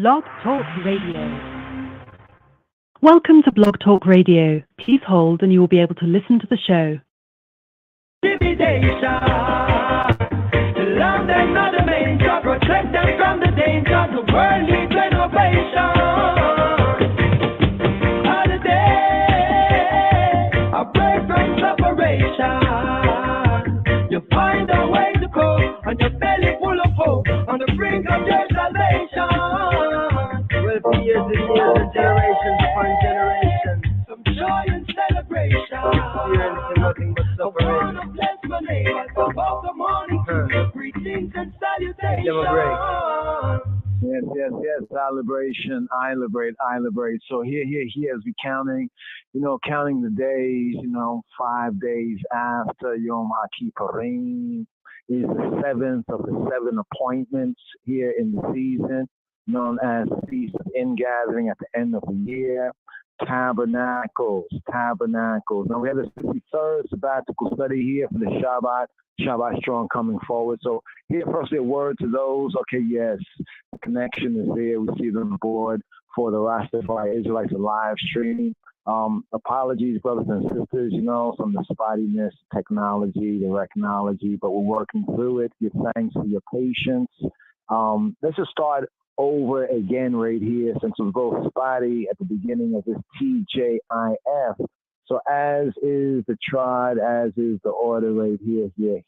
Blog Talk Radio. Welcome to Blog Talk Radio. Please hold and you will be able to listen to the show. Love them not the main job, protect them from the danger. The world needs renovation. Holiday, a break from separation. You find a way to cope, and your belly full of hope on the brink of your salvation. 12 years in the other generation upon generation, some joy and celebration. Experiencing nothing but suffering. I bless my name, I above the morning. Greetings and salutations. Yes. Celebration. I liberate. So here, as we counting the days, 5 days after Yom HaKippurim is the 7th of the 7 appointments here in the season, known as the Feast of Ingathering at the end of the year. Tabernacles. Now we have the 53rd sabbatical study here for the Shabbat strong coming forward. So here, firstly, a word to those. Okay, yes, the connection is there. We see them on board for the Rastafari Israelites live stream. Apologies, brothers and sisters, some of the spottiness, technology, the technology, but we're working through it. Give thanks for your patience. Let's just start over again right here, since we go spotty at the beginning of this TJIF. So as is the trod, as is the order right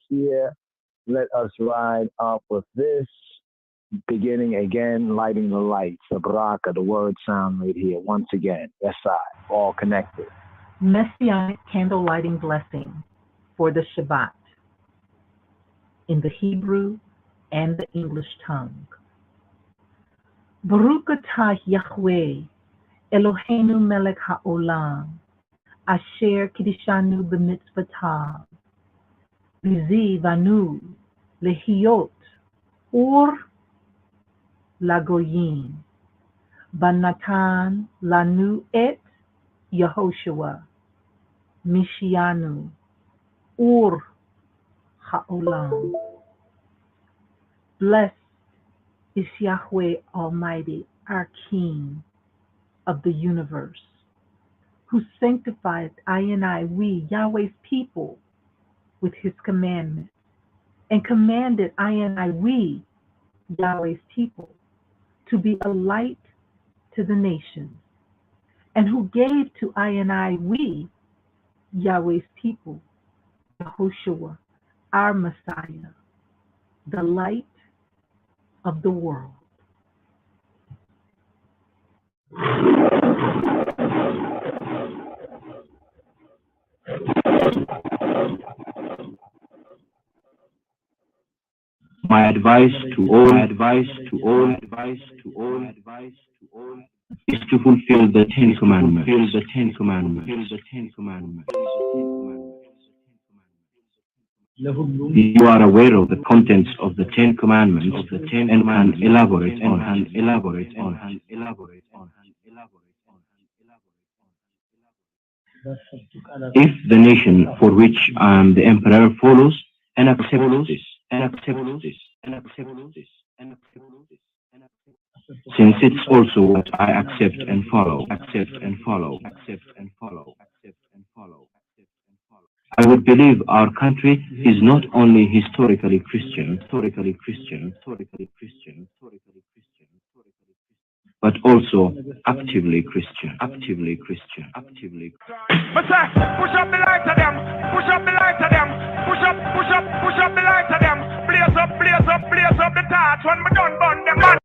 here. Let us ride up with this. Beginning again, lighting the lights. The baraka, the word sound right here. Once again, yes, all connected. Messianic candle lighting blessing for the Shabbat in the Hebrew and the English tongue. Baruch atah Yahweh, Eloheinu melech haolam, asher kiddushanu b'mitzvotav, v'zivanu lehiyot or lagoyim, banatan lanu et Yehoshua, Mishianu or haolam. Blessed is Yahweh Almighty, our King of the universe, who sanctified we, Yahweh's people, with his commandments, and commanded we, Yahweh's people, to be a light to the nations, and who gave to we, Yahweh's people, Yehoshua, our Messiah, the light of the world. My advice to all is to fulfill the Ten Commandments. You are aware of the contents of the Ten Commandments and can elaborate on. If the nation for which I am the emperor follows and accepts this, since it's also what I accept and follow. I would believe our country is not only historically Christian, but also actively Christian. Push up the light to them. Push up the light to them. Push up the light to them. Blaze up the torch. When we done burn them, man.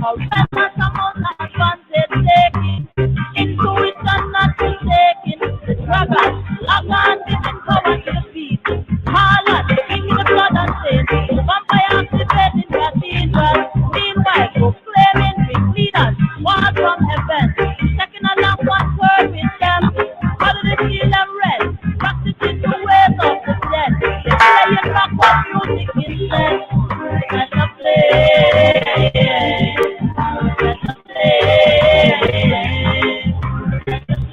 However, someone has wanted taking, intuition not to taking, the struggle, log on, giving power to the people. Call on, drinking the blood and sin, the vampire activating cathedral. Meanwhile, proclaiming big leaders, war from heaven, checking along one word with them. How do they feel them red? Practicing the ways of the dead. They playing rock what music instead. Let us play. Let us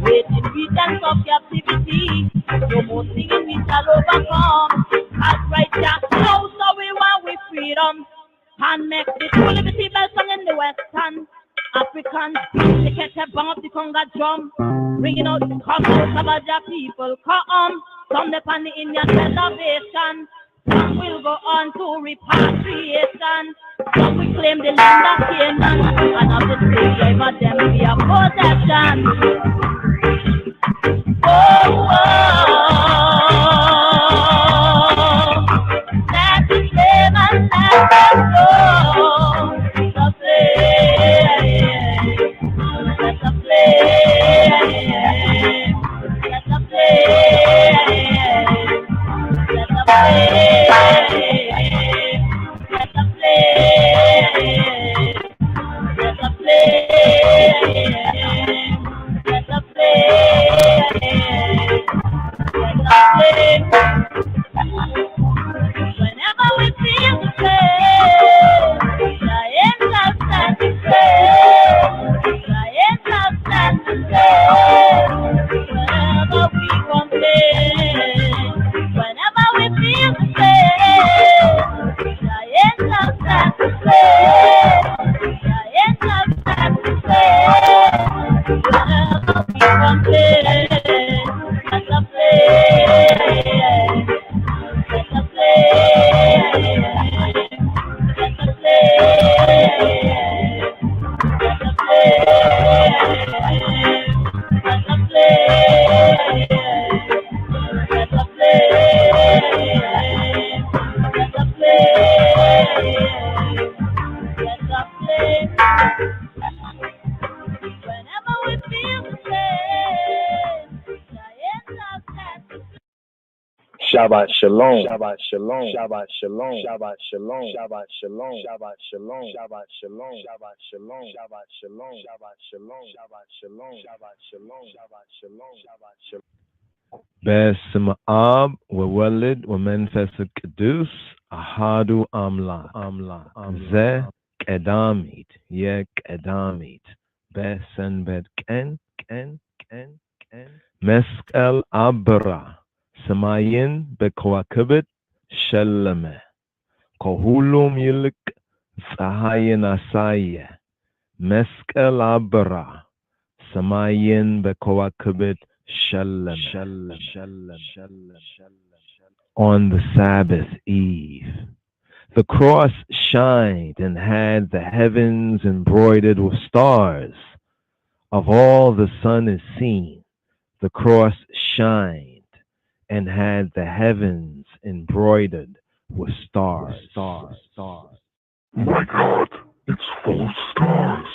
waiting weekends of captivity, no more singing we shall overcome. As right Jah knows so we want with freedom, and make the true liberty bell song in the western. Africans, they catch a bang of the conga drum, ringing out the come out of Jah people come. Some depend the Indian celebration, some will go on to repatriation. Some will claim the land of Canaan, and of the slave of them be a possession. Oh, let the slave and let them go. The slave, let the slave, let the slave, let the slave, let the slave, let the slave, let the whenever we feel the pain, the angels stand to pray. The angels stand to pray. Whenever we complain, whenever we feel the pain, the angels stand to pray. The angels stand to pray. Whenever we complain. Let us Shabbat shalom. Shabbat shalom. Shabbat shalom. Shabbat shalom. Shabbat shalom. Shabbat shalom. Shabbat shalom. Shabbat shalom. Shabbat shalom. Shabbat shalom. Shabbat shalom. Shabbat shalom. Shabbat shalom. Shabbat shalom. باسم آب وولد ومنفس القدوس أحد أملا زه قداميت يك قداميت بسن بد كن مسكال أبرا سماين بكواكبت شلمه كهولم يلك ፀሐይን አሳየ መስቀል አበራ ሰማይን በከዋክብት ሸለመ. On the Sabbath eve, the cross shined and had the heavens embroidered with stars. Of all the sun is seen, the cross shined and had the heavens embroidered with stars. My God, it's full of stars.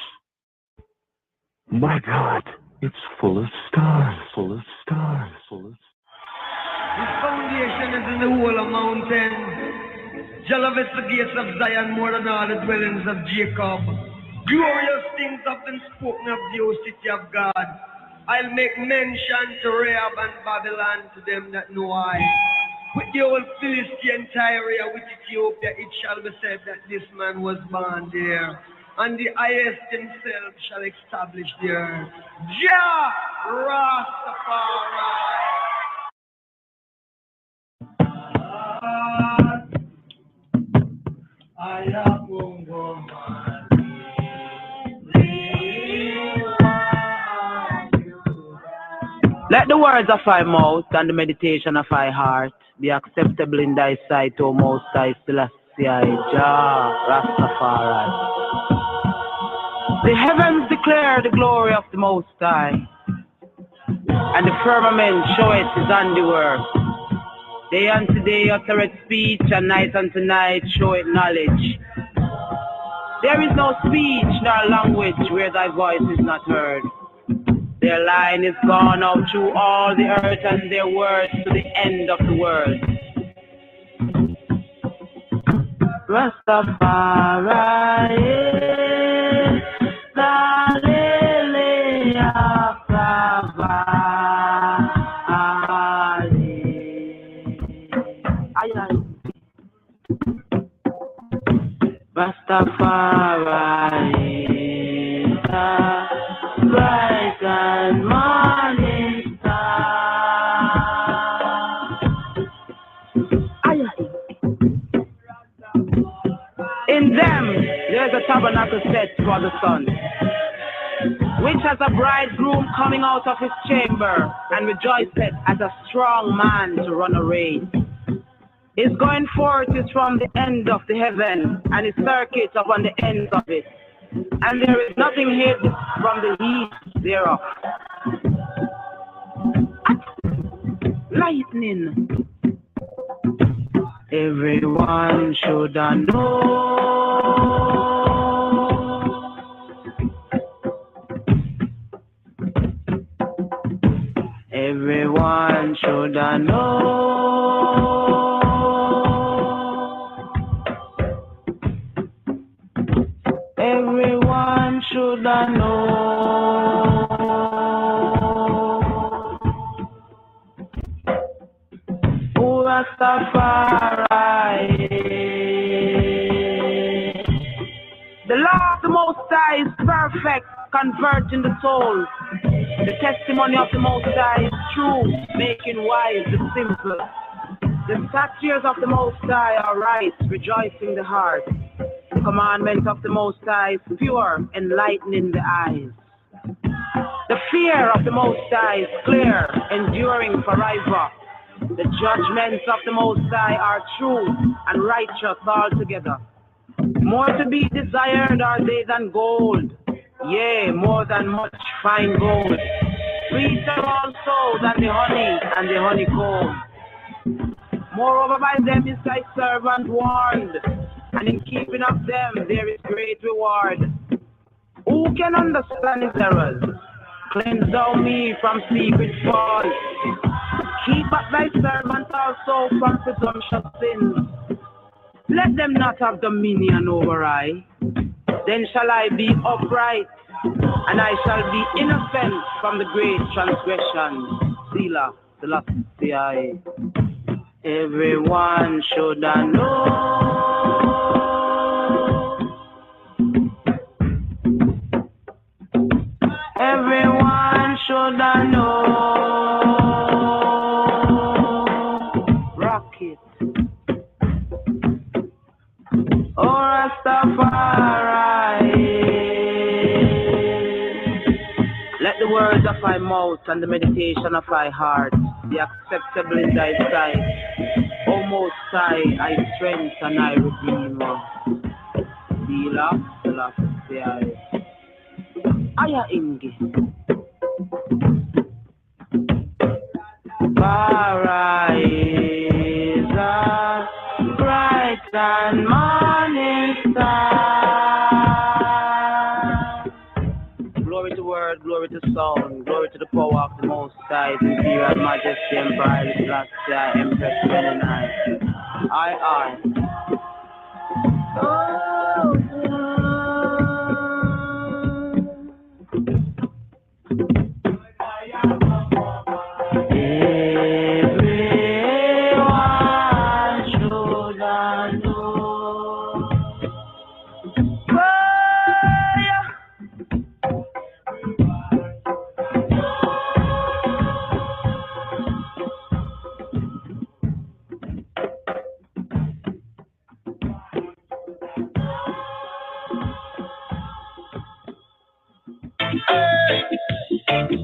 My God, it's full of stars. His foundation is in the whole of mountain. Jah loveth the gates of Zion more than all the dwellings of Jacob. Glorious things have been spoken of the O city of God. I'll make mention to Rahab and Babylon to them that know I. With the old Philistine Tyre, with Ethiopia, it shall be said that this man was born there, and the highest himself shall establish the earth. JAH Rastafari. I am Let the words of thy mouth and the meditation of thy heart be acceptable in thy sight, O Most High Selassie, JAH, Rastafari. The heavens declare the glory of the Most High, and the firmament showeth his handiwork. Day unto day uttereth speech, and night unto night showeth knowledge. There is no speech nor language where thy voice is not heard. Their line is gone out through all the earth, and their words to the end of the world. Rastafari, Rastafari, bright and morning star. In them there's a tabernacle set for the sun, which has a bridegroom coming out of his chamber, and rejoiceth as a strong man to run a race. His going forth is from the end of the heaven, and his circuit upon the ends of it, and there is nothing hid from the heat thereof. Lightning. Everyone should know. Everyone should know. Everyone should know. Oh, Rastafari. The law of the Most High is perfect, converting the soul. The testimony of the Most High is true, making wise the simple. The statutes of the Most High are right, rejoicing the heart. The commandment of the Most High is pure, enlightening the eyes. The fear of the Most High is clear, enduring forever. The judgments of the Most High are true and righteous altogether. More to be desired are they than gold, yea, more than much fine gold. Sweeter also than the honey and the honeycomb. Moreover, by them is thy servant warned, and in keeping of them there is great reward. Who can understand his errors? Cleanse thou me from secret faults. Keep up thy servant also from presumptuous sins. Let them not have dominion over I. Then shall I be upright, and I shall be innocent from the great transgression. Selah, Selassie. Everyone should know. Everyone should know. Rock it. Oh, Rastafari. Let the words of thy mouth and the meditation of thy heart be acceptable in thy sight. O Most High, I strength and I redeemer. Selah, Selassie. Aya Ingi. Paradise, bright and morning star. Glory to word, glory to sound, glory to the power of the Most High, the Imperial Majesty, Emperor Selassie, Empress Benenai. I. Oh,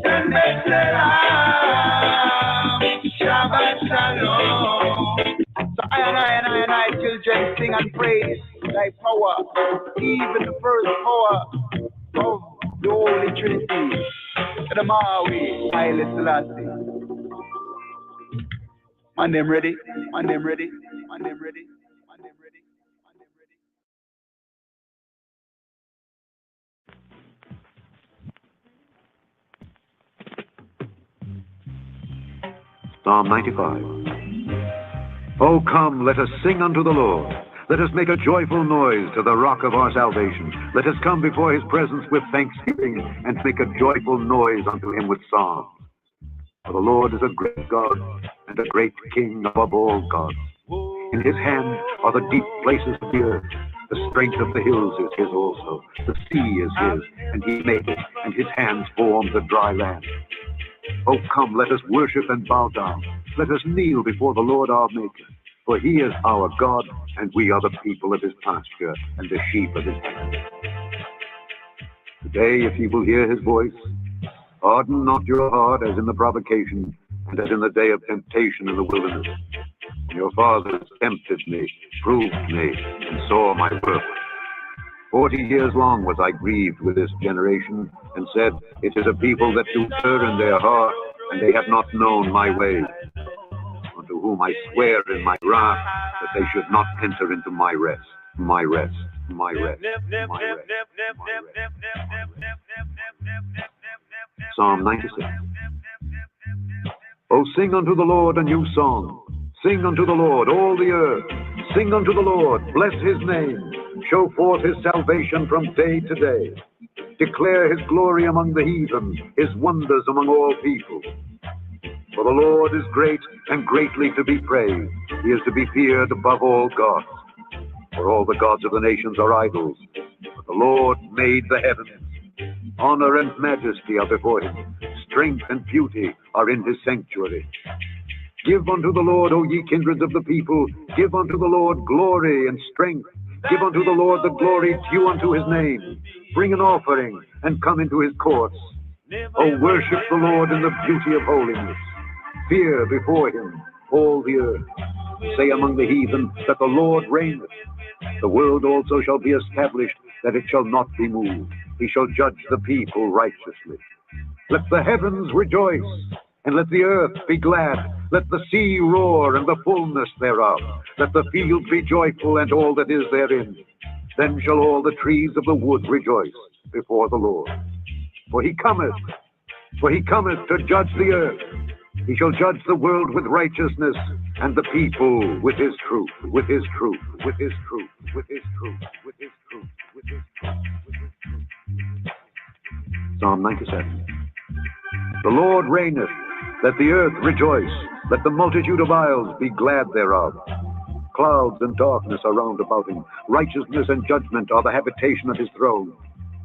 Hey, So I, children, sing and praise thy power, even the first power of the Holy Trinity. The Maui, Haile Selassie. Man, them ready? Man, them ready? Man, them ready? Man, them ready? Man, them ready? Psalm 95. Oh, come, let us sing unto the Lord. Let us make a joyful noise to the rock of our salvation. Let us come before his presence with thanksgiving and make a joyful noise unto him with songs. For the Lord is a great God and a great King above all gods. In his hand are the deep places of the earth. The strength of the hills is his also. The sea is his, and he made it, and his hands formed the dry land. Oh, come, let us worship and bow down. Let us kneel before the Lord our Maker. For he is our God, and we are the people of his pasture, and the sheep of his hand. Today, if ye will hear his voice, harden not your heart as in the provocation, and as in the day of temptation in the wilderness. When your fathers tempted me, proved me, and saw my work. 40 years long was I grieved with this generation, and said, it is a people that do err in their heart, and they have not known my way. Unto whom I swear in my wrath that they should not enter into my rest, my rest, my rest, my rest, my rest. Psalm 96. Oh, sing unto the Lord a new song. Sing unto the Lord, all the earth. Sing unto the Lord, bless his name. Show forth his salvation from day to day. Declare his glory among the heathen, his wonders among all people. For the Lord is great and greatly to be praised. He is to be feared above all gods. For all the gods of the nations are idols. But the Lord made the heavens. Honor and majesty are before him. Strength and beauty are in his sanctuary. Give unto the Lord, O ye kindreds of the people. Give unto the Lord glory and strength. Give unto the Lord the glory due unto his name. Bring an offering and come into his courts. O worship the Lord in the beauty of holiness. Fear before him all the earth. Say among the heathen that the Lord reigneth. The world also shall be established, that it shall not be moved. He shall judge the people righteously. Let the heavens rejoice, and let the earth be glad. Let the sea roar, and the fullness thereof. Let the field be joyful, and all that is therein. Then shall all the trees of the wood rejoice before the Lord. For he cometh to judge the earth. He shall judge the world with righteousness, and the people with his truth, with his truth, with his truth, with his truth, with his truth, with his truth, with his truth. Psalm 97. The Lord reigneth, let the earth rejoice, let the multitude of isles be glad thereof. Clouds and darkness are round about him, righteousness and judgment are the habitation of his throne.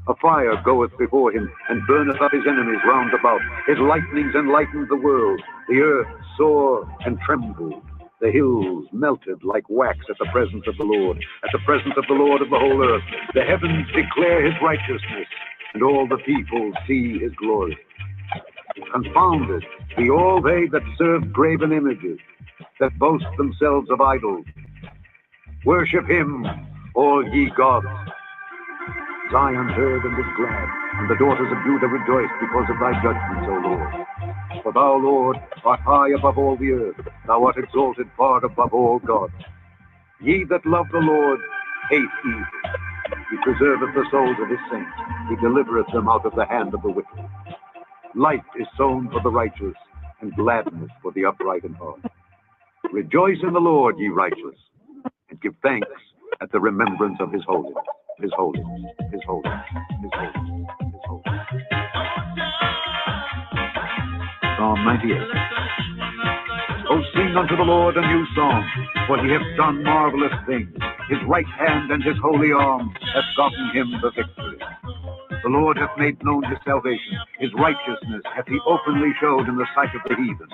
A fire goeth before him, and burneth up his enemies round about. His lightnings enlightened the world. The earth saw and trembled. The hills melted like wax at the presence of the Lord, at the presence of the Lord of the whole earth. The heavens declare his righteousness, and all the people see his glory. Confounded be all they that serve graven images, that boast themselves of idols. Worship him, all ye gods. Zion heard and was glad, and the daughters of Judah rejoiced because of thy judgments, O Lord. For thou, Lord, art high above all the earth. Thou art exalted far above all gods. Ye that love the Lord hate evil. He preserveth the souls of his saints. He delivereth them out of the hand of the wicked. Life is sown for the righteous, and gladness for the upright in heart. Rejoice in the Lord, ye righteous, and give thanks at the remembrance of his holiness. His holiness, his holiness, his holiness, his holiness. Psalm 98. Oh, sing unto the Lord a new song, for he hath done marvelous things. His right hand and his holy arm hath gotten him the victory. The Lord hath made known his salvation. His righteousness hath he openly showed in the sight of the heathen.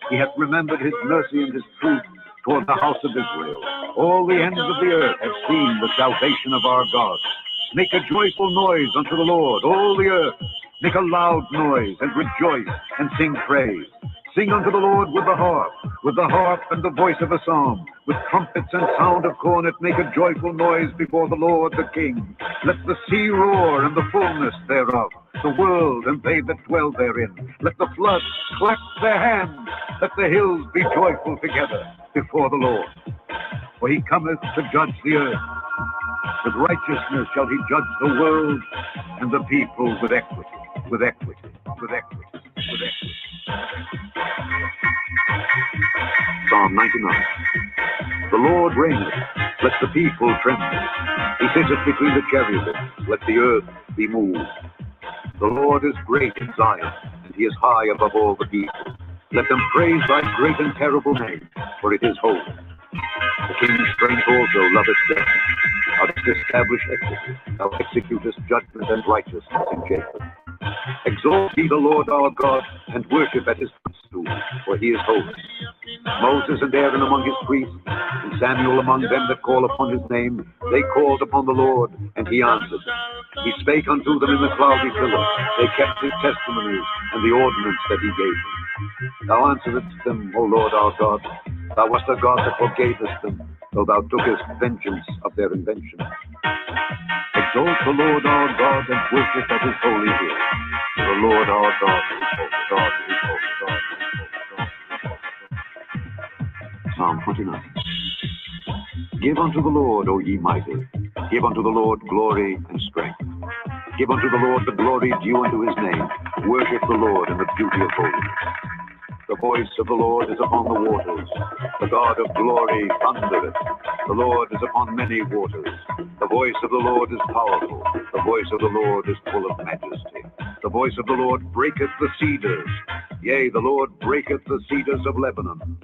He hath remembered his mercy and his truth toward the house of Israel. All the ends of the earth have seen the salvation of our God. Make a joyful noise unto the Lord, all the earth. Make a loud noise, and rejoice, and sing praise. Sing unto the Lord with the harp. with the harp and the voice of a psalm, with trumpets and sound of cornet, make a joyful noise before the Lord the King. Let the sea roar and the fullness thereof, the world and they that dwell therein. Let the floods clap their hands, let the hills be joyful together before the Lord. For he cometh to judge the earth. With righteousness shall he judge the world and the people with equity, with equity, with equity, with equity. Psalm 99. The Lord reigneth, let the people tremble. He sitteth between the cherubims, let the earth be moved. The Lord is great in Zion, and he is high above all the people. Let them praise thy great and terrible name, for it is holy. The king's strength also loveth justice. Thou dost establish equity. Thou executest judgment and righteousness in Jacob. Exalt ye the Lord our God, and worship at his footstool, for he is holy. Moses and Aaron among his priests, and Samuel among them that call upon his name, they called upon the Lord, and he answered. He spake unto them in the cloudy pillar. They kept his testimonies and the ordinance that he gave them. Thou answeredst them, O Lord our God. Thou wast a God that forgavest them, though thou tookest vengeance of their invention. Exalt the Lord our God, and worship at his holy hill. The Lord our God is holy, God is holy, God is holy, God is holy. Psalm 29. Give unto the Lord, O ye mighty. Give unto the Lord glory and strength. Give unto the Lord the glory due unto his name. Worship the Lord in the beauty of holiness. The voice of the Lord is upon the waters. The God of glory thundereth. The Lord is upon many waters. The voice of the Lord is powerful. The voice of the Lord is full of majesty. The voice of the Lord breaketh the cedars. Yea, the Lord breaketh the cedars of Lebanon.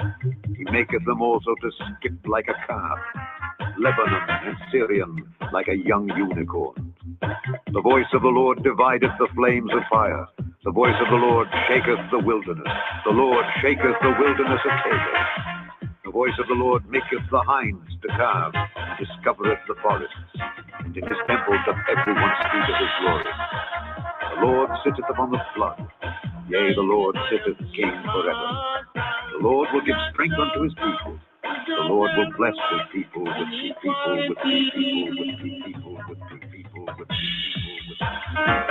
He maketh them also to skip like a calf. Lebanon and Syrian like a young unicorn. The voice of the Lord divideth the flames of fire. The voice of the Lord shaketh the wilderness. The Lord shaketh the wilderness of Tabor. The voice of the Lord maketh the hinds to calve, and discovereth the forests. And in his temple doth everyone speak of his glory. The Lord sitteth upon the flood. Yea, the Lord sitteth king forever. The Lord will give strength unto his people. The Lord will bless his people with free people, with free people, with free people, with free people, with free people, with free people.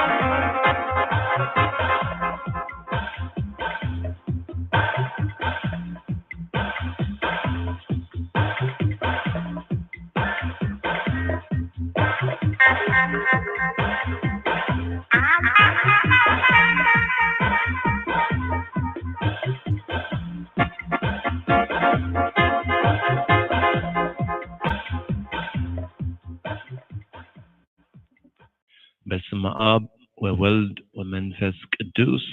በስመ አብ ወወልድ ወመንፈስ ቅዱስ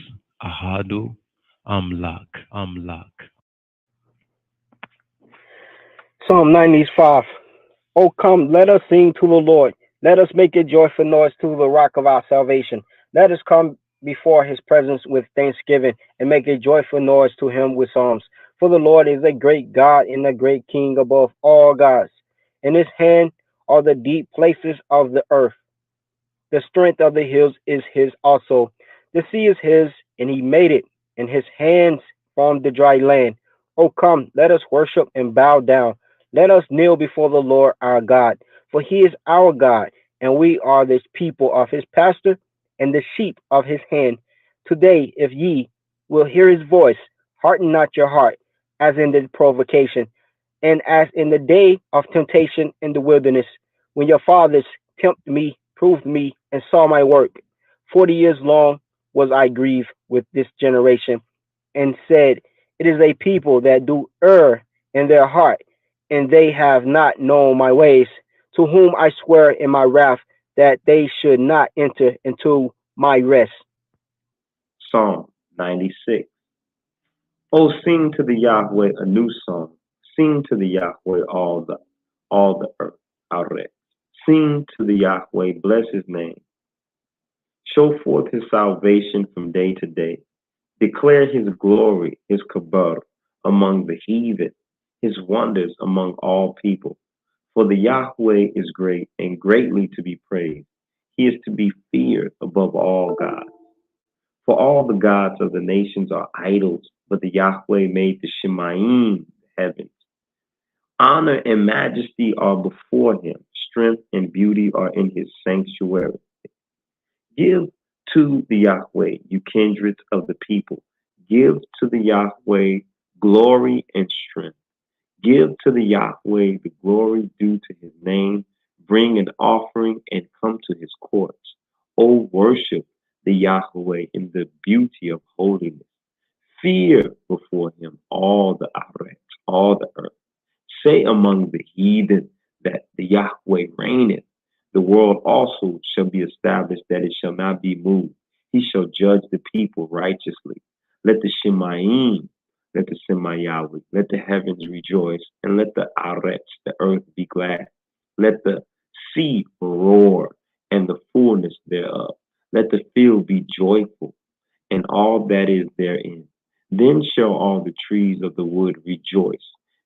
አሃዱ አምላክ Psalm 95. Oh, come, let us sing to the Lord. Let us make a joyful noise to the rock of our salvation. Let us come before his presence with thanksgiving and make a joyful noise to him with psalms. For the Lord is a great God and a great King above all gods. In his hand are the deep places of the earth. The strength of the hills is his also. The sea is his, and he made it, and his hands formed the dry land. Oh, come, let us worship and bow down. Let us kneel before the Lord our God, for he is our God, and we are the people of his pasture and the sheep of his hand. Today, if ye will hear his voice, harden not your heart, as in the provocation, and as in the day of temptation in the wilderness, when your fathers tempted me, proved me, and saw my work. 40 years long was I grieved with this generation, and said, it is a people that do err in their heart, and they have not known my ways, to whom I swear in my wrath that they should not enter into my rest. Psalm 96. Oh, sing to the Yahweh a new song. Sing to the Yahweh all the earth. Areh. Sing to the Yahweh, bless his name. Show forth his salvation from day to day. Declare his glory, his kabir, among the heathen, his wonders among all people. For the Yahweh is great and greatly to be praised. He is to be feared above all gods. For all the gods of the nations are idols, but the Yahweh made the Shemayim, heavens. Honor and majesty are before him. Strength and beauty are in his sanctuary. Give to the Yahweh, you kindreds of the people. Give to the Yahweh glory and strength. Give to the Yahweh the glory due to his name. Bring an offering and come to his courts. O worship the Yahweh in the beauty of holiness. Fear before him all the Arets, all the earth. Say among the heathen that the Yahweh reigneth. The world also shall be established, that it shall not be moved. He shall judge the people righteously. Let the Shemayim, let the Semayawi, let the heavens rejoice, and let the Arets, the earth, be glad. Let the sea roar, and the fullness thereof. Let the field be joyful, and all that is therein. Then shall all the trees of the wood rejoice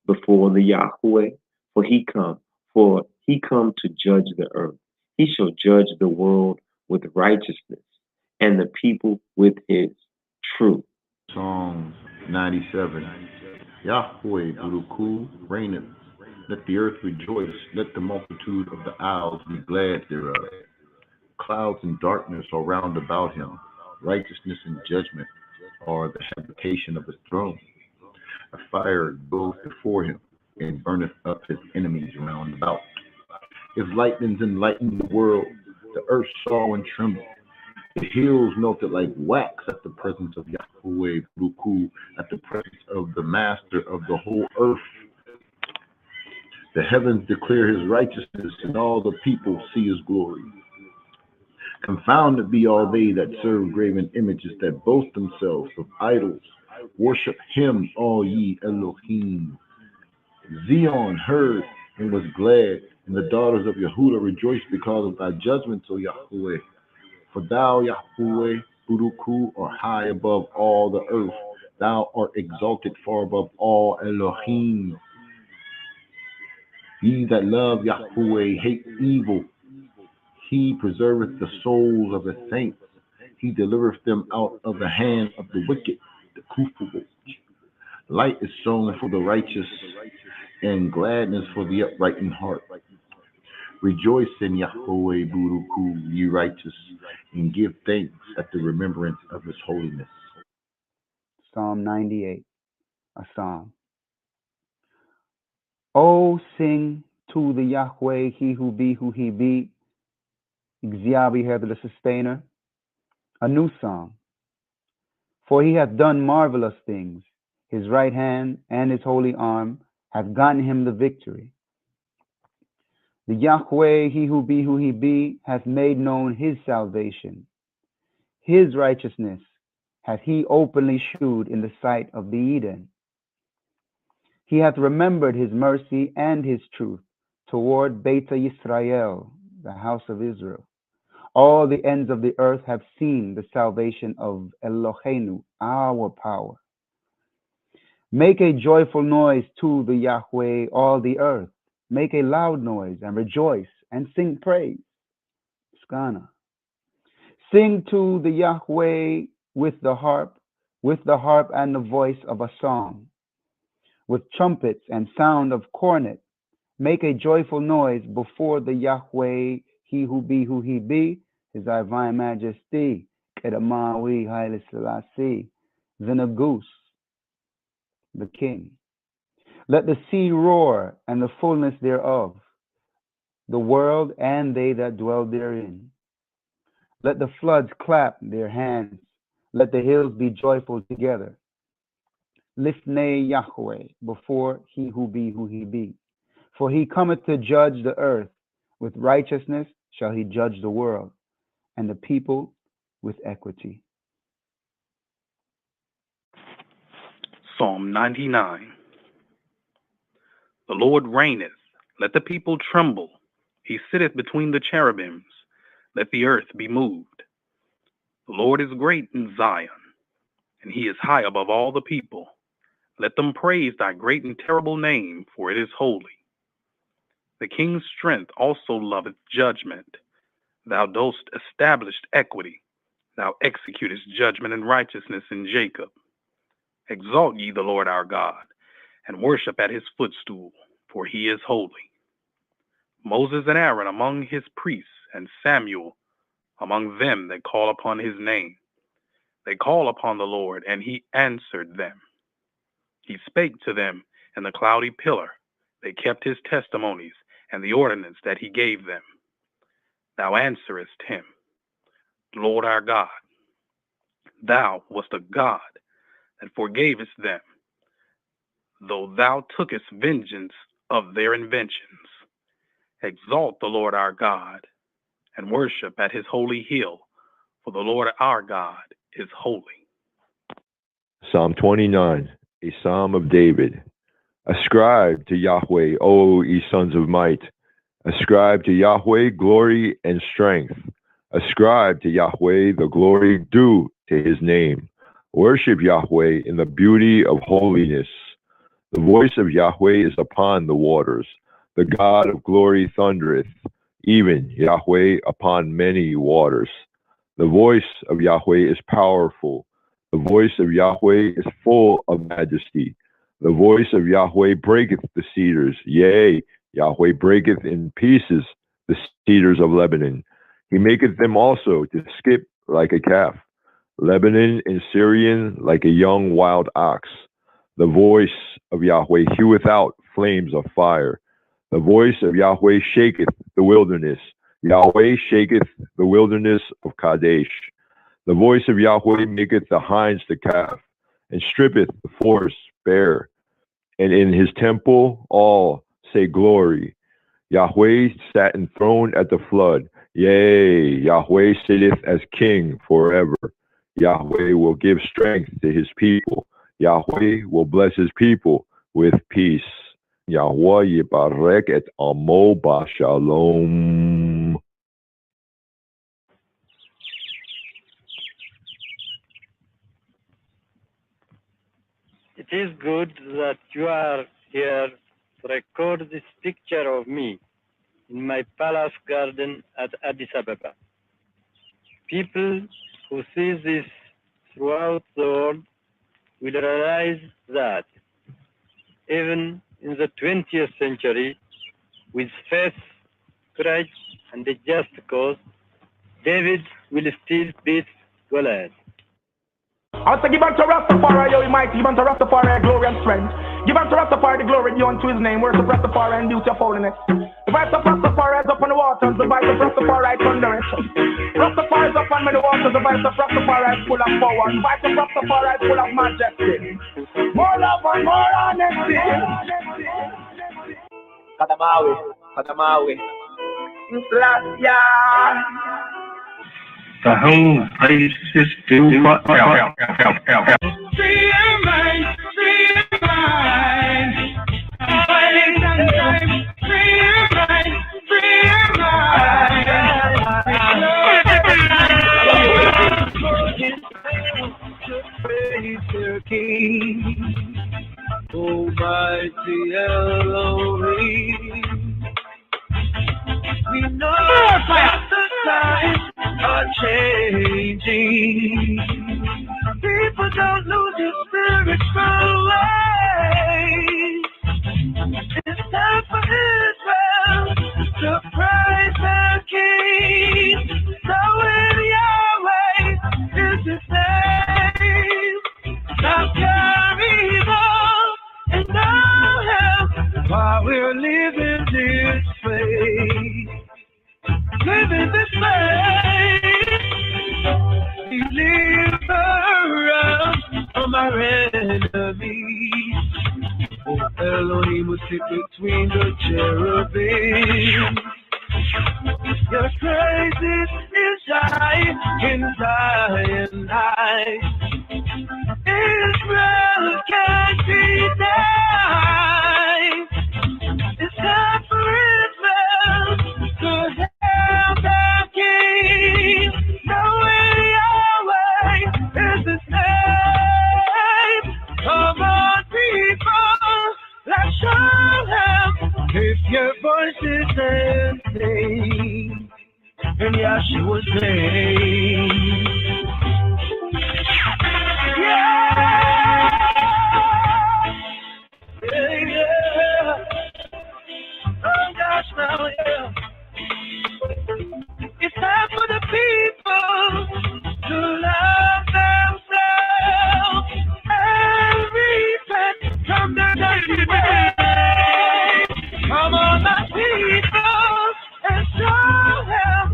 before the Yahweh, for he come to judge the earth. He shall judge the world with righteousness, and the people with his truth. Psalm 97. Yahweh Buruku reigneth. Let the earth rejoice. Let the multitude of the isles be glad thereof. Clouds and darkness are round about him. Righteousness and judgment are the habitation of his throne. A fire goes before him and burneth up his enemies round about. His lightnings enlightened the world. The earth saw and trembled. The hills melted like wax at the presence of Yahweh Buruku, at the presence of the master of the whole earth. The heavens declare his righteousness, and all the people see his glory. Confounded be all they that serve graven images, that boast themselves of idols. Worship him, all ye Elohim. Zion heard and was glad, and the daughters of Yehuda rejoiced because of thy judgments, O Yahweh. For thou, Yahweh, Buruku, art high above all the earth. Thou art exalted far above all Elohim. Ye that love Yahweh hate evil. He preserveth the souls of his saints. He delivereth them out of the hand of the wicked, the Kufu. Light is sown for the righteous, and gladness for the upright in heart. Rejoice in Yahweh Buruku, ye righteous, and give thanks at the remembrance of his holiness. Psalm 98, a psalm. Oh, sing to the Yahweh, he who he be. Xiabi, the sustainer, a new song. For he hath done marvelous things. His right hand and his holy arm have gotten him the victory. The Yahweh, he who he be, hath made known his salvation. His righteousness hath he openly shewed in the sight of the Eden. He hath remembered his mercy and his truth toward Beta Yisrael, the house of Israel. All the ends of the earth have seen the salvation of Eloheinu, our power. Make a joyful noise to the Yahweh, all the earth. Make a loud noise and rejoice and sing praise. Skana. Sing to the Yahweh with the harp and the voice of a song, with trumpets and sound of cornet. Make a joyful noise before the Yahweh, he who he be, his divine majesty, Kedamawi Haile Selassie, Zenagus, the king. Let the sea roar and the fullness thereof, the world and they that dwell therein. Let the floods clap their hands, let the hills be joyful together. Lifnei Yahweh, before he who he be. For he cometh to judge the earth, with righteousness shall he judge the world, and the people with equity. Psalm 99. The Lord reigneth, let the people tremble. He sitteth between the cherubims, let the earth be moved. The Lord is great in Zion, and he is high above all the people. Let them praise thy great and terrible name, for it is holy. The king's strength also loveth judgment. Thou dost establish equity. Thou executest judgment and righteousness in Jacob. Exalt ye the Lord our God, and worship at his footstool, for he is holy. Moses and Aaron among his priests, and Samuel among them that call upon his name. They call upon the Lord, and he answered them. He spake to them in the cloudy pillar. They kept his testimonies and the ordinance that he gave them. Thou answerest him, Lord our God. Thou wast a God that forgavest them, though thou tookest vengeance of their inventions. Exalt the Lord our God, and worship at his holy hill, for the Lord our God is holy. Psalm 29, a psalm of David. Ascribe to Yahweh, O ye sons of might. Ascribe to Yahweh glory and strength. Ascribe to Yahweh the glory due to his name. Worship Yahweh in the beauty of holiness. The voice of Yahweh is upon the waters. The God of glory thundereth, even Yahweh upon many waters. The voice of Yahweh is powerful. The voice of Yahweh is full of majesty. The voice of Yahweh breaketh the cedars. Yea, Yahweh breaketh in pieces the cedars of Lebanon. He maketh them also to skip like a calf. Lebanon and Syrian like a young wild ox. The voice of Yahweh heweth out flames of fire. The voice of Yahweh shaketh the wilderness. Yahweh shaketh the wilderness of Kadesh. The voice of Yahweh maketh the hinds to calf, and strippeth the forest bare. And in his temple all say glory. Yahweh sat enthroned at the flood. Yea, Yahweh sitteth as king forever. Yahweh will give strength to his people. Yahweh will bless his people with peace. Yahweh yibarek et amo b'shalom. It is good that you are here to record this picture of me in my palace garden at Addis Ababa. People who see this throughout the world will realize that even in the 20th century, with faith, courage, and a just cause, David will still beat Goliath. I say give unto Rastafari, yo, mighty, give unto Rastafari glory and strength. Give unto Rastafari the glory due unto his name. Worship Rastafari and beauty of holiness. The voice of Rastafari is up on the waters, the voice of Rastafari thundereth. Rastafari is up on many waters, the voice of Rastafari is full of power. The voice of Rastafari is full of majesty. More love and more honesty. Kadamawi. The whole place is filled for help. Free your mind, free your mind. Fighting and time, free your mind, free your mind. Praise your King, Almighty Elohim. We know that the times are changing. People don't lose their spiritual ways. It's time for Israel to praise their King. So in Yahweh is his name. Now carry evil and no help while we're living this way. Living this way, deliver us from our enemies. Oh, Elohim will sit between the cherubim. Your praises is high in Zion high. Israel can't be denied. It's time for Israel to hail their King. Knowing Yahweh is his name. Come on, people, let's show him. Lift your voices and sing in Yahshua's name. Oh gosh, now, yeah. It's time for the people to love themselves and repent from their dirty ways. Come on, my people, and show them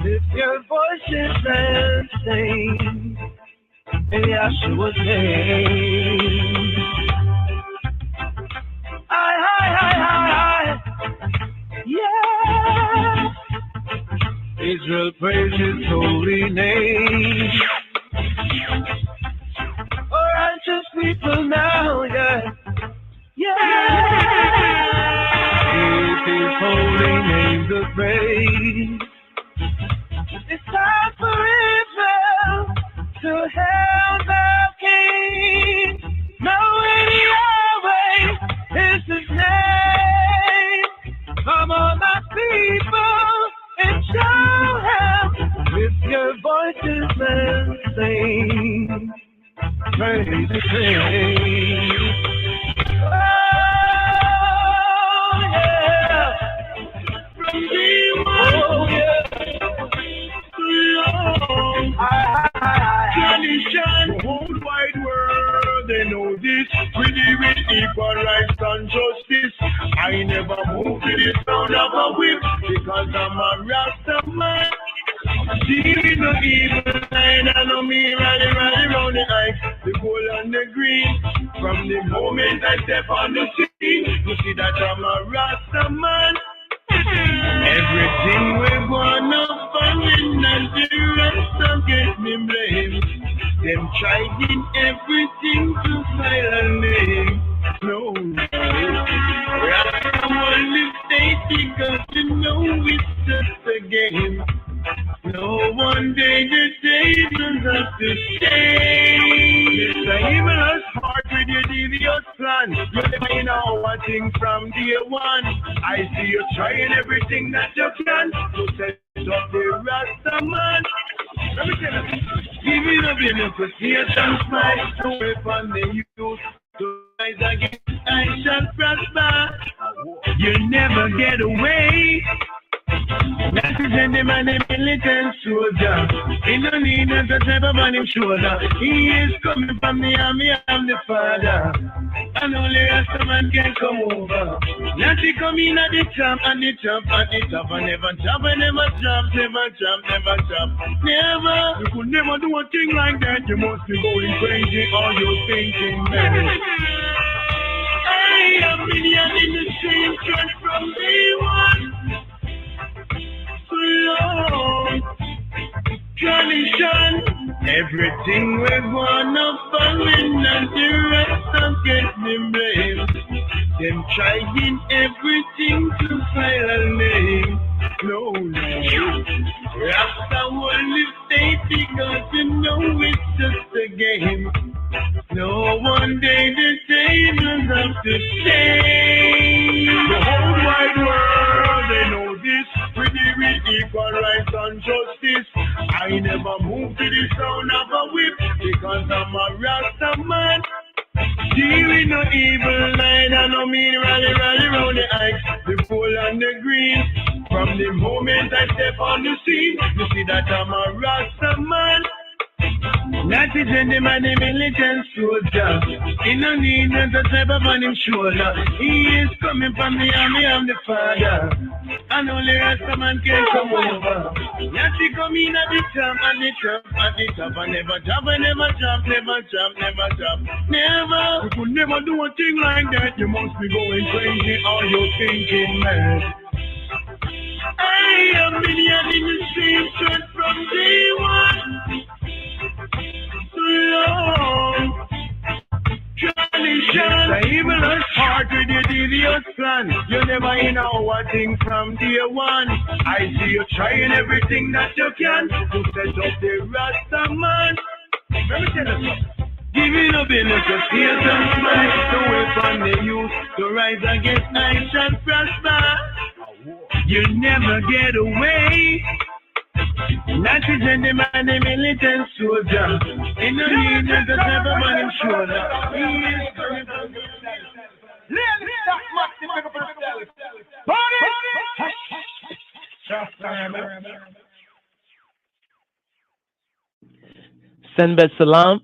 if your voice is and sing in Yahshua's name. Yeah. Israel praise his holy name. Oh, righteous people now, yeah. Yeah. Keep his holy name to praise. It's time for Israel to hail their king. Now in Yahweh is his name. Come on, my people, and show him with your voices and sing. Praise the King. Oh, yeah. From the oh, yeah. Tradition, the whole wide world, they know this. With equal rights and justice. I never move to the sound of a whip because I'm a Rasta man. See no evil line, I know me riding around the ice, the gold and the green. From the moment I step on the scene, you see that I'm a Rasta man. Everything we're gonna find and the rest get me blamed. Them trying everything to silence me. No, I'm only stating because you know it's just a game. No, one day the tables have to change. It's a evil's heart with your devious plan. You never know what thing from day one. I see you trying everything that you can to set up the Rasta man. Let me tell you, give it a minute to see a chance fight to weapon the youth. To rise against I shall prosper. You never get away. That is the man, a militant soldier. He don't need a type of on his shoulder. He is coming from the army, I'm the father. And only a man can come over. Now he come in at the top, and the top, and the top, and never chop, and never chop, never chop, never chop. Never. You could never do a thing like that. You must be going crazy, or you're thinking, man. I have been in the same church from day one. Lord, tradition, everything we're gonna find and the rest of get me blamed. Them trying everything to silence me. No, Rasta only stay because you know it's just a game. No, one day the tables have to change. The whole wide world, they know this. With equal rights and justice. I never move to the sound of a whip because I'm a Rasta man. Dealing no evil line, I no mean rally round the ice, the full and the green. From the moment I step on the scene, you see that I'm a Rasta man. Not a gentleman, a militant soldier. He no need no type of on his shoulder. He is coming from the army, I'm the father. And only Rasta man can come over. Not he come in at the top, and the top, and the top, and never chop, and never chop, never chop, never chop. Never. You could never do a thing like that. You must be going crazy, or you're thinking, man. I have been here in the same church from day one. Long tradition, the evil's heart with your devious plan. You never know what thing from day one. I see you trying everything that you can to set up the Rasta man. Let me tell you something. Give it a business to steal some spice to weapon the youth to rise against I shall prosper. You never get away. Nitrogen, the man, the militant soldier. In the union, the type of man him shoulder. He is coming from the Lady Stock Maxi, make up yourself. Body! Send bet salam.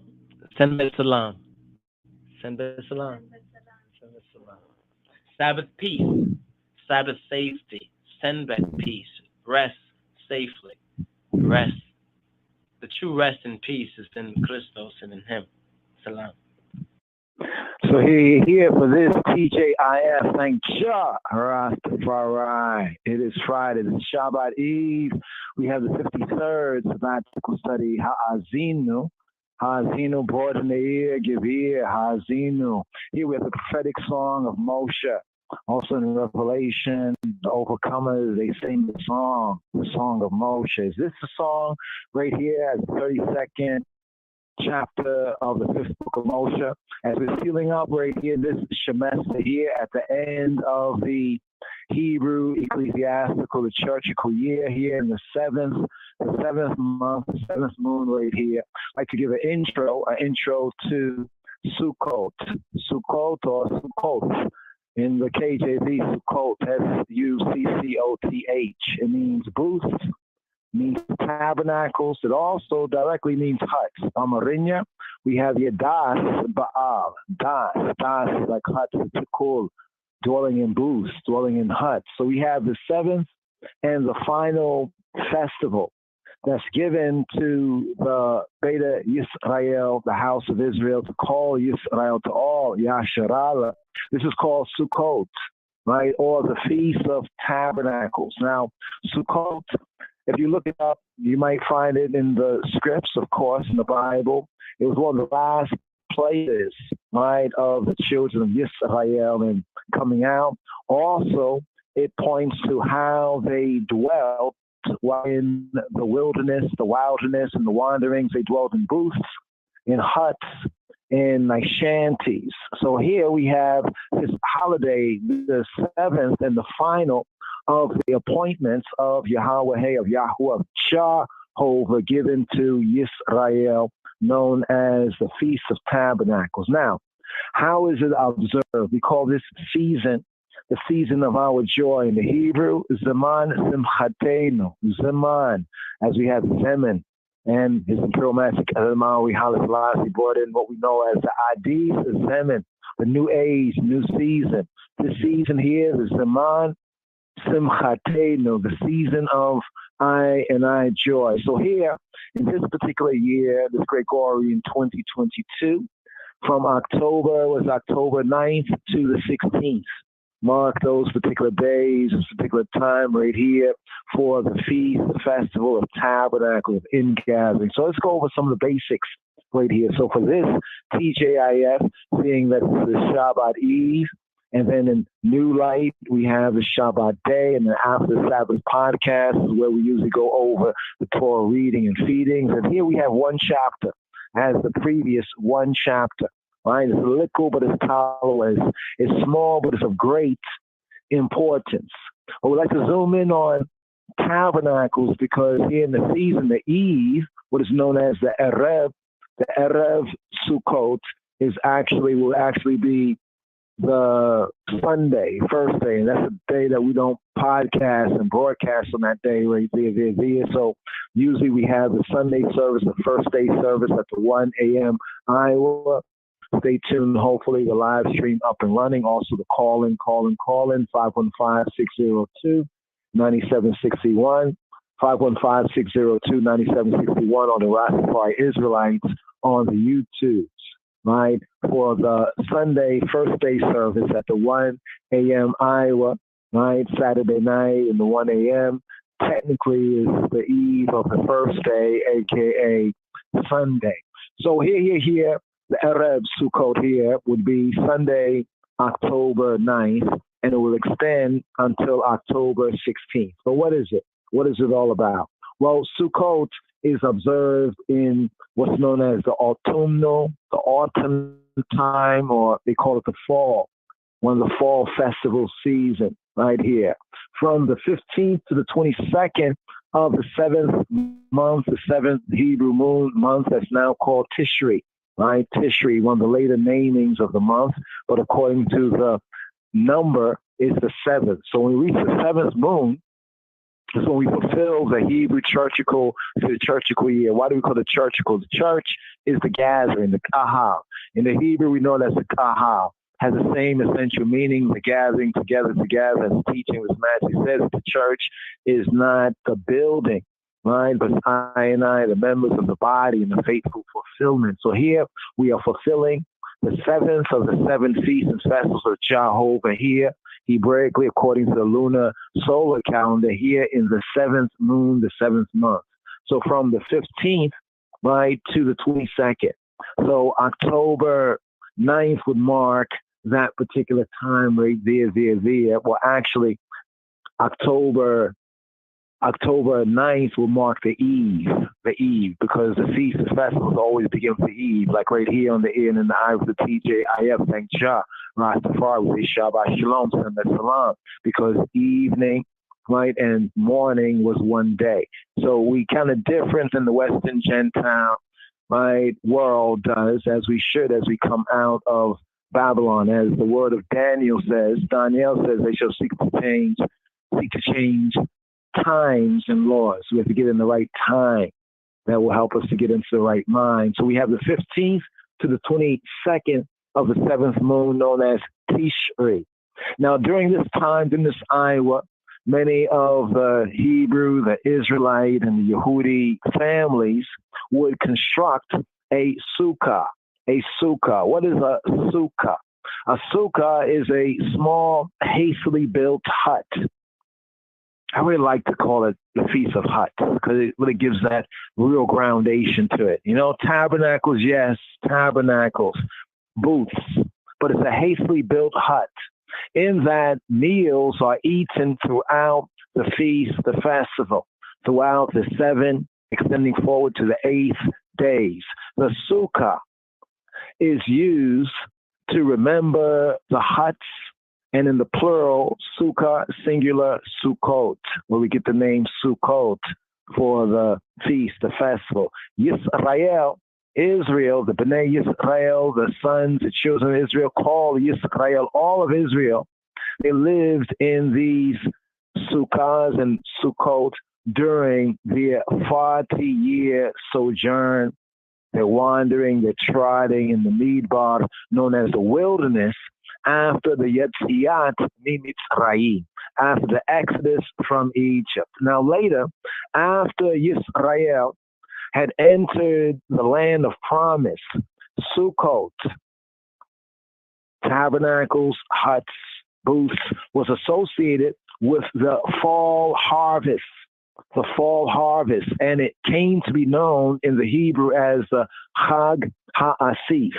Send bet salam. Send bet salam. Send bet salam. Sabbath peace. Sabbath safety. Send bet peace. Rest safely. Rest. The true rest and peace is in Christos and in Him. Salam. So here for this TJIF, thank JAH Rastafari. It is Friday, it's Shabbat Eve. We have the 53rd sabbatical study, Azinu. Azinu, brought in the ear, give ear, azinu. Here we have the prophetic song of Moshe. Also in Revelation, the overcomers, they sing the song of Moshe. Is this the song right here at the 32nd chapter of the 5th book of Moshe? As we're sealing up right here, this Shemester here at the end of the Hebrew ecclesiastical liturgical year here in the seventh month, the seventh moon right here. I'd like to give an intro to Sukkot or Sukkot. In the KJV, Sukkot, S-U-C-C-O-T-H. It means booths, means tabernacles. It also directly means huts. Amarinya, we have your Das Baal. Das is like huts, Tikul, dwelling in booths, dwelling in huts. So we have the seventh and the final festival that's given to the Beta Yisrael, the house of Israel, to call Yisrael to all, Yasharala. This is called Sukkot, right? Or the Feast of Tabernacles. Now, Sukkot, if you look it up, you might find it in the scripts, of course, in the Bible. It was one of the last places, right, of the children of Yisrael and coming out. Also, it points to how they dwelt while in the wilderness, and the wanderings. They dwelt in booths, in huts, in like shanties. So here we have this holiday, the seventh and the final of the appointments of Yahweh, of Jehovah, given to Yisrael, known as the Feast of Tabernacles. Now, how is it observed? We call this season the season of our joy. In the Hebrew, Zaman Simchatenu, Zaman, as we have Zeman, and His Imperial Master Elmawi Haile Selassie brought in what we know as the Adis Zeman, the new age, new season. This season here is Zaman Simchatenu, the season of I joy. So here, in this particular year, this Gregorian 2022, from October 9th to the 16th, mark those particular days, this particular time right here for the feast, the festival of tabernacle, of ingathering. So let's go over some of the basics right here. So for this TJIF, seeing that this is Shabbat Eve, and then in New Light, we have the Shabbat Day, and then after the Sabbath podcast is where we usually go over the Torah reading and feedings. And here we have one chapter, as the previous one chapter. Right? It's little, but it's tolerant. It's small, but it's of great importance. But we'd like to zoom in on tabernacles because here in the season, the Eve, what is known as the Erev Sukkot, will actually be the Sunday, first day, and that's a day that we don't podcast and broadcast on that day right there. So usually we have the Sunday service, the first day service at the 1 a.m. Iowa. Stay tuned. Hopefully the live stream up and running. Also the call-in, 515-602-9761, 515-602-9761 on the Rastafari Israelites on the YouTubes, right? For the Sunday first day service at the 1 a.m. Iowa, right? Saturday night and the 1 a.m. technically is the eve of the first day, aka Sunday. So here, the Erev Sukkot here would be Sunday, October 9th, and it will extend until October 16th. So what is it? What is it all about? Well, Sukkot is observed in what's known as the autumn time, or they call it the fall, one of the fall festival season right here. From the 15th to the 22nd of the 7th month, the 7th Hebrew moon month that's now called Tishri, right? Tishri, one of the later namings of the month, but according to the number is the 7th. So when we reach the 7th moon, is when we fulfill the Hebrew liturgical year. Why do we call it liturgical? The church is the gathering, the kahal. In the Hebrew, we know that's the kahal. Has the same essential meaning, the gathering together, as teaching with Matthew says. The church is not the building, right? But I and I, the members of the body and the faithful fulfillment. So here we are fulfilling the 7th of the 7 feasts and festivals of Jehovah here, Hebraically, according to the lunar solar calendar, here in the 7th moon, the 7th month. So from the 15th, right, to the 22nd. So October 9th would mark that particular time right there. Well, actually, October 9th will mark the eve, because the feast and festivals always begin with the eve, like right here on the ear and in the eye of the TJIF, thank JAH, Rastafari, we say Shabbat Shalom, Salam, because evening, right, and morning was one day. So we kind of different than the Western Gentile, right, world does, as we come out of Babylon, as the word of Daniel says, they shall seek to change times and laws. We have to get in the right time. That will help us to get into the right mind. So we have the 15th to the 22nd of the 7th moon, known as Tishri. Now, during this time, in this Iowa, many of the Hebrew, the Israelite, and the Yehudi families would construct a sukkah. A sukkah. What is a sukkah? A sukkah is a small, hastily built hut. I really like to call it the Feast of Huts because it really gives that real groundation to it. You know, tabernacles, yes, tabernacles, booths, but it's a hastily built hut. In that, meals are eaten throughout the feast, the festival, throughout the 7, extending forward to the 8th days. The sukkah is used to remember the huts, and in the plural, sukkah, singular, sukkot, where we get the name Sukkot for the feast, the festival. Yisrael, Israel, the Bnei Yisrael, the sons, the children of Israel, called Yisrael, all of Israel, they lived in these sukkahs and Sukkot during their 40-year sojourn. They're wandering, they're trotting in the Midbar, known as the wilderness, after the Yetziat Mitzrayim, after the Exodus from Egypt. Now later, after Yisrael had entered the land of promise, Sukkot, tabernacles, huts, booths, was associated with the fall harvest. The fall harvest, and it came to be known in the Hebrew as the Chag HaAsif.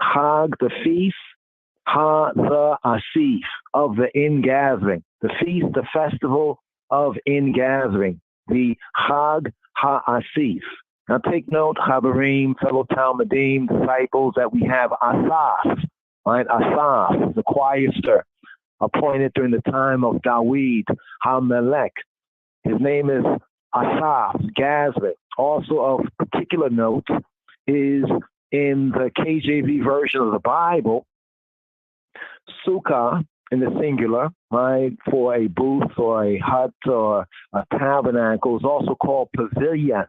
Chag, the feast, Ha, the Asif, of the ingathering. The feast, the festival of ingathering. The Chag HaAsif. Now take note, Chabarim, fellow Talmudim, disciples, that we have Asaf, right? Asaf, the choirster, appointed during the time of Dawid HaMelech. His name is Asaf, gathering. Also of particular note is in the KJV version of the Bible, sukkah in the singular, right, for a booth or a hut or a tabernacle is also called pavilion.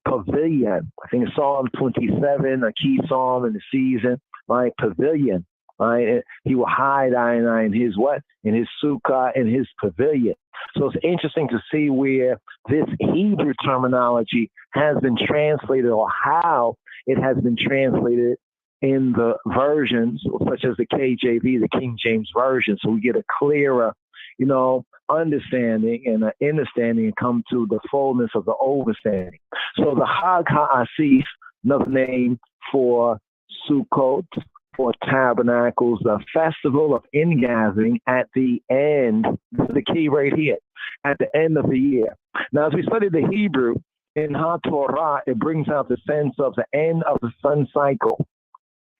Pavilion. I think it's Psalm 27, a key psalm in the season, right? Pavilion. Right? He will hide in his what? In his sukkah, in his pavilion. So it's interesting to see where this Hebrew terminology has been translated, or how it has been translated in the versions, such as the KJV, the King James Version. So we get a clearer, understanding and an understanding, and come to the fullness of the overstanding. So the Chag HaAsif, another name for Sukkot, for tabernacles, the festival of ingathering at the end. This is the key right here, at the end of the year. Now, as we study the Hebrew in HaTorah, it brings out the sense of the end of the sun cycle.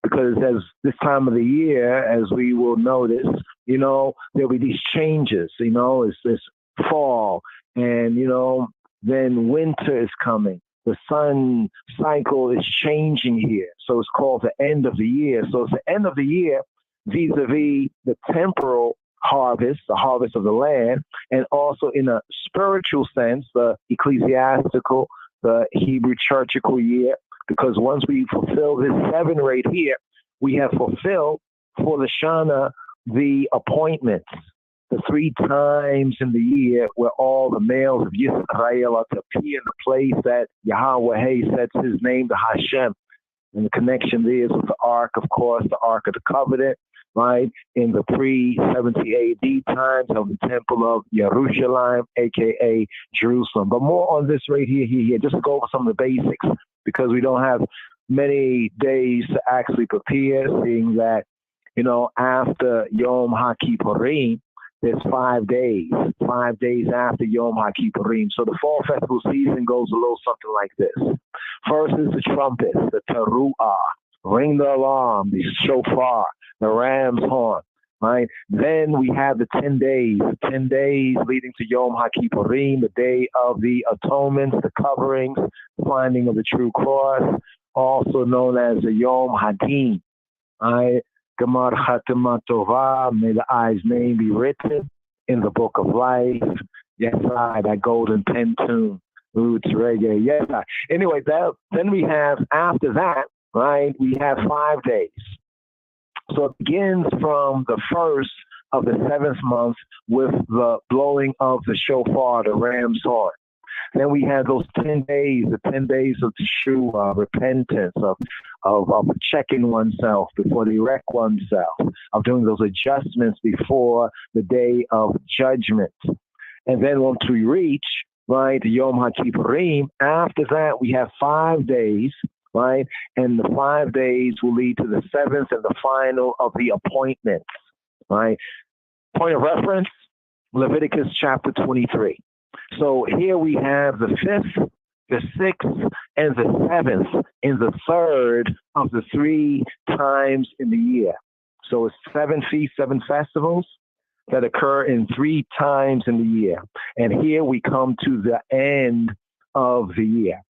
Because as this time of the year, as we will notice, there'll be these changes, it's this fall, and, then winter is coming. The sun cycle is changing here. So it's called the end of the year. So it's the end of the year vis-a-vis the temporal harvest, the harvest of the land, and also in a spiritual sense, the ecclesiastical, the Hebrew churchical year, because once we fulfill this 7 right here, we have fulfilled for the Shana the appointments, the 3 times in the year where all the males of Yisrael are to appear in the place that Yahweh sets his name to Hashem. And the connection there is with the Ark, of course, the Ark of the Covenant, right? In the pre-70 AD times of the Temple of Jerusalem, a.k.a. Jerusalem. But more on this right here, just to go over some of the basics, because we don't have many days to actually prepare, seeing that, after Yom HaKippurim, there's 5 days after Yom HaKippurim. So the fall festival season goes a little something like this. First is the trumpet, the teruah, ring the alarm, the shofar, the ram's horn, right? Then we have the 10 days leading to Yom HaKippurim, the day of the atonements, the coverings, the finding of the true cross, also known as the Yom Hadin, right? Gemar Chatima Tovah, may the I's name be written in the book of life. Yes, that golden pen tune, roots reggae. Yes, anyway, then we have, after that, right, we have 5 days. So it begins from the first of the 7th month with the blowing of the shofar, the ram's horn. Then we have those 10 days, the 10 days of teshuvah, repentance, of checking oneself before they wreck oneself, of doing those adjustments before the day of judgment. And then once we reach, right, Yom HaKippurim, after that we have 5 days, right? And the 5 days will lead to the 7th and the final of the appointments, right? Point of reference, Leviticus chapter 23. So here we have the 5th, the 6th, and the 7th in the 3rd of the 3 times in the year. So it's 7 feasts, 7 festivals that occur in 3 times in the year. And here we come to the end of the year.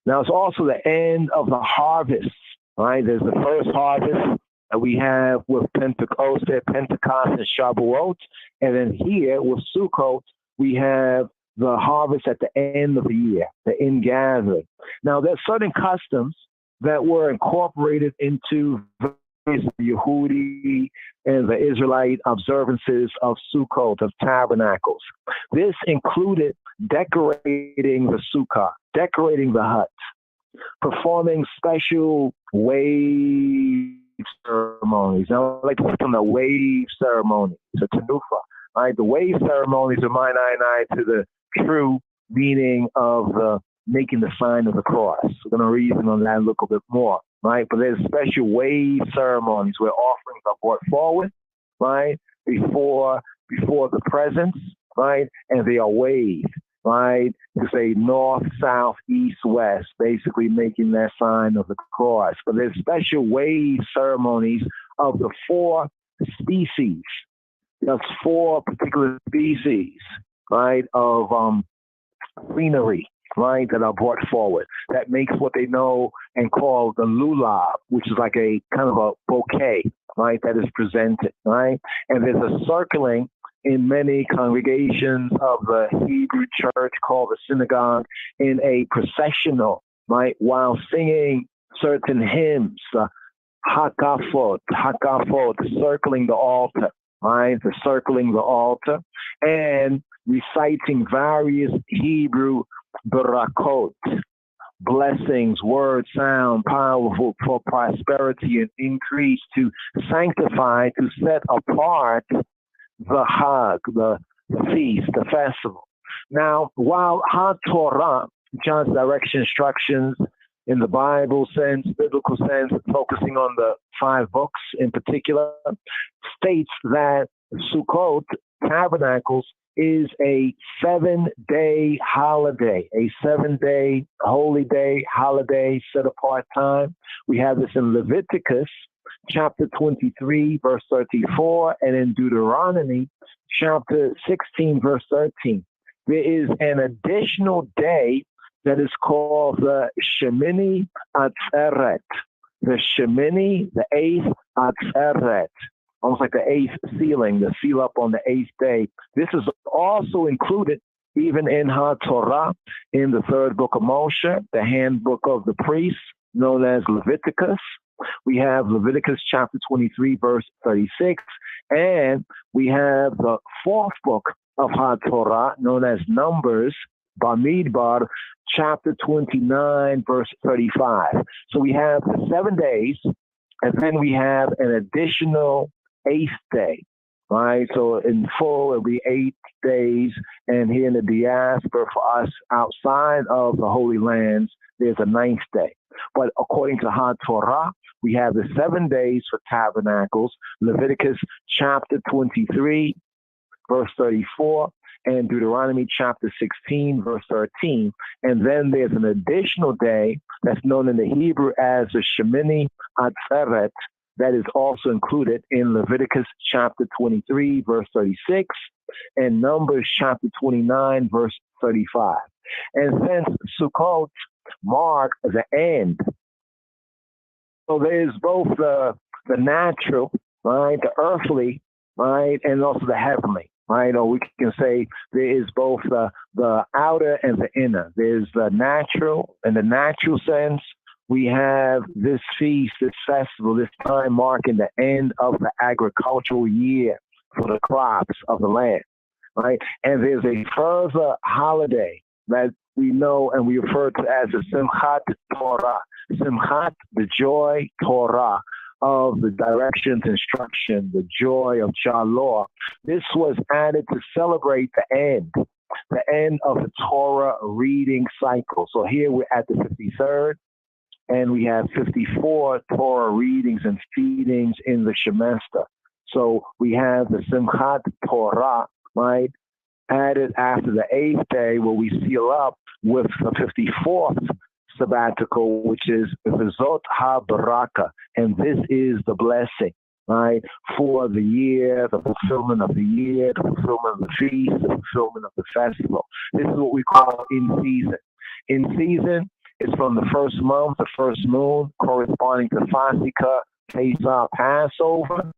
Now it's also the end of the harvest, right? There's the first harvest that we have with Pentecost and Shavuot. And then here with Sukkot, we have the harvest at the end of the year, the ingathering. Now, there's certain customs that were incorporated into the Yehudi and the Israelite observances of Sukkot, of tabernacles. This included decorating the sukkah, decorating the hut, performing special wave ceremonies. Now, I like to put on the wave ceremony, the tenufa. Right? The wave ceremonies are mine to the true meaning of making the sign of the cross. We're going to reason on that a little bit more, right? But there's special wave ceremonies where offerings are brought forward, right, before the presence, right, and they are waved, right, to say north, south, east, west, basically making that sign of the cross. But there's special wave ceremonies of the 4 species. That's 4 particular species, right, of greenery, right, that are brought forward. That makes what they know and call the lulav, which is like a kind of a bouquet, right, that is presented, right? And there's a circling in many congregations of the Hebrew church called the synagogue in a processional, right, while singing certain hymns, hakafot, circling the altar, right, the circling the altar, and reciting various Hebrew barakot, blessings, word, sound, powerful for prosperity and increase, to sanctify, to set apart the Hag, the feast, the festival. Now, while HaTorah, John's direction instructions in the Bible sense, biblical sense, focusing on the 5 books in particular, states that Sukkot, Tabernacles, is a 7-day holiday, a 7-day holy day, holiday, set apart time. We have this in Leviticus chapter 23, verse 34, and in Deuteronomy chapter 16, verse 13. there is an additional day that is called the Shemini Atzeret. The Shemini, the 8th Atzeret. Almost like the 8th sealing, the seal up on the 8th day. This is also included even in HaTorah, in the 3rd book of Moshe, the handbook of the priests, known as Leviticus. We have Leviticus chapter 23, verse 36, and we have the 4th book of HaTorah, known as Numbers, Bamidbar, chapter 29, verse 35. So we have the 7 days, and then we have an additional 8th day, right? So in full, it'll be 8 days, and here in the diaspora, for us outside of the Holy Lands, there's a 9th day. But according to HaTorah, we have the 7 days for tabernacles, Leviticus chapter 23, verse 34, and Deuteronomy chapter 16, verse 13. And then there's an additional day that's known in the Hebrew as the Shemini Atzeret, that is also included in Leviticus chapter 23, verse 36, and Numbers chapter 29, verse 35. And since Sukkot mark the end, so there's both the natural, right, the earthly, right, and also the heavenly, right? Or we can say there is both the outer and the inner. There's the natural, in the natural sense. We have this feast, this festival, this time marking the end of the agricultural year for the crops of the land, right? And there's a further holiday that we know and we refer to as the Simchat Torah. Simchat, the joy, Torah, of the directions, instruction, the joy of JAH. This was added to celebrate the end of the Torah reading cycle. So here we're at the 53rd, and we have 54 Torah readings and feedings in the Shemester. So we have the Simchat Torah, right, added after the 8th day, where we seal up with the 54th sabbatical, which is Vizot HaBaraka, and this is the blessing, right, for the year, the fulfillment of the year, the fulfillment of the feast, the fulfillment of the festival. This is what we call in season. In season is from the first month, the first moon, corresponding to Fasika, Pesach, Passover,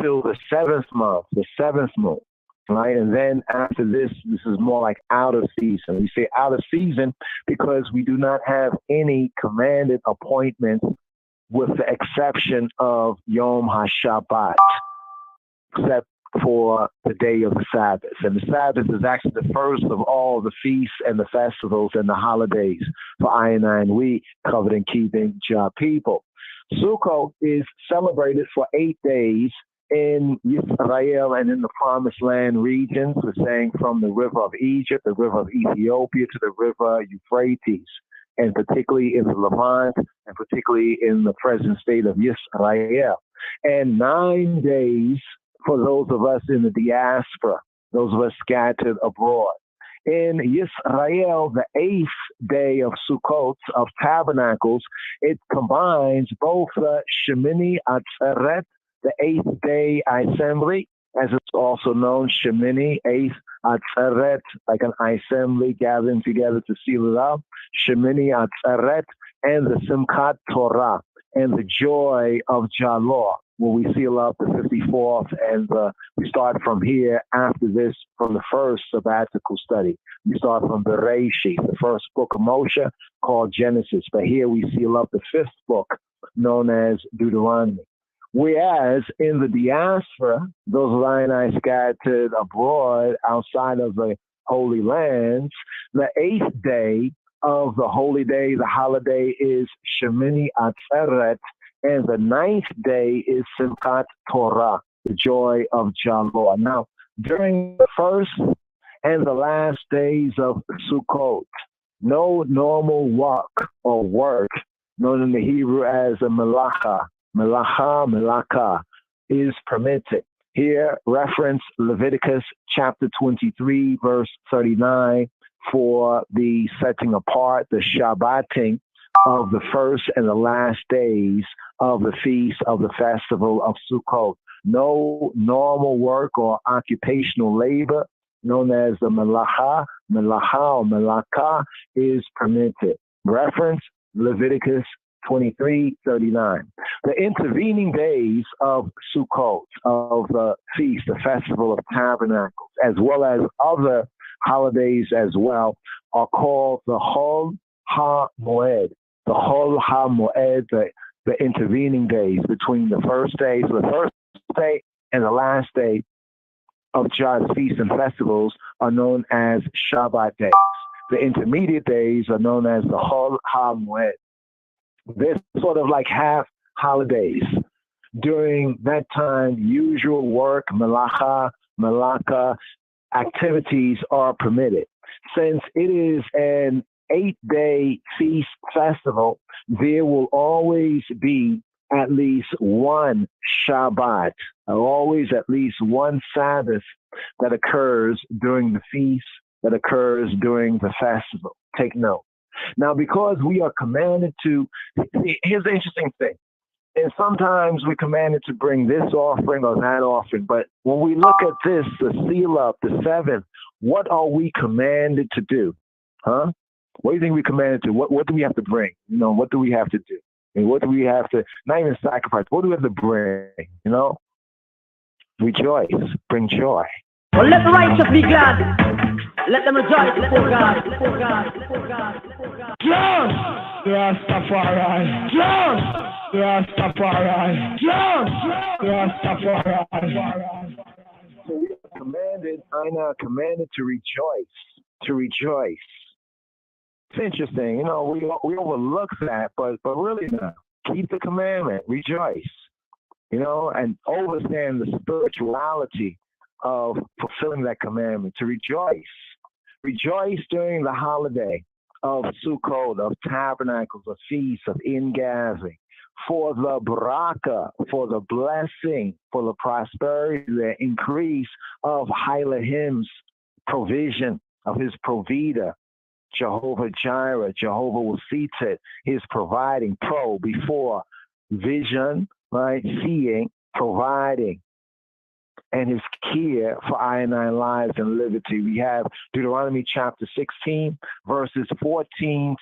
till the 7th month, the 7th moon. Right, and then after this is more like out of season. We say out of season because we do not have any commanded appointments, with the exception of Yom HaShabbat, except for the day of the Sabbath. And the Sabbath is actually the first of all the feasts and the festivals and the holidays for I and we, covenant keeping JAH people. Sukkot is celebrated for 8 days in Israel and in the Promised Land regions. We're saying from the river of Egypt, the river of Ethiopia, to the river Euphrates, and particularly in the Levant, and particularly in the present state of Israel. And 9 days for those of us in the diaspora, those of us scattered abroad. In Israel, the 8th day of Sukkot, of Tabernacles, it combines both the Shemini Atzeret, the 8th day assembly, as it's also known, Shemini, 8th Atzeret, like an assembly gathering together to seal it up, Shemini Atzeret, and the Simchat Torah, and the joy of JAH, where we seal up the 54th, and we start from here after this, from the first sabbatical study. We start from Bereshit, the first book of Moshe, called Genesis, but here we seal up the 5th book, known as Deuteronomy. Whereas in the diaspora, those of I scattered abroad outside of the Holy Lands, the 8th day of the holy day, the holiday, is Shemini Atzeret, and the 9th day is Simchat Torah, the joy of JAH. Now, during the first and the last days of Sukkot, no normal work, known in the Hebrew as a Melaka, is permitted. Here, reference Leviticus chapter 23, verse 39, for the setting apart, the Shabbating of the first and the last days of the feast of the festival of Sukkot. No normal work or occupational labor known as the Melacha, or Melaka, is permitted. Reference Leviticus 23:39. The intervening days of Sukkot, of the feast, the festival of tabernacles, as well as other holidays as well, are called the Chol HaMoed. The Chol HaMoed, the intervening days between the first day, so the first day and the last day of JAH's feasts and festivals are known as Shabbat days. The intermediate days are known as the Chol HaMoed. They're sort of like half holidays. During that time, usual work, Melaka, activities are permitted. Since it is an 8-day feast festival, there will always be at least one Shabbat, always at least one Sabbath that occurs during the feast, that occurs during the festival. Take note. Now, because we are commanded to, here's the interesting thing. And sometimes we're commanded to bring this offering or that offering. But when we look at this, the seal up, the 7th, what are we commanded to do? Huh? What do you think we're commanded to? What do we have to bring? You know, what do we have to do? And what do we have to, not even sacrifice, what do we have to bring? You know? Rejoice, bring joy. Well, let the righteous be glad. Let them rejoice before God. Before God. Before God. Before God. Just Rastafari. Just Rastafari. Just Rastafari. So we are commanded, I now commanded to rejoice. To rejoice. It's interesting, you know, we overlook that, but really no. Keep the commandment, rejoice. You know, and understand the spirituality of fulfilling that commandment, to rejoice. Rejoice during the holiday of Sukkot, of tabernacles, of feasts, of ingathering, for the baraka, for the blessing, for the prosperity, the increase of Elohim's provision, of his provider, Jehovah Jireh, Jehovah will see to it, his providing, before vision, right, seeing, providing, and his care for I and I lives and liberty. We have Deuteronomy chapter 16, verses 14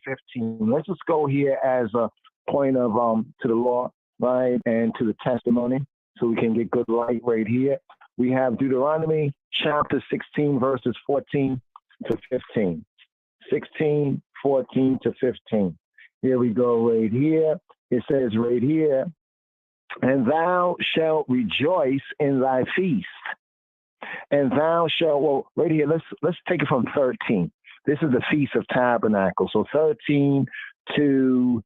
to 15. Let's just go here as a point of to the law, right, and to the testimony, so we can get good light right here. We have Deuteronomy chapter 16, verses 14 to 15. 16, 14 to 15. Here we go right here. It says right here, and thou shalt rejoice in thy feast. And thou shalt, well, right here, let's take it from 13. This is the Feast of Tabernacles. So 13 to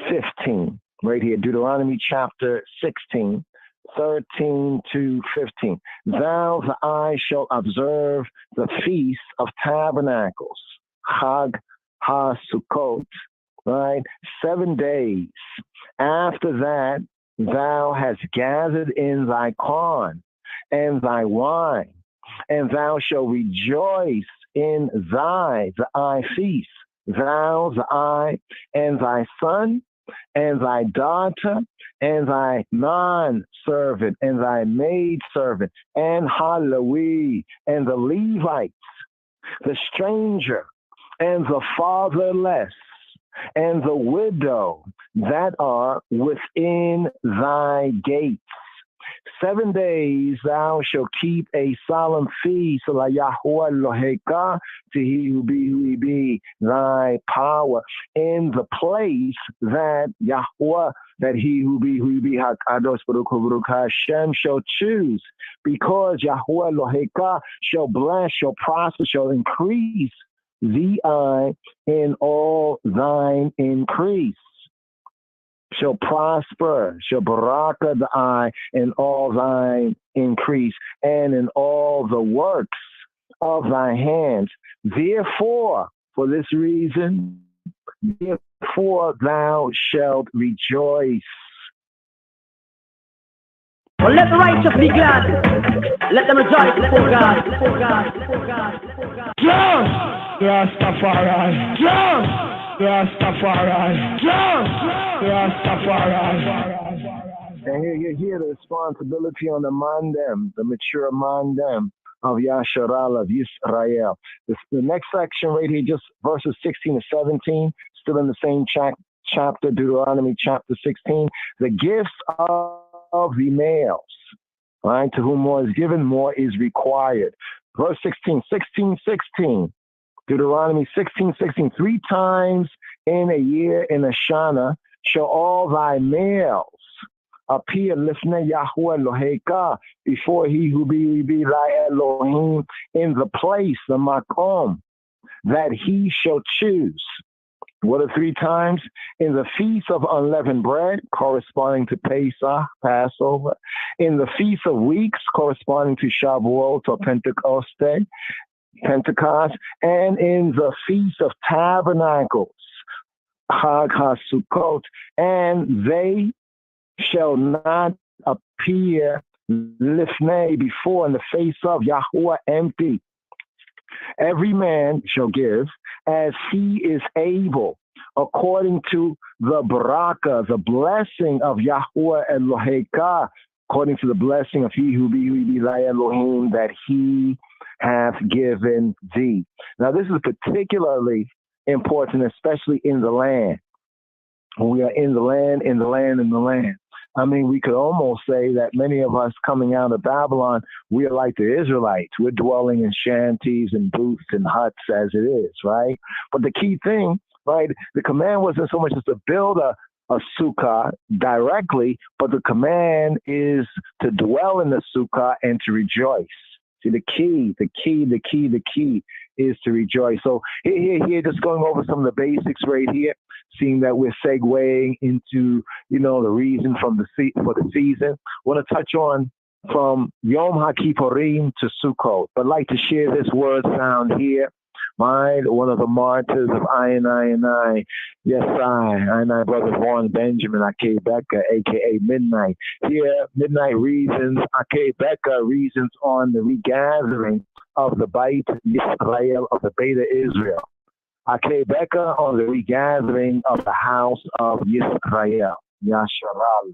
15. Right here, Deuteronomy chapter 16. 13 to 15. Thou, the eye, shalt observe the Feast of Tabernacles, Chag HaSukkot, right? 7 days. After that, thou hast gathered in thy corn and thy wine, and thou shalt rejoice in the eye feast, thou, the eye, and thy son, and thy daughter, and thy man-servant, and thy maid-servant, and Halawi, and the Levites, the stranger, and the fatherless, and the widow that are within thy gates. 7 days thou shalt keep a solemn feast to Yahweh Eloheka, to he who be thy power, in the place that Yahweh, that he who be Hakadosh Baruch Hu Hashem shall choose, because Yahweh Eloheka shall bless, shall prosper, shall increase thee in all thine increase. Shall prosper, shall baraka the eye in all thine increase, and in all the works of thy hands. Therefore, for this reason, therefore thou shalt rejoice. Well, let the righteous be glad. Let them rejoice before God. Before God. Before God. Before God. Just Rastafari. Just Rastafari. Just Rastafari. And here the responsibility on the mandem, the mature mandem, of Yasharal of Yisrael. The next section right here, just verses 16 to 17, still in the same chapter, Deuteronomy chapter 16. The gifts of the males, right? To whom more is given, more is required. Verse 16, Deuteronomy 16:16. 3 times in a year in a Shana shall all thy males appear lifnei Yahweh Eloheka, before he who be thy Elohim, in the place, the makom, that he shall choose. What are 3 times? In the feast of unleavened bread, corresponding to Pesach, Passover. In the feast of weeks, corresponding to Shavuot or Pentecost, and in the feast of tabernacles, Chag HaSukkot, and they shall not appear lifnei, before, in the face of Yahuwah, empty. Every man shall give as he is able, according to the baraka, the blessing of Yahuwah Eloheka, according to the blessing of he who be thy Elohim, that he hath given thee. Now, this is particularly important, especially in the land. When we are in the land. I mean, we could almost say that many of us coming out of Babylon, we are like the Israelites. We're dwelling in shanties and booths and huts as it is, right? But the key thing, right, the command wasn't so much as to build a sukkah directly, but the command is to dwell in the sukkah and to rejoice. See, the key is to rejoice. So here, just going over some of the basics right here, seeing that we're segueing into, the reason for the season. I want to touch on from Yom HaKippurim to Sukkot, but I'd like to share this word sound here. One of the martyrs of I, yes, I, brother Vaughn Benjamin, Ake Becca, a.k.a. Midnight. Here, Midnight reasons, Ake Becca reasons on the regathering of the Beit Yisrael, of the Beta Israel. Ake Becca on the regathering of the house of Yisrael. Yasharal.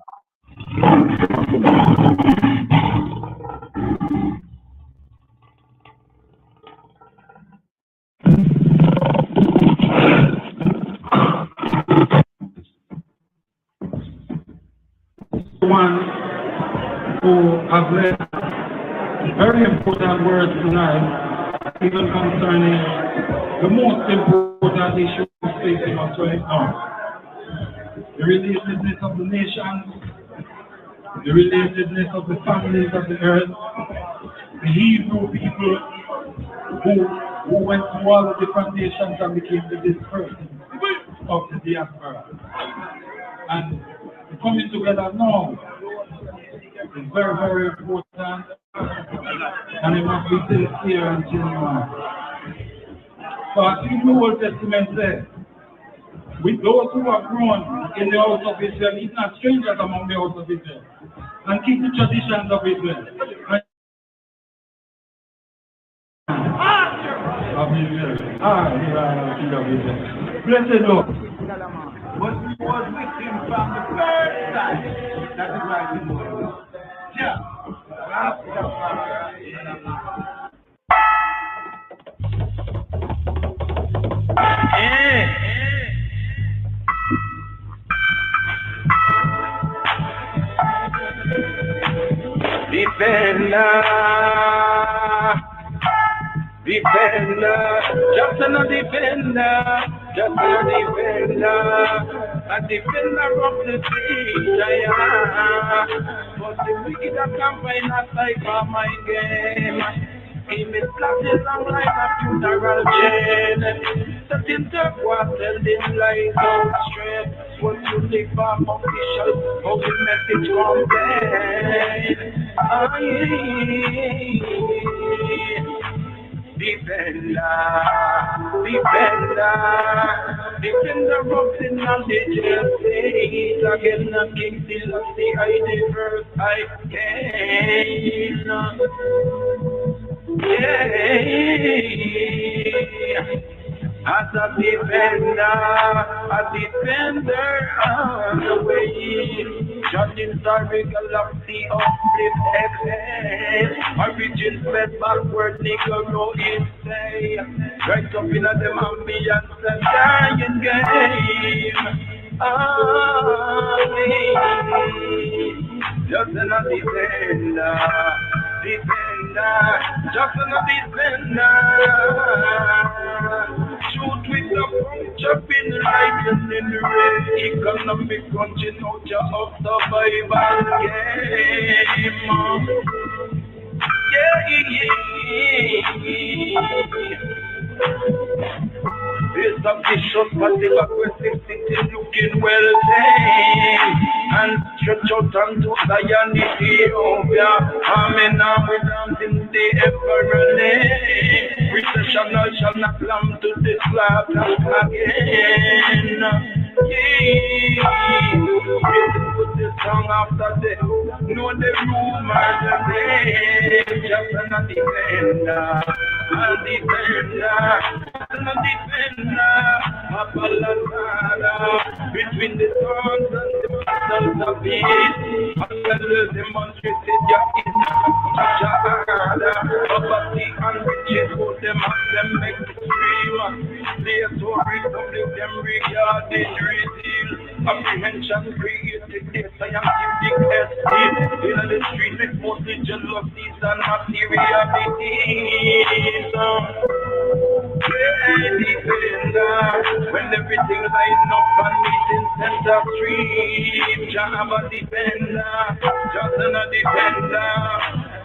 One who has led very important words tonight, even concerning the most important issue facing us right now. The relatedness of the nations, the relatedness of the families of the earth, the Hebrew people who went to all the different nations and became the dispersed of the diaspora. And coming together now is very, very important, and it must be sincere and genuine. So as the Old Testament says, with those who are grown in the house of Israel, eat not strangers among the house of Israel, and keep the traditions of Israel. Blessed Lord. But he was with him from the first time. That is why we know him. Yeah. Defender, just a defender, a defender of the sea, but the wicked are campaign a cypher my game. He may flash his long like a funeral chain. Certain turf was telling lies out straight. What you live from official, how the message contain. Defender of the knowledge and faith. Again, the king still of the I first I came. Yeah. As a defender on the way. Shining star, galaxy, uplift, exhale. Origin spread backward, nigga, no insane. Right up in them ambience and dying game. Just another defender, just another defender. Shoot with the punch up in the lightning ray. Economic punching out your of survival game. This ambitious, passive, aggressive city looking well tame. And stretch out unto Zion, Ethiopia. Amen, with them in the emperor name. Recessional shall not come to this slaughter again. Put this song after death. Know the rumors and rain. Just a defender, a defender, a defender. A balanzada between the sons and the battles of peace. A fellow demonstrated your Jahada. Poverty and riches put them on them make the stream. They so republic them regarding reveal. Apprehension created this scientific esteem. In the street with mostly jealousies and materialities. Defender, when everything line up and meeting center stream. Jah defender, just a defender.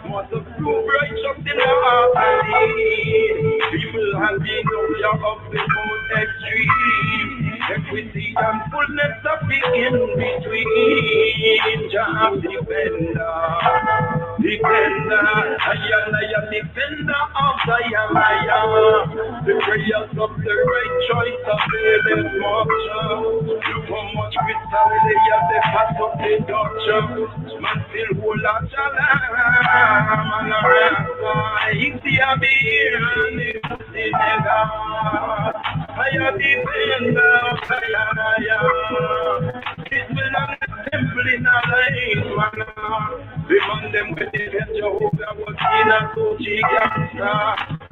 Must prove righteous in the heart and deed. People have been of the most extreme. Equity and fullness of the in between. Jah defender, defender, I am defender of Zion. The prayers of the right choice availeth much. Look how much crystal they have the path of the Dutch. Man still hold on Jalam and a rasta. If they are here and if they never, I am defender of Zion. This will not temple in a life, man. Remind them with the Jehovah was in a Sochi gangster.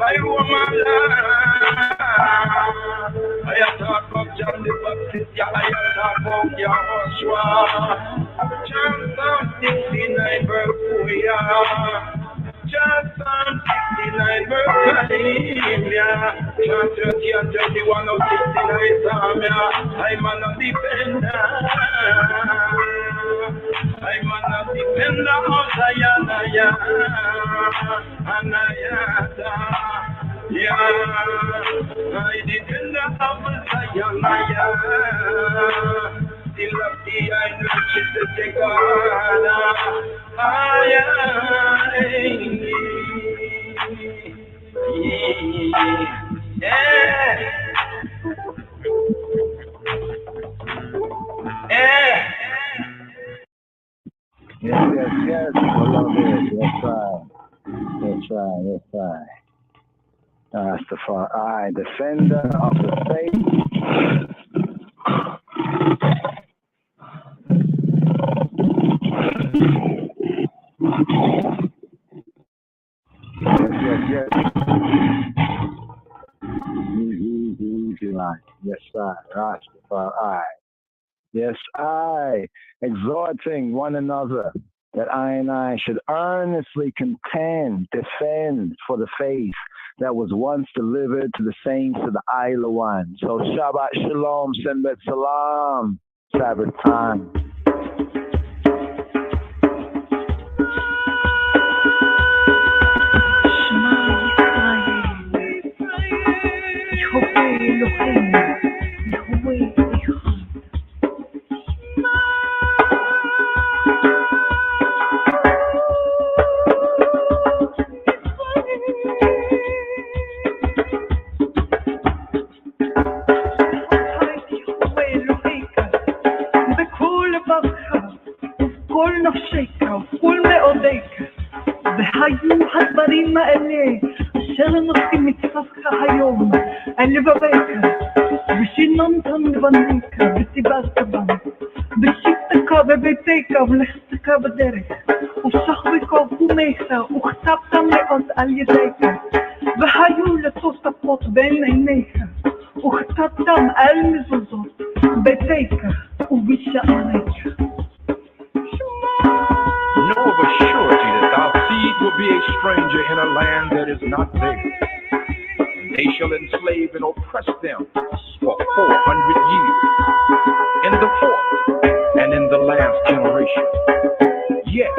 I woman I talk of John the Baptist, I talk of Yahushua. John 69 verse 4, John 69 verse 5, John 30 and 31 of 69 Psalm, I'm an defender. I'm a defender of Zion, Anayata. Yeah, I defend the Zion, still up the energy to take on. Yes, beloved. That's right. Rastafari, defender of the faith. Yes. Yes, Rastafari. Yes, I, exhorting one another that I and I should earnestly contend, defend for the faith that was once delivered to the saints of the Isle of One. So Shabbat Shalom, Senbet Salam, Sabbath time. הדברים האלה אשר נושאים מצוותך היום על לבביך ושיננת לבניך וציווית בם בשבתך בביתך ולכתך בדרך, ושח בקוב ומך, וכתבת מאוד על ידיך, והיו לתוספות בין עיניך, וכתבתם על מזוזות ביתך ובשעריך. Know of a surety that thy seed will be a stranger in a land that is not theirs. And they shall enslave and oppress them for 400 years. In the fourth and in the last generation. Yes,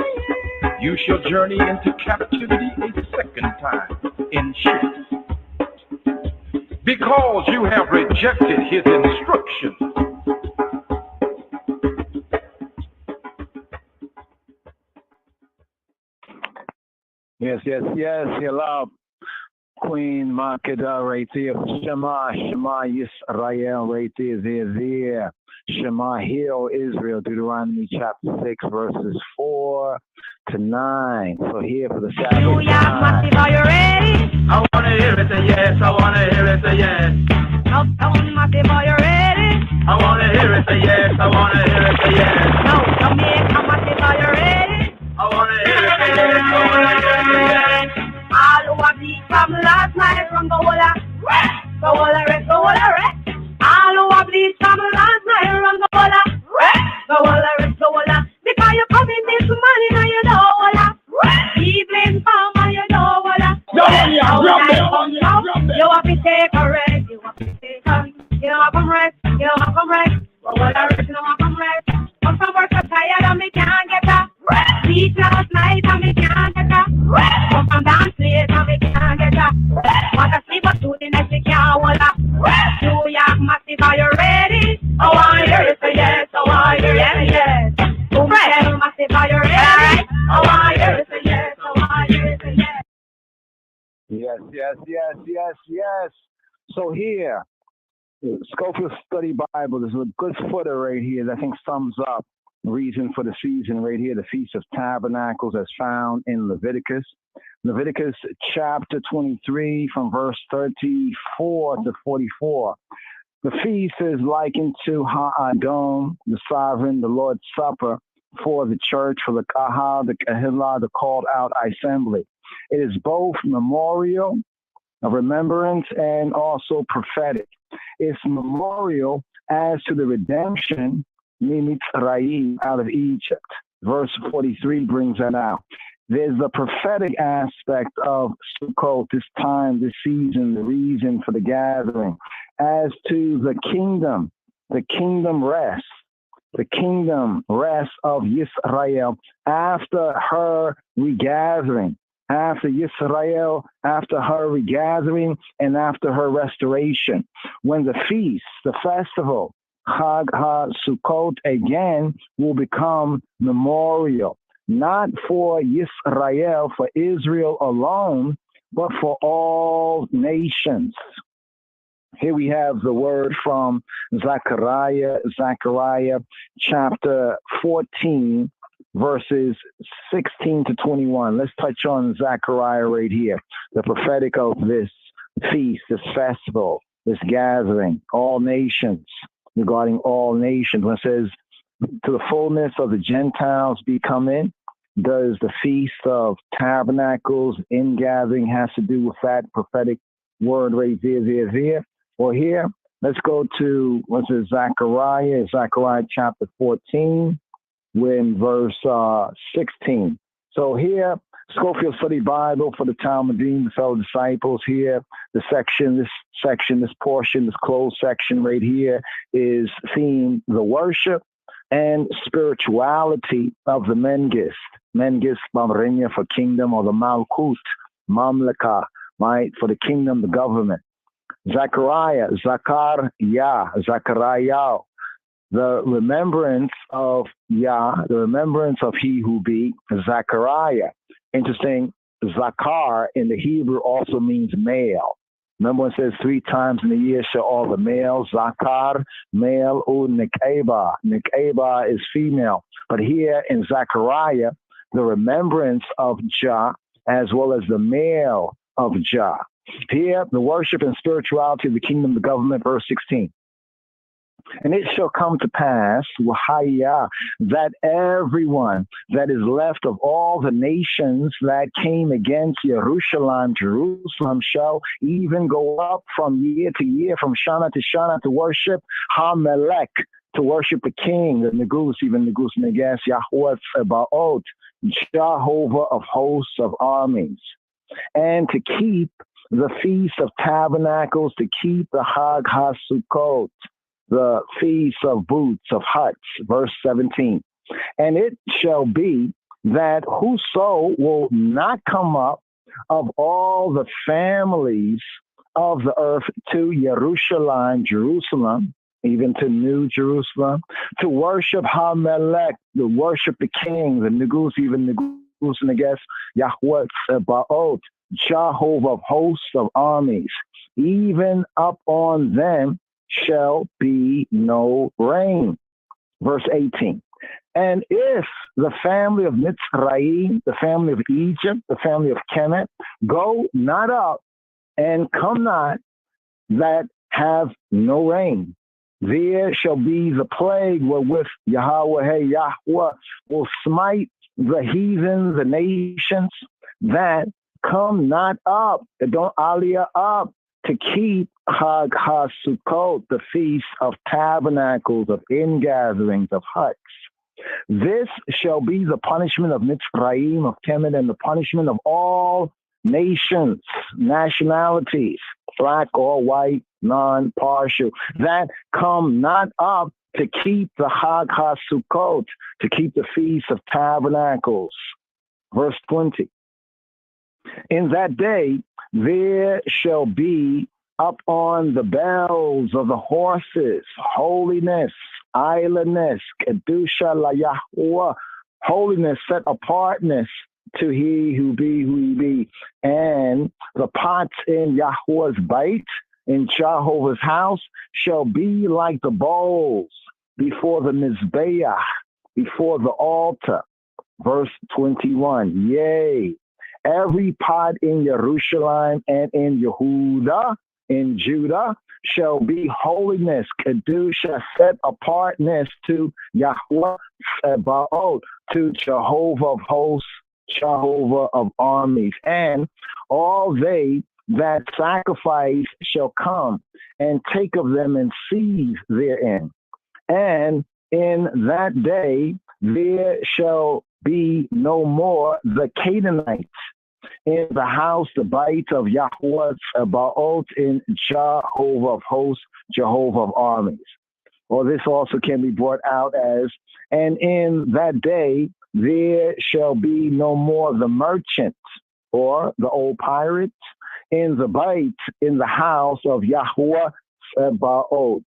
you shall journey into captivity a second time in ships. Because you have rejected his instructions. Yes. Hello, Queen Makeda right there. Shema Yisrael right there. Shema, hear, O Israel, Deuteronomy chapter 6, verses 4 to 9. So here for the Sabbath. Massive, are you ready? I want to hear it, say yes. I want to hear it, say yes. Uptown Massive, are you ready? I want to hear it, say yes. I want to hear it, say yes. No, Jamaica Massive, are you ready? I want to hear it, say yes. I want to hear it, say yes. All who have beat from last night from the whole of rest. All who have beat from last night from the whole of rest. Because you come in this morning and you know what evening come and you know what you have to take a rest. You have to take a rest. You have to rest. Come from work so tired and me can't get up. Beat last night and me can't get up. Come from dance late and me can't get up. Want to sleep but do the next me can't hold up. New York Massive, are you ready? I want to hear it, say yes. I want to hear it, say yes. Fresh Massive, are you ready? I want to hear it, say yes. I want to hear it, say yes. Yes. So here, Schofield Study Bible, there's a good footer right here that I think sums up the reason for the season right here, the Feast of Tabernacles as found in Leviticus. Leviticus chapter 23 from verse 34 to 44. The feast is likened to Ha'adon, the sovereign, the Lord's Supper for the church, for the Kahal, the Kahillah, the called out assembly. It is both memorial, a remembrance, and also prophetic. It's memorial as to the redemption, Mimitzrayim, out of Egypt. Verse 43 brings that out. There's the prophetic aspect of Sukkot, this time, this season, the reason for the gathering. As to the kingdom rest of Yisrael after her regathering. After Yisrael, after her regathering, and after her restoration. When the feast, the festival, Chag HaSukkot, again, will become memorial. Not for Yisrael, for Israel alone, but for all nations. Here we have the word from Zechariah chapter 14, verses 16 to 21. Let's touch on Zechariah right here, the prophetic of this feast, this festival, this gathering, all nations, regarding all nations. When it says, to the fullness of the Gentiles be come in, does the Feast of Tabernacles, ingathering, has to do with that prophetic word right there? Well, here, let's go to, what's it, Zechariah chapter 14, we're in verse 16. So here, Schofield Study Bible for the Talmudim, the fellow disciples here, this portion, this closed section right here is themed the worship and spirituality of the Mengist. Mengist, Bamrenya for kingdom, or the Malkut, Mamlaka, right, for the kingdom, the government. Zechariah, Zechariah, the remembrance of Yah, the remembrance of he who be, Zechariah. Interesting, Zakar in the Hebrew also means male. Remember when it says 3 times in the year shall all the males, Zakar, male, Nekeba. Nekeba is female. But here in Zechariah, the remembrance of Jah as well as the male of Jah. Here, the worship and spirituality of the kingdom, the government, verse 16. And it shall come to pass, Wahaya, that everyone that is left of all the nations that came against Jerusalem shall even go up from year to year, from Shana to Shana, to worship Hamelech, to worship the king, the Negus, even Negus Neges, Yahweh Sebaot, Jehovah of hosts of armies, and to keep the Feast of Tabernacles, to keep the Hag HaSukkot, the Feast of Booths, of Huts, verse 17. And it shall be that whoso will not come up of all the families of the earth to Jerusalem, even to New Jerusalem, to worship Hamelech, to worship the king, the Negus, even Negus Neges, Yahweh Sebaot, Jehovah of hosts of armies, even up on them shall be no rain. Verse 18. And if the family of Mitzrayim, the family of Egypt, the family of Kemet, go not up and come not, that have no rain, there shall be the plague wherewith Yahweh will smite the heathen, the nations that come not up, that don't aliyah up, to keep Hag HaSukkot, the Feast of Tabernacles, of ingatherings, of huts. This shall be the punishment of Mitzrayim, of Kemet, and the punishment of all nations, nationalities, black or white, non-partial, that come not up to keep the Hag HaSukkot, to keep the Feast of Tabernacles. Verse 20. In that day, there shall be up on the bells of the horses holiness, islandness, kedusha la Yahweh, holiness, set apartness to he who be, and the pots in Yahweh's bait, in Jehovah's house, shall be like the bowls before the Mizbeach, before the altar. Verse 21, yea, every pot in Jerusalem and in Yehuda, in Judah, shall be holiness, kedusha, set apartness to Yahweh Sebaot, to Jehovah of hosts, Jehovah of armies. And all they that sacrifice shall come and take of them and seize therein. And in that day there shall be no more the Canaanites in the house, the bite of Yahweh Sabaoth, in Jehovah of hosts, Jehovah of armies. Or this also can be brought out as, and in that day there shall be no more the merchant, or the old pirate, in the bite, in the house of Yahweh Sabaoth.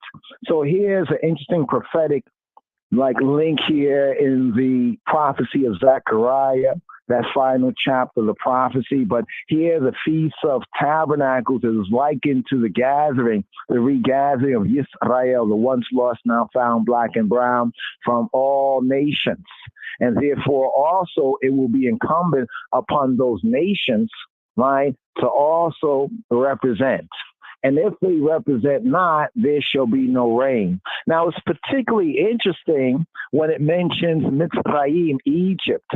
So here's an interesting prophetic link here in the prophecy of Zechariah, that final chapter of the prophecy. But here the Feast of Tabernacles is likened to the gathering, the regathering of Yisrael, the once lost, now found, black and brown, from all nations. And therefore also it will be incumbent upon those nations, right, to also represent. And if they represent not, there shall be no rain. Now, it's particularly interesting when it mentions Mitzrayim, Egypt,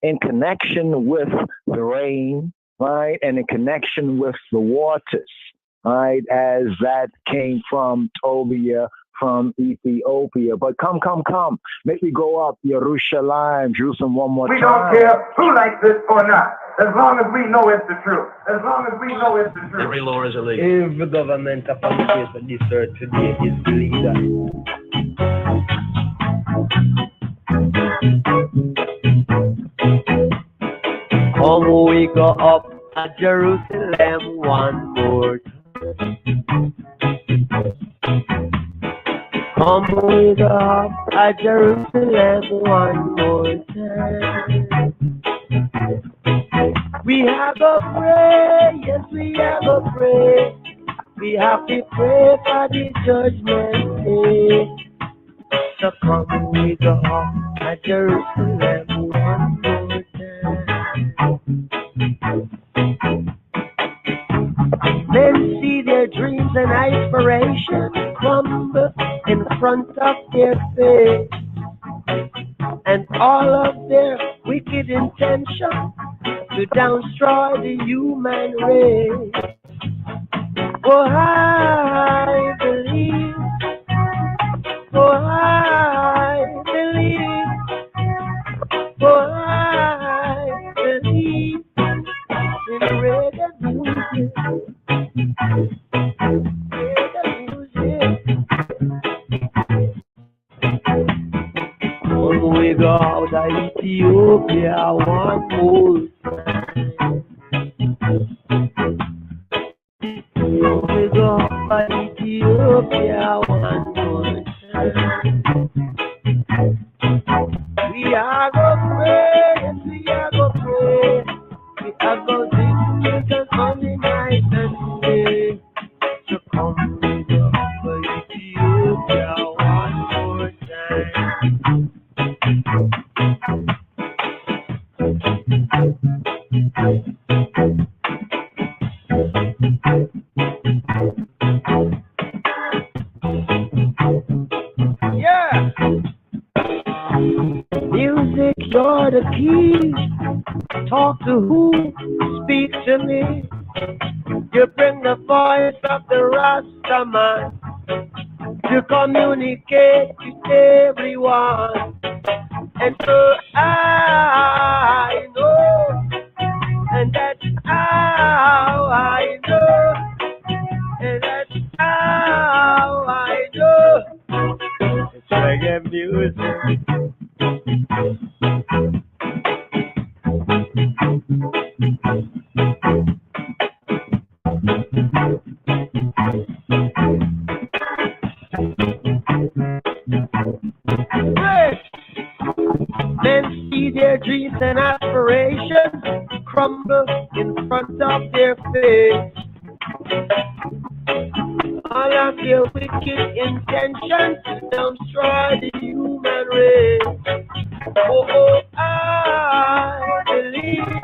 in connection with the rain, right, and in connection with the waters, right, as that came from Tobiah, from Ethiopia. But come. Make me go up Jerusalem one more time. We don't care who likes it or not, as long as we know it's the truth. As long as we know it's the truth. Every law is illegal. Every government upon the face of this earth today is illegal. Come we go up at Jerusalem one more time. Come we go up at Jerusalem one more time. We have a pray, yes we have a pray. We have to pray for the judgment day. So come we go up at Jerusalem one more time. Men see their dreams and aspirations crumble in front of their face, and all of their wicked intention to destroy the human race. Oh, I believe, oh, I believe, oh, I believe in reggae music. When we go out of Ethiopia one more time. We go out of Ethiopia one more time. We are going to pray, yes, we are going to pray. We are going to sing music on the night and day. So come we go out of Ethiopia one more time. Yeah. Music, you're the key. Talk to who? Speak to me. You bring the voice of the Rasta man to communicate with everyone. And so I know, and that's how I know, and that's how I know. It's reggae music. Men see their dreams and aspirations crumble in front of their face. All of their wicked intentions to destroy the human race. Oh, oh, I believe,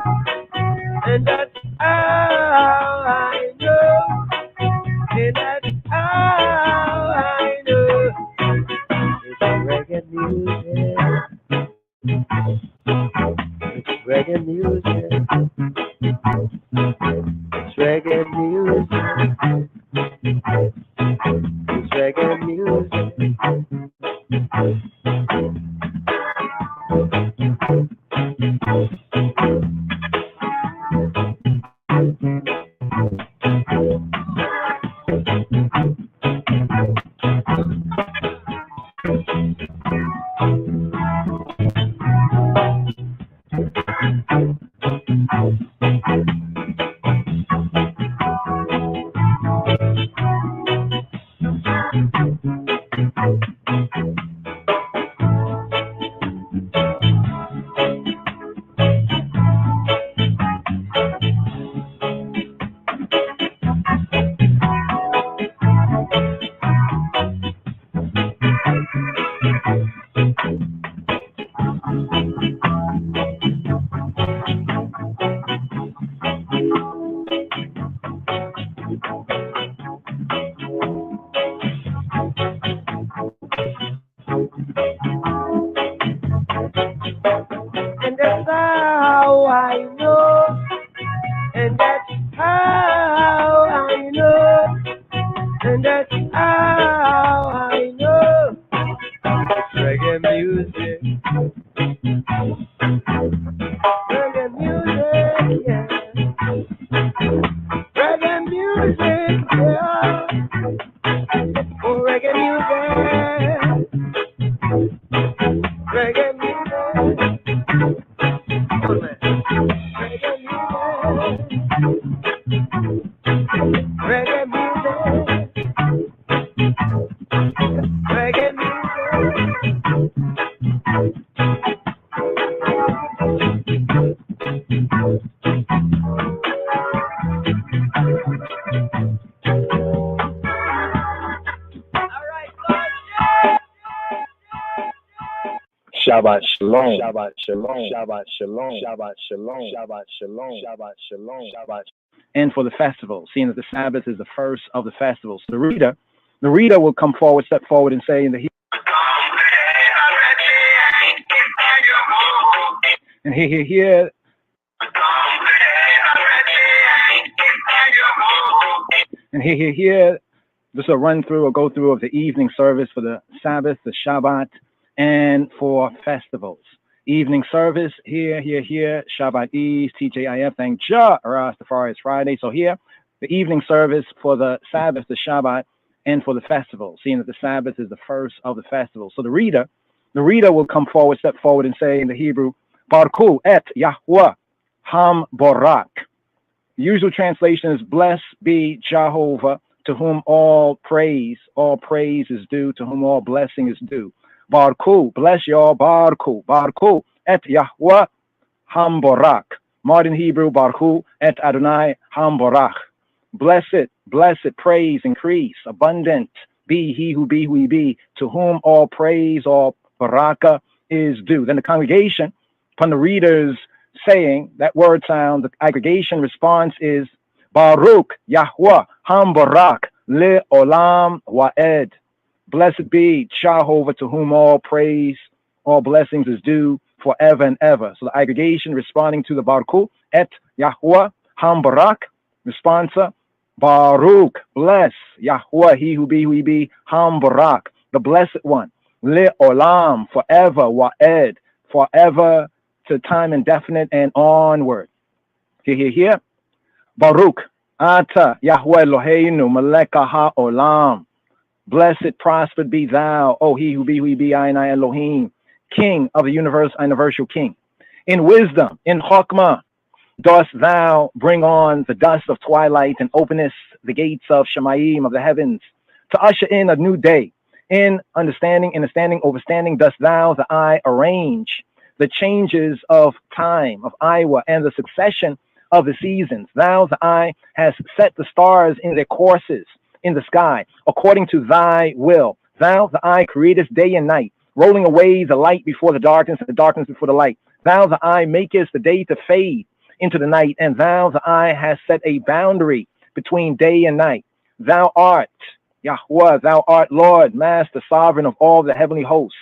and that's how I know, and that's how I know. It's reggae music. It's reggae music. It's reggae music. It's reggae music. And that's how I know, and that's how I know, and that's how I know. It's reggae music. Reggae music, yeah. Reggae music, yeah. Oh, reggae music. Reggae music. Reggae music. Reggae Shabbat shalom, Shabbat shalom, Shabbat shalom, Shabbat shalom, Shabbat shalom, Shabbat shalom, Shabbat. And for the festival, seeing that the Sabbath is the first of the festivals. The reader The reader will come forward, step forward, and say in the Hebrew. And here. And here. This is a run through or go through of the evening service for the Sabbath, the Shabbat, and for festivals. Evening service here, Shabbat Eve, TJIF, thank JAH, Rastafari is Friday. So here, the evening service for the Sabbath, the Shabbat, and for the festival, seeing that the Sabbath is the first of the festivals. So the reader will come forward, step forward, and say in the Hebrew, Barku et Yahweh Ham Borak. The usual translation is, blessed be Jehovah, to whom all praise is due, to whom all blessing is due. Barku, bless y'all, Barku, et Yahweh Ham Borak. Modern Hebrew, Barku et Adonai Ham Borach. Blessed, praise, increase, abundant, be he who be, to whom all praise, all baraka is due. Then the congregation, upon the reader's saying that word sound, the aggregation response is, Baruch Yahweh Ham Borak Le Olam Wa'ed. Blessed be Jehovah, to whom all praise, all blessings is due forever and ever. So the aggregation responding to the Baruch et Yahweh Ham Borak, responsa, Baruch, bless Yahweh, he who be, Ham Borak, the blessed one, Le Olam, forever, Wa'ed, forever to time indefinite and onward. Here. Baruch, Ata, Yahweh Eloheinu, Meleka HaOlam. Blessed, prospered be thou, O he who be, I Elohim, King of the universe, universal King. In wisdom, in Chokmah, dost thou bring on the dust of twilight and openest the gates of Shemayim, of the heavens, to usher in a new day. In understanding, overstanding, dost thou, the eye, arrange the changes of time, of Iowa, and the succession of the seasons. Thou, the eye, has set the stars in their courses in the sky, according to thy will. Thou, the eye, createst day and night, rolling away the light before the darkness, and the darkness before the light. Thou, the eye, makest the day to fade into the night, and thou, the eye, has set a boundary between day and night. Thou art Yahweh, thou art Lord, Master, Sovereign of all the heavenly hosts.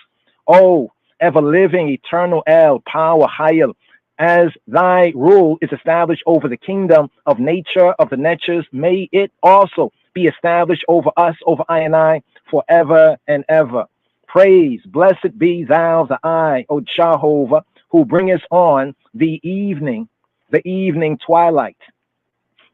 O ever-living, eternal El, power, Hayel, as thy rule is established over the kingdom of nature, of the natures, may it also be established over us, over I and I, forever and ever. Praise, blessed be thou, the I, O Jehovah, who bringest on the evening twilight.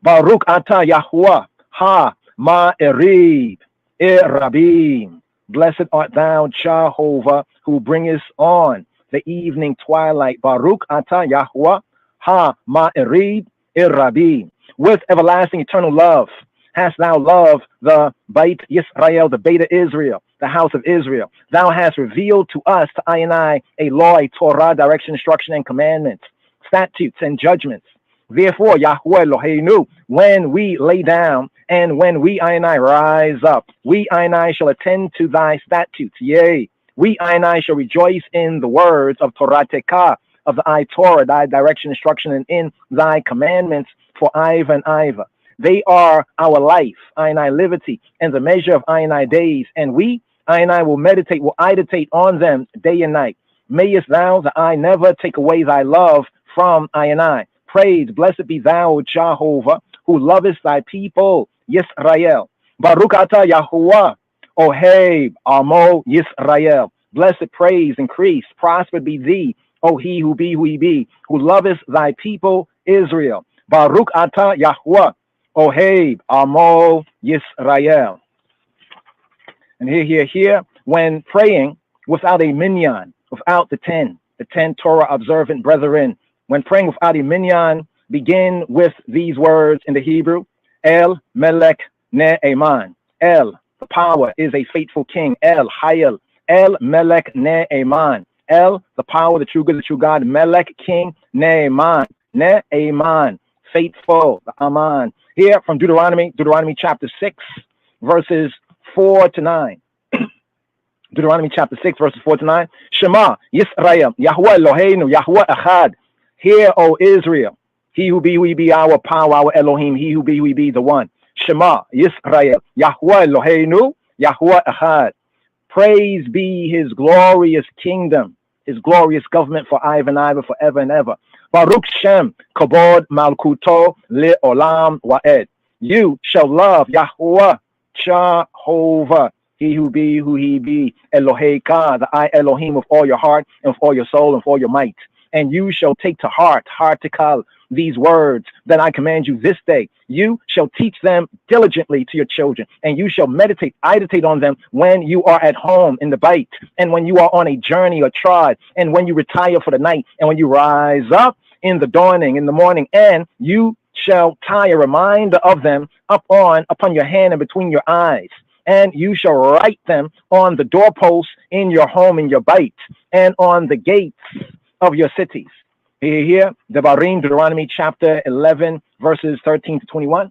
Baruch atah Yahweh, ha ma'erib, rabim. Blessed art thou, Jehovah, who bringest on the evening twilight. Baruch atah Yahweh, ha ma'erib, rabim. With everlasting eternal love hast thou loved the Beit Yisrael, the Beta Israel, the house of Israel. Thou hast revealed to us, to I and I, a law, a Torah, direction, instruction, and commandments, statutes, and judgments. Therefore, Yahweh Eloheinu, when we lay down and when we, I and I, rise up, we, I and I, shall attend to thy statutes. Yea, we, I and I, shall rejoice in the words of Torah Tekah, of the I Torah, thy direction, instruction, and in thy commandments for Iva and Iva. They are our life, I and I, liberty, and the measure of I and I days. And we, I and I, will meditate on them day and night. Mayest thou, the I, never take away thy love from I and I. Praise, blessed be thou, Jehovah, who lovest thy people, Yisrael. Baruch atah Yahuwah, Oheb, Amo, Yisrael. Blessed, praise, increase, prosper be thee, O he who be, who lovest thy people, Israel. Baruch atah Yahuwah, Oheb, Amo, Yisrael. And here, when praying without a minyan, without the 10 Torah observant brethren, when praying without a minyan, begin with these words in the Hebrew, El Melech Ne'eman. El, the power, is a faithful king. El Hayel, El Melech Ne'eman. El, the power, the true good, the true God. Melech, king. Ne'eman, Ne'eman, faithful, the Aman. Here from Deuteronomy chapter 6, verses 4 to 9. Deuteronomy chapter 6, verses 4 to 9. Shema, Yisrael, Yahweh Eloheinu, Yahweh Echad. Hear, O Israel, he who be our power, our Elohim, he who be the one. Shema, Yisrael, Yahweh Eloheinu, Yahuwah Ahad. Praise be his glorious kingdom, his glorious government for Ivan forever and ever. Baruch Shem, Kabod Malkuto Le'olam Wa'ed. You shall love Yahuwah, Jehovah, he who be, who he be, Eloheka, the I Elohim, with all your heart and with all your soul and with all your might. And you shall take to heart, heartikal, these words that I command you this day. You shall teach them diligently to your children, and you shall meditate on them when you are at home in the bait, and when you are on a journey or tribe, and when you retire for the night, and when you rise up in the dawning, in the morning, and you shall tie a reminder of them upon your hand and between your eyes. And you shall write them on the doorposts in your home, in your bait, and on the gates of your cities. Here, Devarim, Deuteronomy chapter 11, verses 13 to 21.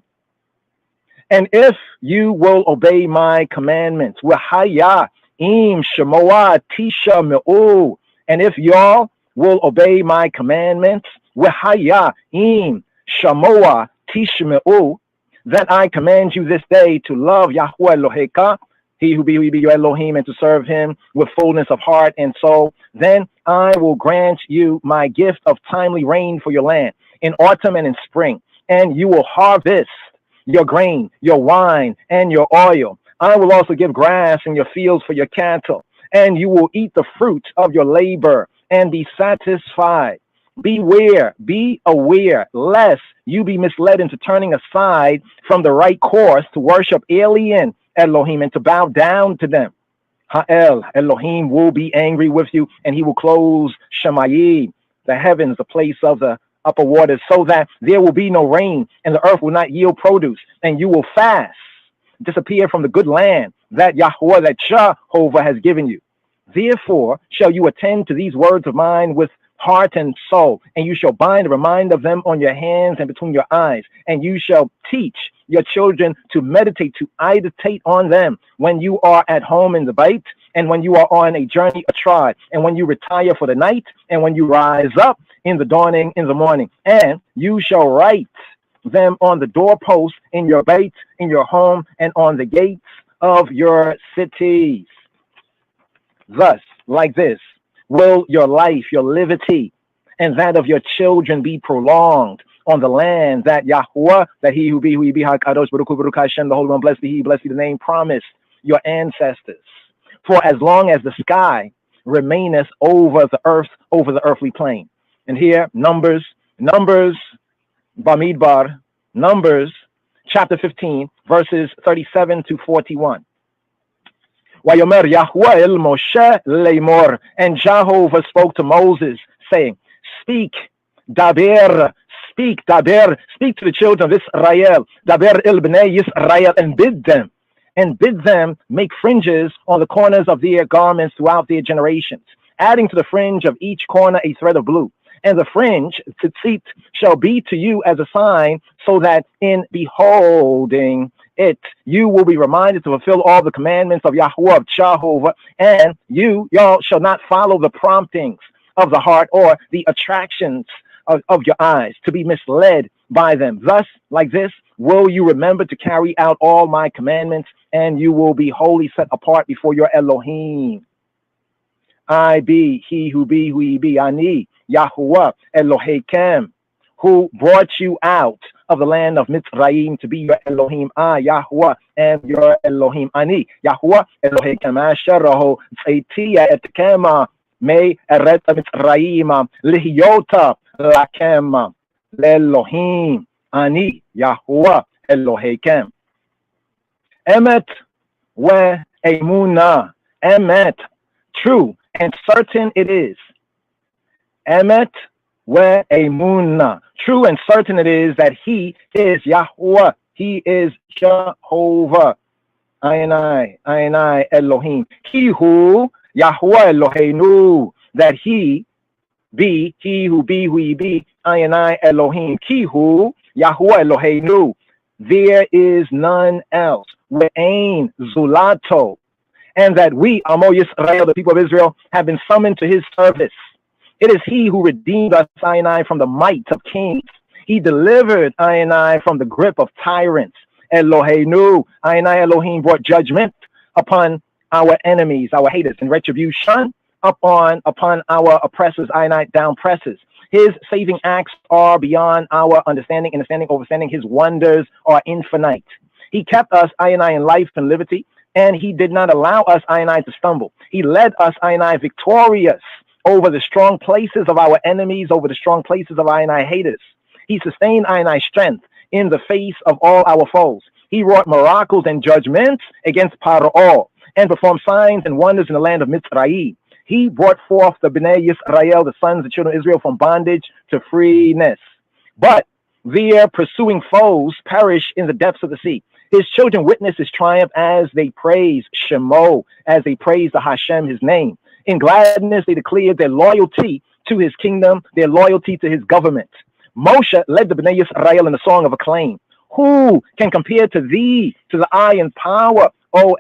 And if you will obey my commandments, Wahaya im shemoa tisha me'u, and if y'all will obey my commandments, Wahaya im shemoa tisha me'u, that I command you this day to love Yahuwah Eloheka, he who be your Elohim, and to serve him with fullness of heart and soul, then I will grant you my gift of timely rain for your land in autumn and in spring, and you will harvest your grain, your wine, and your oil. I will also give grass in your fields for your cattle, and you will eat the fruit of your labor and be satisfied. Be aware, lest you be misled into turning aside from the right course to worship alien Elohim and to bow down to them. Ha'el, Elohim will be angry with you, and he will close Shemayim, the heavens, the place of the upper waters, so that there will be no rain, and the earth will not yield produce, and you will fast, disappear from the good land that Yahuwah, that Jehovah has given you. Therefore shall you attend to these words of mine with heart and soul, and you shall bind a reminder of them on your hands and between your eyes, and you shall teach your children to meditate on them when you are at home in the bait, and when you are on a journey, a tribe, and when you retire for the night, and when you rise up in the dawning in the morning, and you shall write them on the doorposts in your bait, in your home, and on the gates of your cities. Thus, like this, will your life, your liberty, and that of your children be prolonged on the land that Yahuwah, that he who be, HaKadosh, Baruch Hu, Baruch Hashem, the Holy One, blessed be the name, promised your ancestors. For as long as the sky remaineth over the earth, over the earthly plane. And here, Numbers, Bamidbar, Numbers, chapter 15, verses 37 to 41. Wayomer Yahuwah el Moshe leimor, and Jehovah spoke to Moses, saying, speak to the children of Israel, daber el bnei Yisrael, and bid them make fringes on the corners of their garments throughout their generations, adding to the fringe of each corner a thread of blue. And the fringe, tzitzit, shall be to you as a sign, so that in beholding it, you will be reminded to fulfill all the commandments of Yahuwah, of Jehovah, and y'all shall not follow the promptings of the heart or the attractions of your eyes, to be misled by them. Thus, like this, will you remember to carry out all my commandments, and you will be wholly set apart before your Elohim. I be he who be, who he be, Ani, Yahuwah, Elohim, who brought you out of the land of Mitzrayim to be your Elohim. Yahuwah, and your Elohim. Ani, Yahuwah, Elohim, Asheraho, Tzaitia, Etkema, Me, Ereta Mitzrayim, Lihiota, Lakem, Elohim. Ani, Yahuwah, Elohim. Emet, we Emunah, Emet, true and certain it is. Emet, we Emunah, true and certain it is that he is Yahuwah, he is Jehovah. Ayanai Elohim. He who Yahuwah Eloheinu, that he be, he who be, who he be. Ayanai Elohim. He who Yahuwah Eloheinu, there is none else. We'ain Zulato, and that we, Amo Yisrael, the people of Israel, have been summoned to his service. It is he who redeemed us, Sinai, from the might of kings. He delivered Sinai from the grip of tyrants. Eloheinu, Sinai Elohim, brought judgment upon our enemies, our haters, and retribution upon our oppressors, I night down presses. His saving acts are beyond our understanding, overstanding. His wonders are infinite. He kept us, I and I, in life and liberty, and he did not allow us, I and I, to stumble. He led us, I and I, victorious over the strong places of our enemies, over the strong places of I and I haters. He sustained I and I strength in the face of all our foes. He wrought miracles and judgments against Paro and performed signs and wonders in the land of Mitzrayim. He brought forth the Bnei Yisrael, the sons, the children of Israel, from bondage to freeness. But their pursuing foes perish in the depths of the sea. His children witness his triumph as they praise Shemo, as they praise the Hashem, his name. In gladness, they declared their loyalty to his kingdom, their loyalty to his government. Moshe led the Bnei Yisrael in the song of acclaim. Who can compare to thee, to the eye and power, O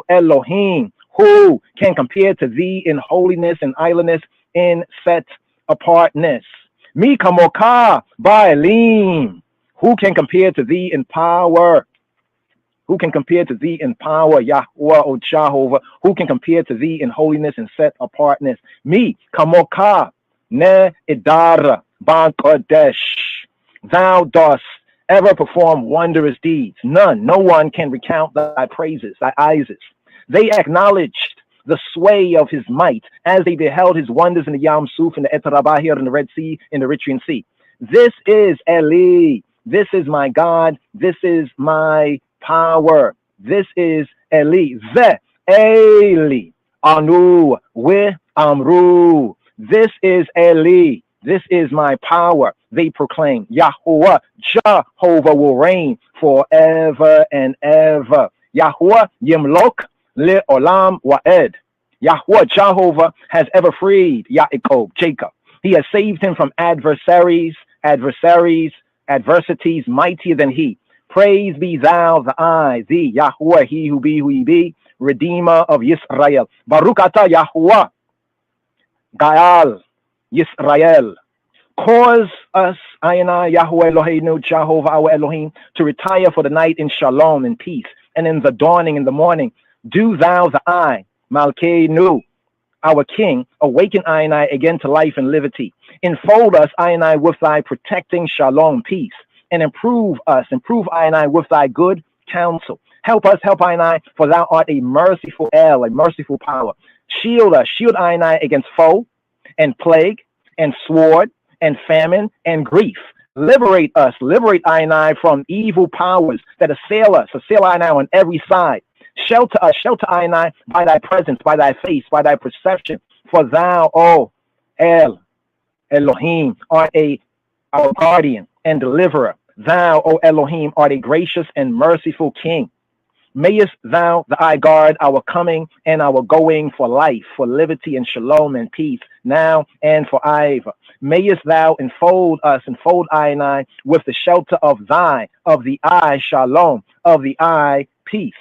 Elohim? Who can compare to thee in holiness and idleness, in set apartness? Mi kamoka ba'elim. Who can compare to thee in power? Who can compare to thee in power, Yahweh, O Jehovah? Who can compare to thee in holiness and set apartness? Mi kamoka ne idara bankodesh. Thou dost ever perform wondrous deeds. None, no one can recount thy praises, thy Isis. They acknowledged the sway of his might as they beheld his wonders in the Yam Suf, in the Eterabahir, in the Red Sea, in the Eritrean Sea. This is Eli. This is my God. This is my power. This is Eli. Ze Eli. Anu. We Amru. This is Eli. This is my power. They proclaim. Yahuwah, Jehovah will reign forever and ever. Yahuwah Yimlok Le'olam Wa'ed. Yahuwah, Jehovah, has ever freed Yaakov, Jacob. He has saved him from adversities mightier than he. Praise be thou, thee, Yahuwah, he who be, Redeemer of Yisrael. Baruch atah Yahuwah, Gaal, Yisrael. Cause us, I and I, Yahweh Eloheinu, Jehovah, our Elohim, to retire for the night in shalom, in peace, and in the dawning, in the morning. Do thou, Malkeinu, our King, awaken I and I again to life and liberty. Enfold us, I and I, with thy protecting shalom, peace, and improve I and I, with thy good counsel. Help us, help I and I, for thou art a merciful El, a merciful power. Shield us, shield I and I against foe and plague and sword and famine and grief. Liberate us, liberate I and I from evil powers that assail us, assail I and I on every side. Shelter us, shelter I and I by thy presence, by thy face, by thy perception. For thou, O Elohim, art our guardian and deliverer. Thou, O Elohim, art a gracious and merciful King. Mayest thou, I guard our coming and our going for life, for liberty and shalom and peace, now and forever. Mayest thou enfold us, enfold I and I, with the shelter of the eye, shalom, of the eye, peace.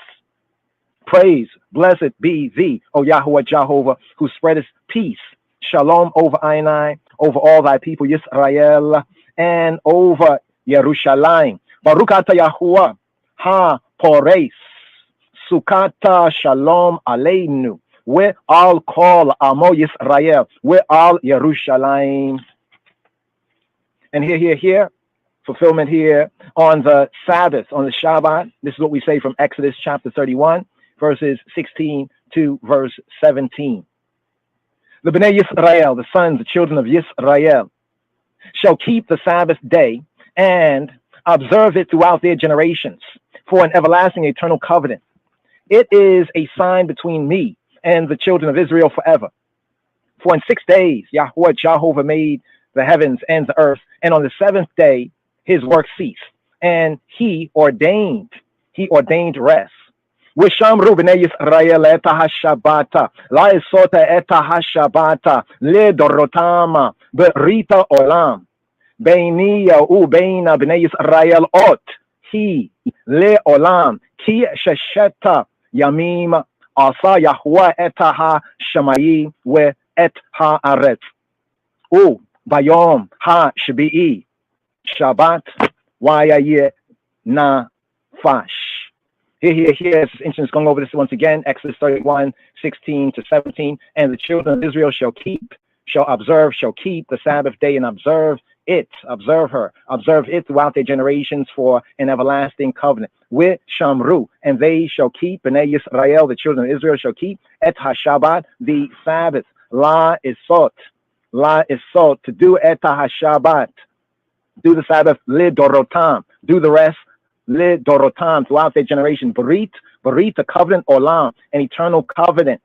Praise, blessed be thee, O Yahweh Jehovah, who spreadest peace, shalom over I and I, over all thy people, Yisrael, and over Yerushalayim. Baruch atah Yahuwah, ha-pores, sukata shalom aleinu. We all call Amo Yisrael. We all Yerushalayim. And here, fulfillment here on the Sabbath, on the Shabbat. This is what we say from Exodus chapter 31, verses 16 to verse 17. The Bnei Yisrael, the sons, the children of Yisrael, shall keep the Sabbath day and observe it throughout their generations for an everlasting eternal covenant. It is a sign between me and the children of Israel forever. For in 6 days, Yahweh Jehovah made the heavens and the earth, and on the seventh day his work ceased, and he ordained rest. Wishamru b'nei Yisrael eta hashabata, la'esota eta hashabata, ledorotama, berita olam, beiniya ubeina b'nei Yisrael ot, he leolam, ki shesheta yamim, asa Yahweh eta ha-shamayim we et ha-aretz. U bayom ha-shbi'i, Shabbat wa'yayeh nafash. Here, it's interesting. Going over this once again, Exodus 31:16-17. And the children of Israel shall keep the Sabbath day and observe it throughout their generations for an everlasting covenant. With Shamru, and they shall keep, Bnei Yisrael, the children of Israel shall keep, Et HaShabbat, the Sabbath. La is salt, to do Et HaShabbat, do the Sabbath, Li Dorotam, do the rest, Li Dorotam, throughout their generation. Barit, the covenant, Olam, an eternal covenant.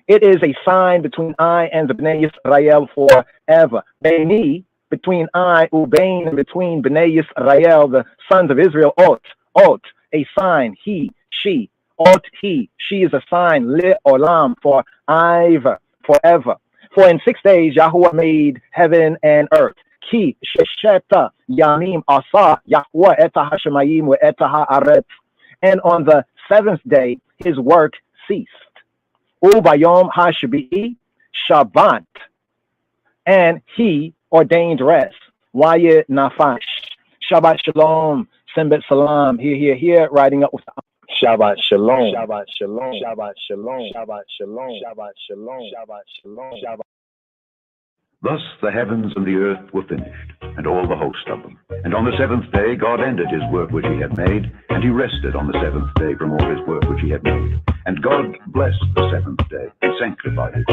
It is a sign between I and the Bnei Yisrael forever. Beini, between I, Ubain, and between Bnei Yisrael, the sons of Israel, Ot, a sign, he, she, Ot, he, she is a sign, Li Olam, forever. For in 6 days Yahuwah made heaven and earth. Ki shesheta yamim asa Yahuwah eta hashemayim wa eta haaretz. And on the 7th day his work ceased. Ubayom hashabi'i Shabbat, and he ordained rest. Wayet nafash. Shabbat shalom. Sembet salam. Here, riding up with the Shabbat shalom. Shabbat shalom. Shabbat shalom. Shabbat shalom. Shabbat shalom. Shabbat shalom. Shabbat. Thus the heavens and the earth were finished, and all the host of them. And on the 7th day God ended his work which he had made, and he rested on the 7th day from all his work which he had made. And God blessed the 7th day, and sanctified it,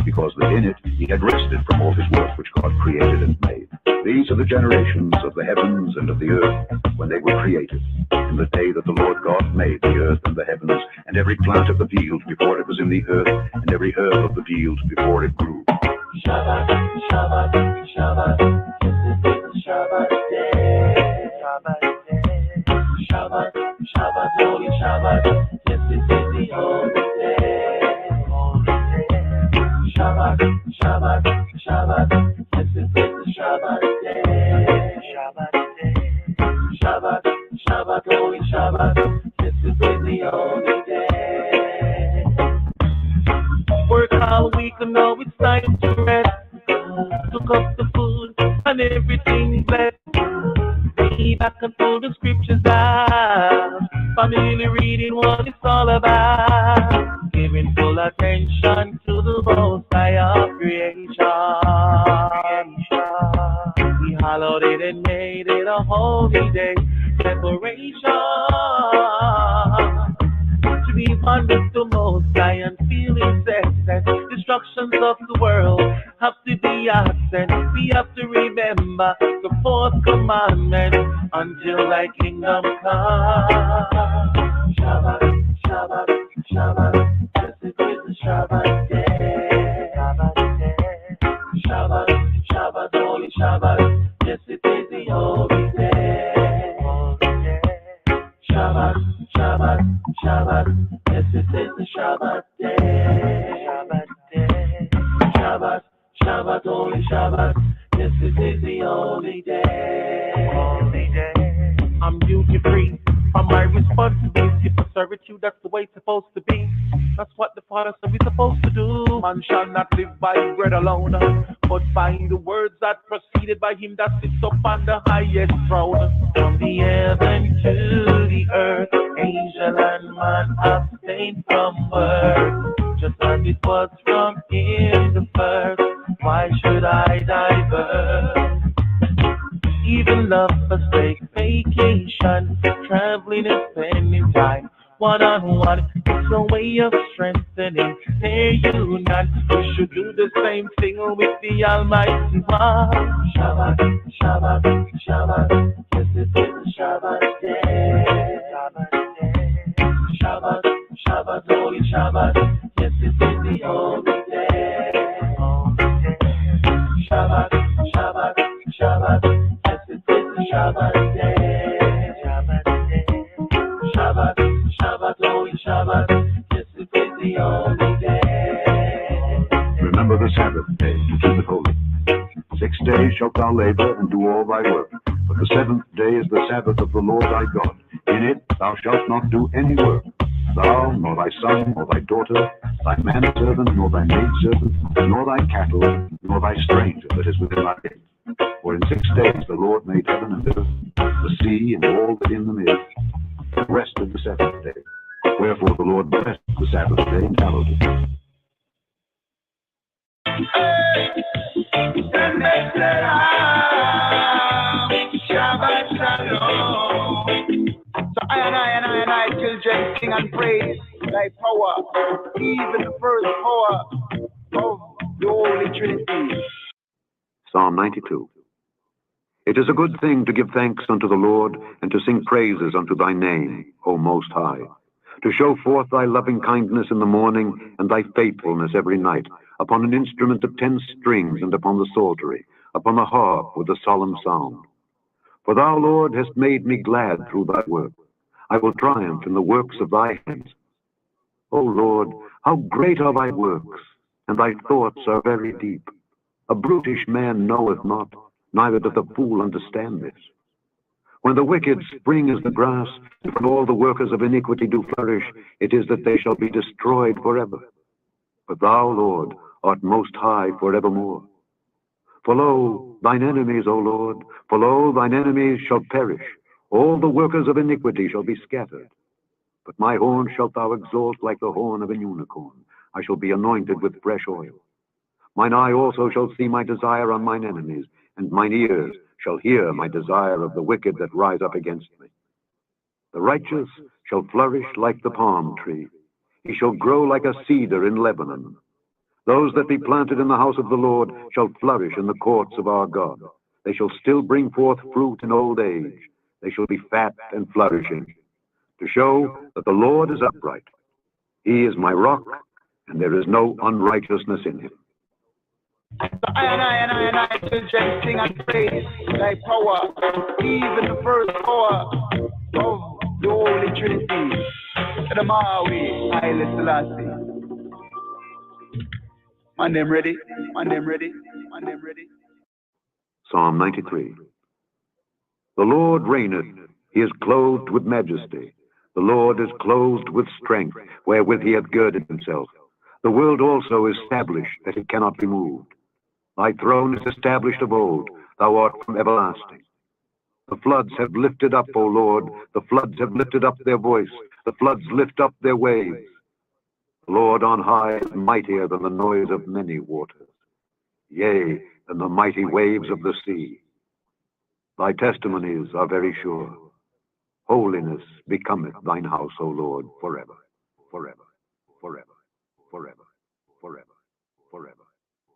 because that in it he had rested from all his work which God created and made. These are the generations of the heavens and of the earth, when they were created, in the day that the Lord God made the earth and the heavens, and every plant of the field before it was in the earth, and every herb of the field before it grew. Shabbat, Shabbat, Shabbat, this is the Shabbat day. Shabbat day. Shabbat, Shabbat, holy Shabbat, this is the holy day. Holy day. Shabbat, Shabbat, Shabbat, this is the Shabbat day. Shabbat day. Shabbat, Shabbat, holy Shabbat, this is the holy day. Work all week and now it's time to rest. Took up the food and everything blessed. Be back and pull the scriptures out. Family reading what it's all about. Giving full attention to the most high of creation. He hallowed it and made it a holy day. Separation. To be one with the most high and feeling set. Destructions of the world have to be absent. We have to remember the 4th commandment until thy kingdom come. Shabbat, Shabbat, Shabbat, yes it is the Shabbat day. Shabbat day. Shabbat, Shabbat, holy Shabbat, yes it is the holy day. Holy day. Shabbat, Shabbat, Shabbat, yes it is the Shabbat day. Shabbat day. Shabbat, Shabbat, holy Shabbat, yes it is the holy day. Holy day. I'm duty free from my responsibility for servitude. That's the way it's supposed to be. That's what the Father said we're supposed to do. Man shall not live by bread alone, but by the words that proceeded by him that sits upon the highest throne. From the heaven to the earth, angel and man abstain from work, just as it was from in the first. Why should I divert? Even love forsake vacation, traveling and spending time one-on-one. It's a way of strengthening their union. We should do the same thing with the Almighty One. Shabbat, Shabbat, Shabbat, yes it is the Shabbat day. Shabbat day. Shabbat, Shabbat, holy Shabbat, yes it is the holy day. Holy day. Shabbat, Shabbat, Shabbat, yes it is the Shabbat day. Shabbat day. Shabbat, Shabbat, holy Shabbat, yes it is the holy day. Remember the Sabbath day to keep it holy. 6 days shalt thou labor and do all thy work, but the 7th day is the Sabbath of the Lord thy God. In it thou shalt not do any work, thou, nor thy son, nor thy daughter, thy manservant, nor thy maidservant, nor thy cattle, nor thy stranger that is within thy gates. For in 6 days the Lord made heaven and earth, the sea and all that in them is, and rested the seventh day. Wherefore the Lord blessed the Sabbath day and hallowed it. Shabbat Shalom. So I, children, sing and praise thy power, even the first power of the Holy Trinity. Psalm 92. It is a good thing to give thanks unto the Lord, and to sing praises unto thy name, O Most High, to show forth thy loving kindness in the morning, and thy faithfulness every night, upon an instrument of 10 strings, and upon the psaltery, upon the harp with a solemn sound. For thou, Lord, hast made me glad through thy work. I will triumph in the works of thy hands. O Lord, how great are thy works, and thy thoughts are very deep. A brutish man knoweth not, neither doth a fool understand this. When the wicked spring as the grass, and when all the workers of iniquity do flourish, it is that they shall be destroyed forever. But thou, Lord, art most high forevermore. For lo, thine enemies, O Lord, for lo, thine enemies shall perish. All the workers of iniquity shall be scattered. But my horn shalt thou exalt like the horn of an unicorn. I shall be anointed with fresh oil. Mine eye also shall see my desire on mine enemies, and mine ears shall hear my desire of the wicked that rise up against me. The righteous shall flourish like the palm tree. He shall grow like a cedar in Lebanon. Those that be planted in the house of the Lord shall flourish in the courts of our God. They shall still bring forth fruit in old age. They shall be fat and flourishing, to show that the Lord is upright. He is my rock, and there is no unrighteousness in him. I, children, sing and praise thy power, even the first power of the Holy Trinity. The Maui, Haile Selassie. My name ready, my name ready, my name ready. Psalm 93. The Lord reigneth, he is clothed with majesty. The Lord is clothed with strength, wherewith he hath girded himself. The world also is established, that it cannot be moved. Thy throne is established of old, thou art from everlasting. The floods have lifted up, O Lord, the floods have lifted up their voice, the floods lift up their waves. The Lord on high is mightier than the noise of many waters, yea, than the mighty waves of the sea. Thy testimonies are very sure. Holiness becometh thine house, O Lord, forever, forever, forever, forever, forever, forever,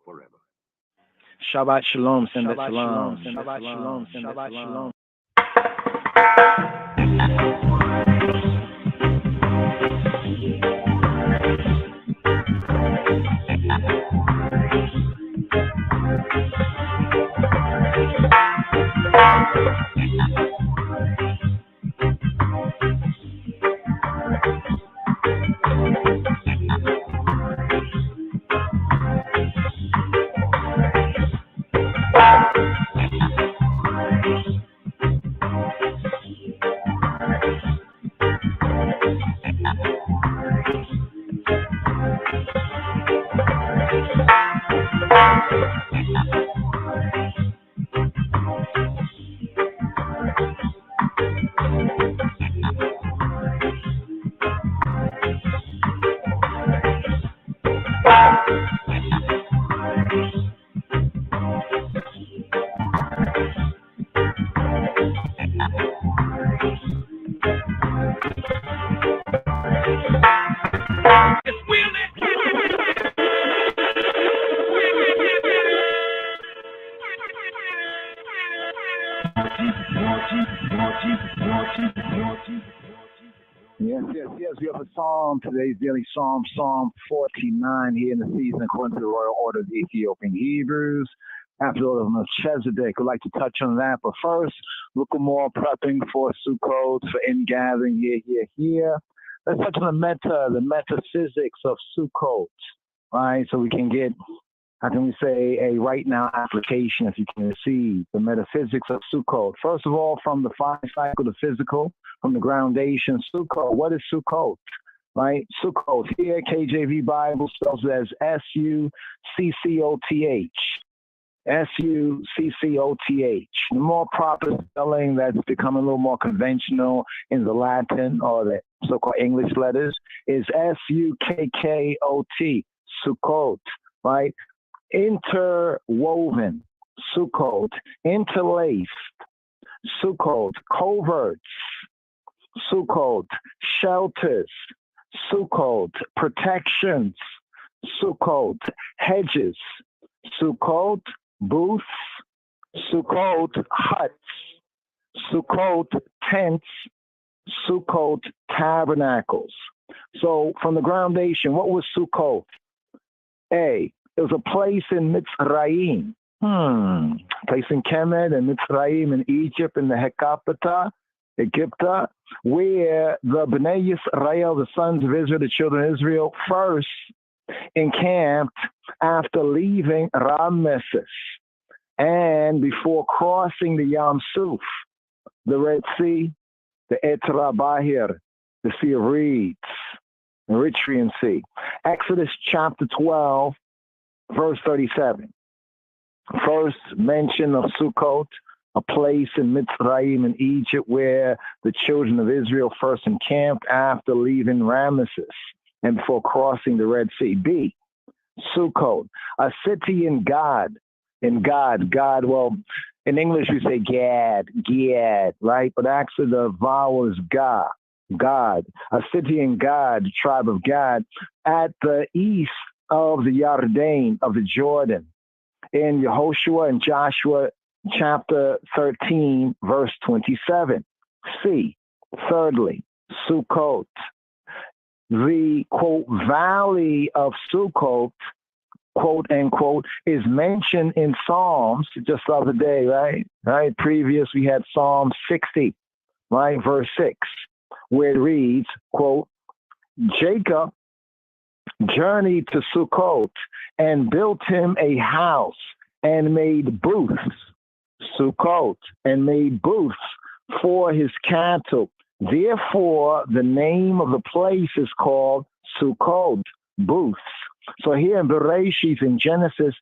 forever. Shabbat Shalom, Shabbat Shalom, Shabbat Shalom, Shabbat Shalom. Yes, we have a psalm, today's daily psalm, Psalm 49 here in the season, according to the royal order of the Ethiopian Hebrews. After the order of Melchizedek, we'd like to touch on that. But first, look more prepping for Sukkot, for ingathering here. Let's touch on the metaphysics of Sukkot, right? So we can get, how can we say, a right now application, if you can receive the metaphysics of Sukkot. First of all, from the 5 cycle, the physical, from the groundation, Sukkot. What is Sukkot? Right? Sukkot. Here, KJV Bible spells it as Succoth. S-U-C-C-O-T-H. The more proper spelling that's becoming a little more conventional in the Latin or the so-called English letters is S-U-K-K-O-T, Sukkot, right? Interwoven, Sukkot, interlaced, Sukkot, coverts, Sukkot, shelters, Sukkot, protections, Sukkot, hedges, Sukkot, booths, Sukkot, huts, Sukkot, tents, Sukkot, tabernacles. So from the groundation, what was Sukkot? A, it was a place in Mitzrayim. Place in Kemet and Mitzrayim in Egypt in the Hecapata, Egypta, where the Bnei Yisrael, the sons of Israel, the children of Israel, first encamped after leaving Ramesses and before crossing the Yam Suf, the Red Sea, the Etra Bahir, the Sea of Reeds, the Eritrean Sea. Exodus chapter 12, verse 37. First mention of Sukkot, a place in Mitzrayim in Egypt where the children of Israel first encamped after leaving Ramesses and before crossing the Red Sea. B, Sukkot, a city in God, well, in English we say Gad, right? But actually the vowel is God, a city in God, the tribe of God, at the east of the Yarden, of the Jordan, in Yehoshua and Joshua chapter 13, verse 27. C, thirdly, Sukkot, the, quote, valley of Sukkot, quote, unquote, is mentioned in Psalms just the other day, right? Previous, we had Psalm 60, right, verse 6, where it reads, quote, Jacob journeyed to Sukkot and built him a house and made booths, Sukkot, and made booths for his cattle. Therefore, the name of the place is called Sukkot, booths. So here in Bereshit, in Genesis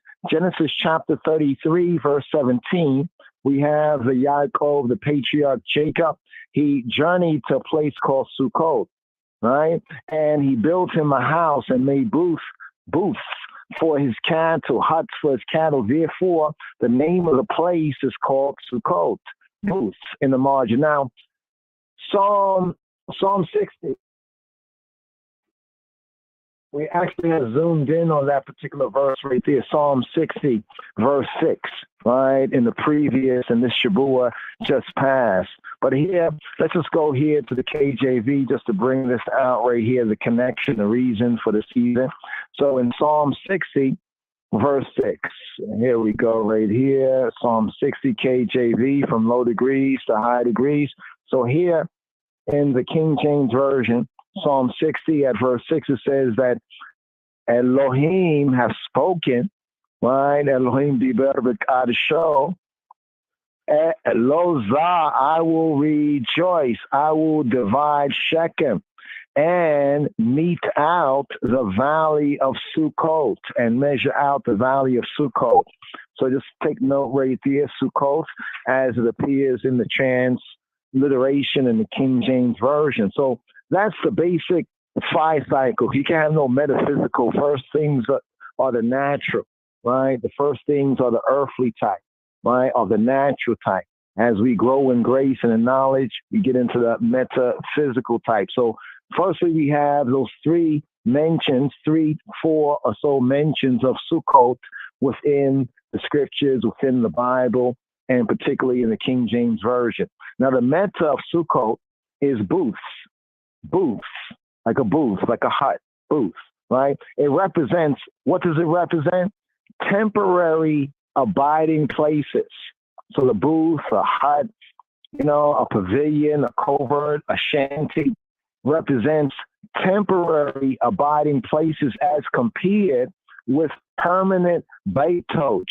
chapter 33, verse 17, we have the Yaakov, the patriarch Jacob. He journeyed to a place called Sukkot, right? And he built him a house and made booths for his cattle, huts for his cattle. Therefore, the name of the place is called Sukkot, booths in the margin. Now, Psalm 60. We actually have zoomed in on that particular verse right there, Psalm 60, verse 6, right, in the previous, and this Shabua just passed. But here, let's just go here to the KJV just to bring this out right here, the connection, the reason for the season. So in Psalm 60, verse 6, here we go right here, Psalm 60 KJV from low degrees to high degrees. So here in the King James Version, Psalm 60 at verse 6, it says that Elohim have spoken, right? Elohim diber b'kadesho. Loza, I will rejoice. I will divide Shechem and mete out the valley of Sukkot and measure out the valley of Sukkot. So just take note right there, Sukkot, as it appears in the transliteration in the King James Version. So that's the basic 5 cycle. You can't have no metaphysical. First things are the natural, right? The first things are the earthly type, right? Or the natural type. As we grow in grace and in knowledge, we get into the metaphysical type. So firstly, we have those 3 mentions, 3, 4 or so mentions of Sukkot within the scriptures, within the Bible, and particularly in the King James Version. Now, the meta of Sukkot is booths, like a booth, like a hut, booth, right? It represents, what does it represent? Temporary abiding places. So the booth, a hut, a pavilion, a covert, a shanty represents temporary abiding places as compared with permanent beitoch,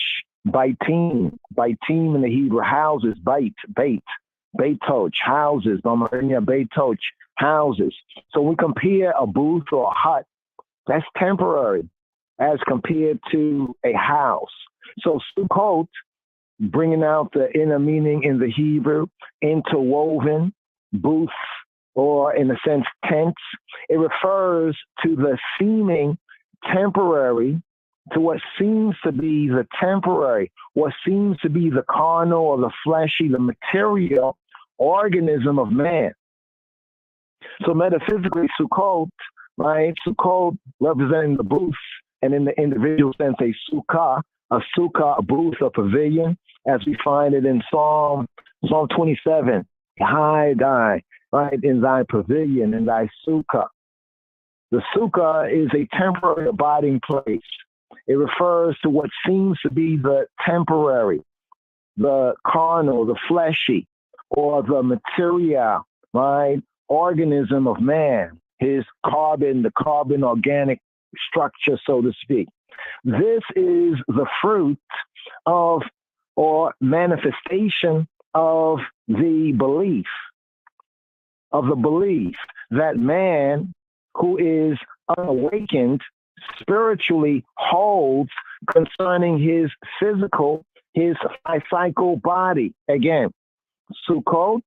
baitim in the Hebrew, houses, beitoch, houses, beitoch, houses. So we compare a booth or a hut, that's temporary as compared to a house. So Sukkot, bringing out the inner meaning in the Hebrew, interwoven, booths, or in a sense, tents. It refers to the seeming temporary, to what seems to be the temporary, what seems to be the carnal or the fleshy, the material organism of man. So metaphysically, Sukkot, right? Sukkot representing the booth, and in the individual sense, a sukkah, a booth, a pavilion, as we find it in Psalm 27. Hide thy, right, in thy pavilion, in thy sukkah. The sukkah is a temporary abiding place. It refers to what seems to be the temporary, the carnal, the fleshy, or the material, right, organism of man, his the carbon organic structure, so to speak. This is the fruit of or manifestation of the belief that man who is unawakened spiritually holds concerning his physical, his physical body. Again, Sukkot,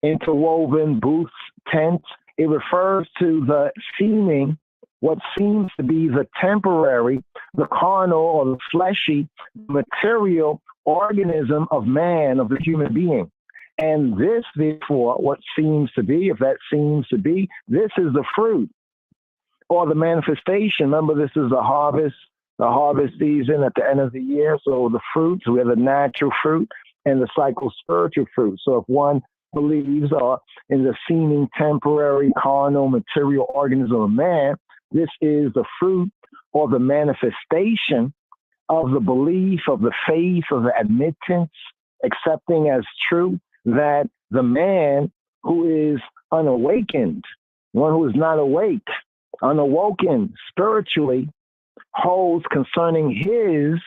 interwoven booths, tents, it refers to the seeming, what seems to be the temporary, the carnal or the fleshy, material organism of man, of the human being. And this, therefore, what seems to be, if that seems to be, this is the fruit or the manifestation. Remember, this is the harvest season at the end of the year. So the fruits, we have the natural fruit and the spiritual fruit. So if one believes in the seeming temporary, carnal, material organism of man, this is the fruit or the manifestation of the belief, of the faith, of the admittance, accepting as true that the man who is unawakened, one who is not awake, unawoken spiritually, holds concerning his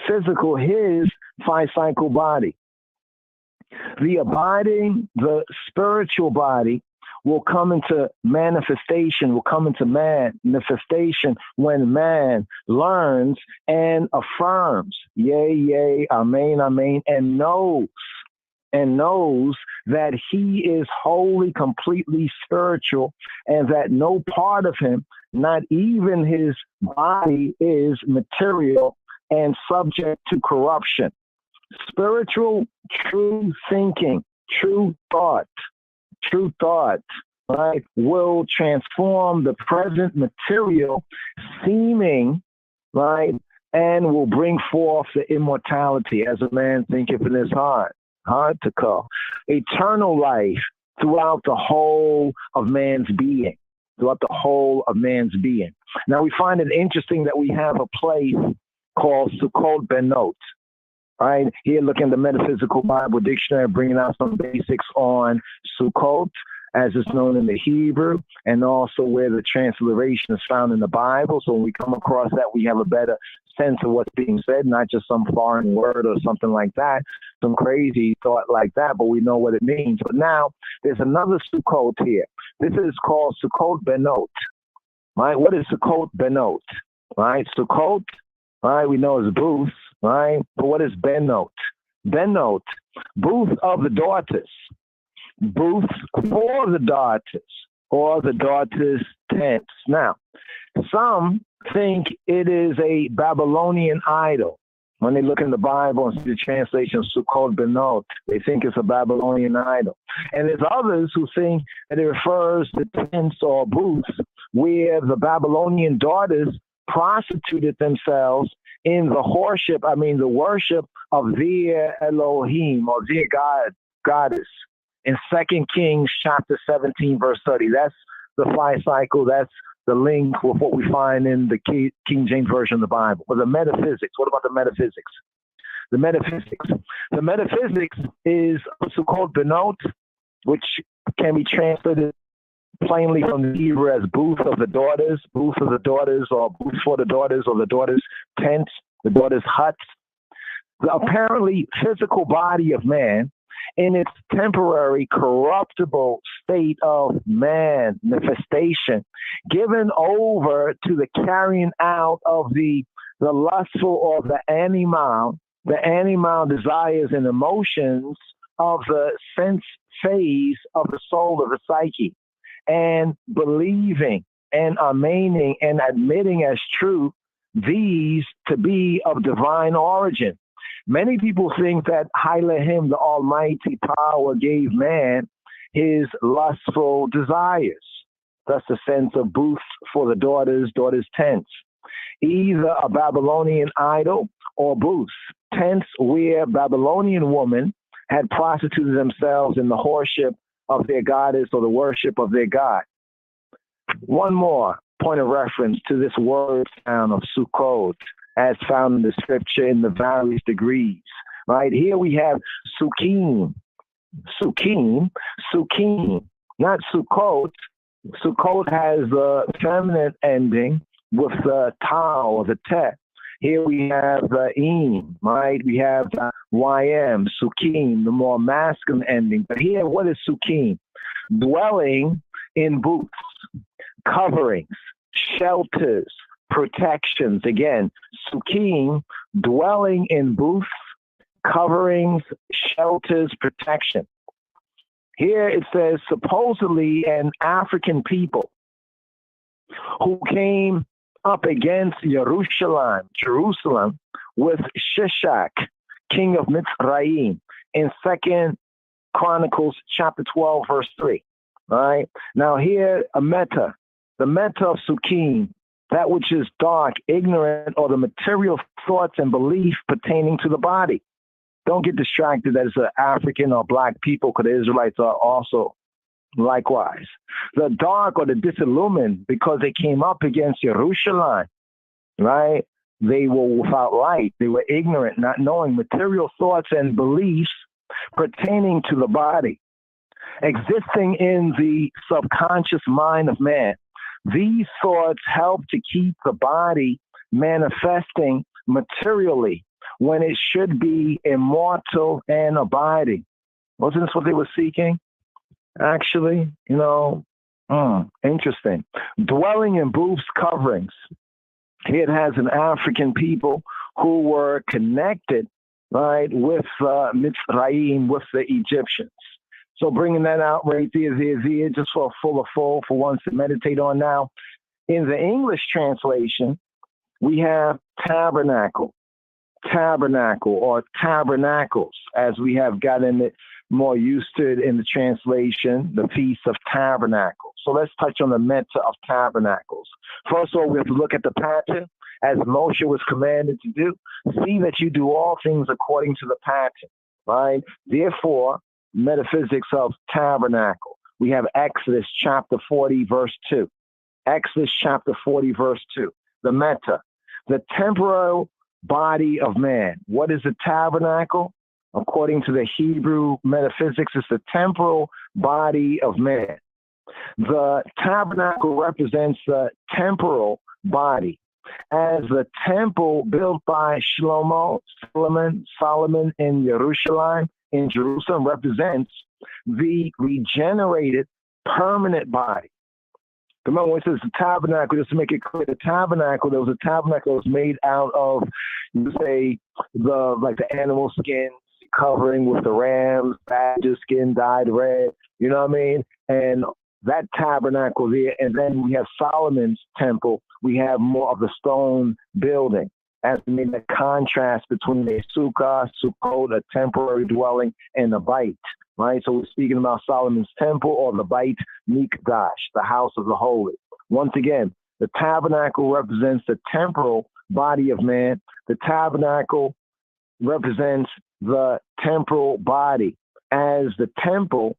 physical, his physical body. The spiritual body will come into manifestation, when man learns and affirms, yea, yea, amen, amen, and knows that he is wholly, completely spiritual, and that no part of him, not even his body, is material and subject to corruption. Spiritual, true thinking, true thought, right, will transform the present material seeming, right, and will bring forth the immortality, as a man thinketh in his heart to call, eternal life throughout the whole of man's being, Now we find it interesting that we have a place called Sukkot Benot. Right here, looking at the Metaphysical Bible Dictionary, bringing out some basics on Sukkot, as it's known in the Hebrew, and also where the transliteration is found in the Bible. So when we come across that, we have a better sense of what's being said, not just some foreign word or something like that, some crazy thought like that, but we know what it means. But now there's another Sukkot here. This is called Sukkot Benot. Right? What is Sukkot Benot? Right? Sukkot, right, we know is booths. Right? But what is Benot? Benot, booth of the daughters, booths for the daughters, or the daughters' tents. Now, some think it is a Babylonian idol. When they look in the Bible and see the translation Sukkot Benot, they think it's a Babylonian idol. And there's others who think that it refers to tents or booths where the Babylonian daughters prostituted themselves in the worship of their Elohim, or their goddess. In 2 Kings chapter 17, verse 30, that's the fly cycle, that's the link with what we find in the King James Version of the Bible. But the metaphysics, what about the metaphysics? The metaphysics is Sukkot Benot, which can be translated plainly from the Hebrew as booth of the daughters, or booth for the daughters, or the daughters' tents, the daughters' huts. The apparently physical body of man in its temporary corruptible state of manifestation, given over to the carrying out of the the lustful or the animal desires and emotions of the sense phase of the soul of the psyche, and believing and amaining and admitting as true these to be of divine origin. Many people think that Hailahim, the Almighty Power, gave man his lustful desires. Thus the sense of booths for the daughters tents. Either a Babylonian idol or booths, tents where Babylonian women had prostituted themselves in the worship of their goddess or the worship of their god. One more point of reference to this word sound of Sukkot, as found in the scripture in the various degrees. Right here we have Sukkim, not Sukkot. Sukkot has the feminine ending with the ta or the te. Here we have the im, right? We have ym, Sukkim, the more masculine ending. But here, what is Sukkim? Dwelling in booths, coverings, shelters, protections. Again, Sukkim, dwelling in booths, coverings, shelters, protection. Here it says supposedly an African people who came up against Jerusalem, with Shishak, king of Mitzrayim, in 2 Chronicles chapter 12, verse 3. All right. Now here, the meta of Sukkim, that which is dark, ignorant, or the material thoughts and belief pertaining to the body. Don't get distracted that it's an African or black people, because the Israelites are also likewise. The dark or the disillumined, because they came up against Jerusalem, right? They were without light. They were ignorant, not knowing material thoughts and beliefs pertaining to the body, existing in the subconscious mind of man. These thoughts help to keep the body manifesting materially when it should be immortal and abiding. Wasn't this what they were seeking? Actually, interesting. Dwelling in booths, coverings. Here it has an African people who were connected, right, with Mitzrayim, with the Egyptians. So bringing that out right there, just for a for one to meditate on now. In the English translation, we have tabernacle or tabernacles, as we have gotten it more used to it in the translation, the Feast of Tabernacles. So let's touch on the meta of tabernacles. First of all, we have to look at the pattern, as Moshe was commanded to do. See that you do all things according to the pattern, right? Therefore, metaphysics of tabernacle. We have Exodus chapter 40, verse 2. Exodus chapter 40, verse 2. The meta, the temporal body of man. What is a tabernacle? According to the Hebrew metaphysics, it's the temporal body of man. The tabernacle represents the temporal body, as the temple built by Solomon in Jerusalem represents the regenerated permanent body. Remember when it says the tabernacle, just to make it clear, the tabernacle, there was a tabernacle that was made out of, you say, the animal skin covering with the ram's badger skin dyed red, you know what I mean? And that tabernacle there, and then we have Solomon's temple, we have more of the stone building, as we made the contrast between a sukkah, a temporary dwelling, and a bait, right? So we're speaking about Solomon's temple, or the bait mikdash, the house of the holy. Once again, the tabernacle represents the temporal body of man. The tabernacle represents the temporal body, as the temple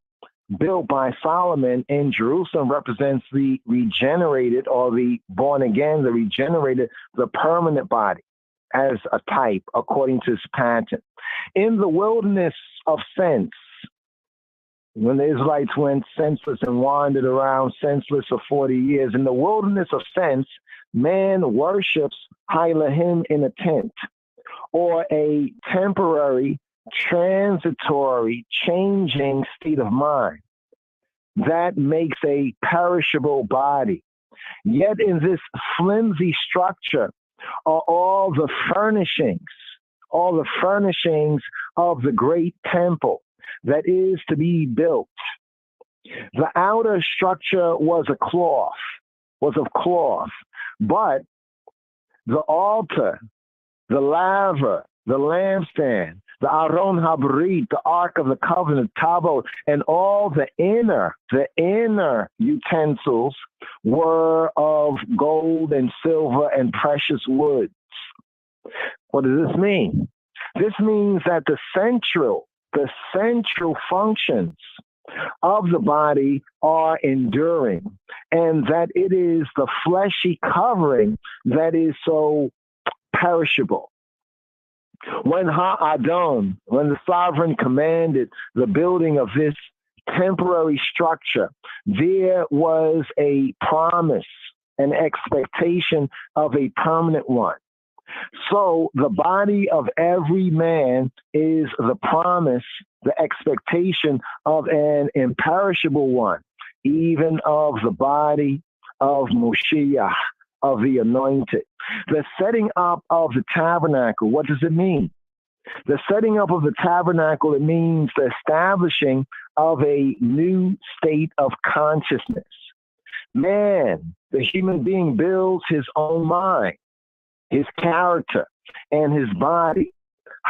built by Solomon in Jerusalem represents the regenerated, or the born again, the regenerated, the permanent body, as a type according to its pattern. In the wilderness of sense, when the Israelites went senseless and wandered around senseless for 40 years, in the wilderness of sense, man worships Hailahim in a tent, or a temporary, transitory, changing state of mind that makes a perishable body. Yet in this flimsy structure, are all the furnishings of the great temple that is to be built. The outer structure was of cloth, but the altar, the laver, the lampstand, the Aron Habrit, the Ark of the Covenant, Tabot, and all the inner utensils were of gold and silver and precious woods. What does this mean? This means that the central functions of the body are enduring, and that it is the fleshy covering that is so perishable. When the sovereign commanded the building of this temporary structure, there was a promise, an expectation of a permanent one. So the body of every man is the promise, the expectation of an imperishable one, even of the body of Moshiach, of the anointed. The setting up of the tabernacle, what does it mean? The setting up of the tabernacle, it means the establishing of a new state of consciousness. Man, the human being, builds his own mind, his character, and his body.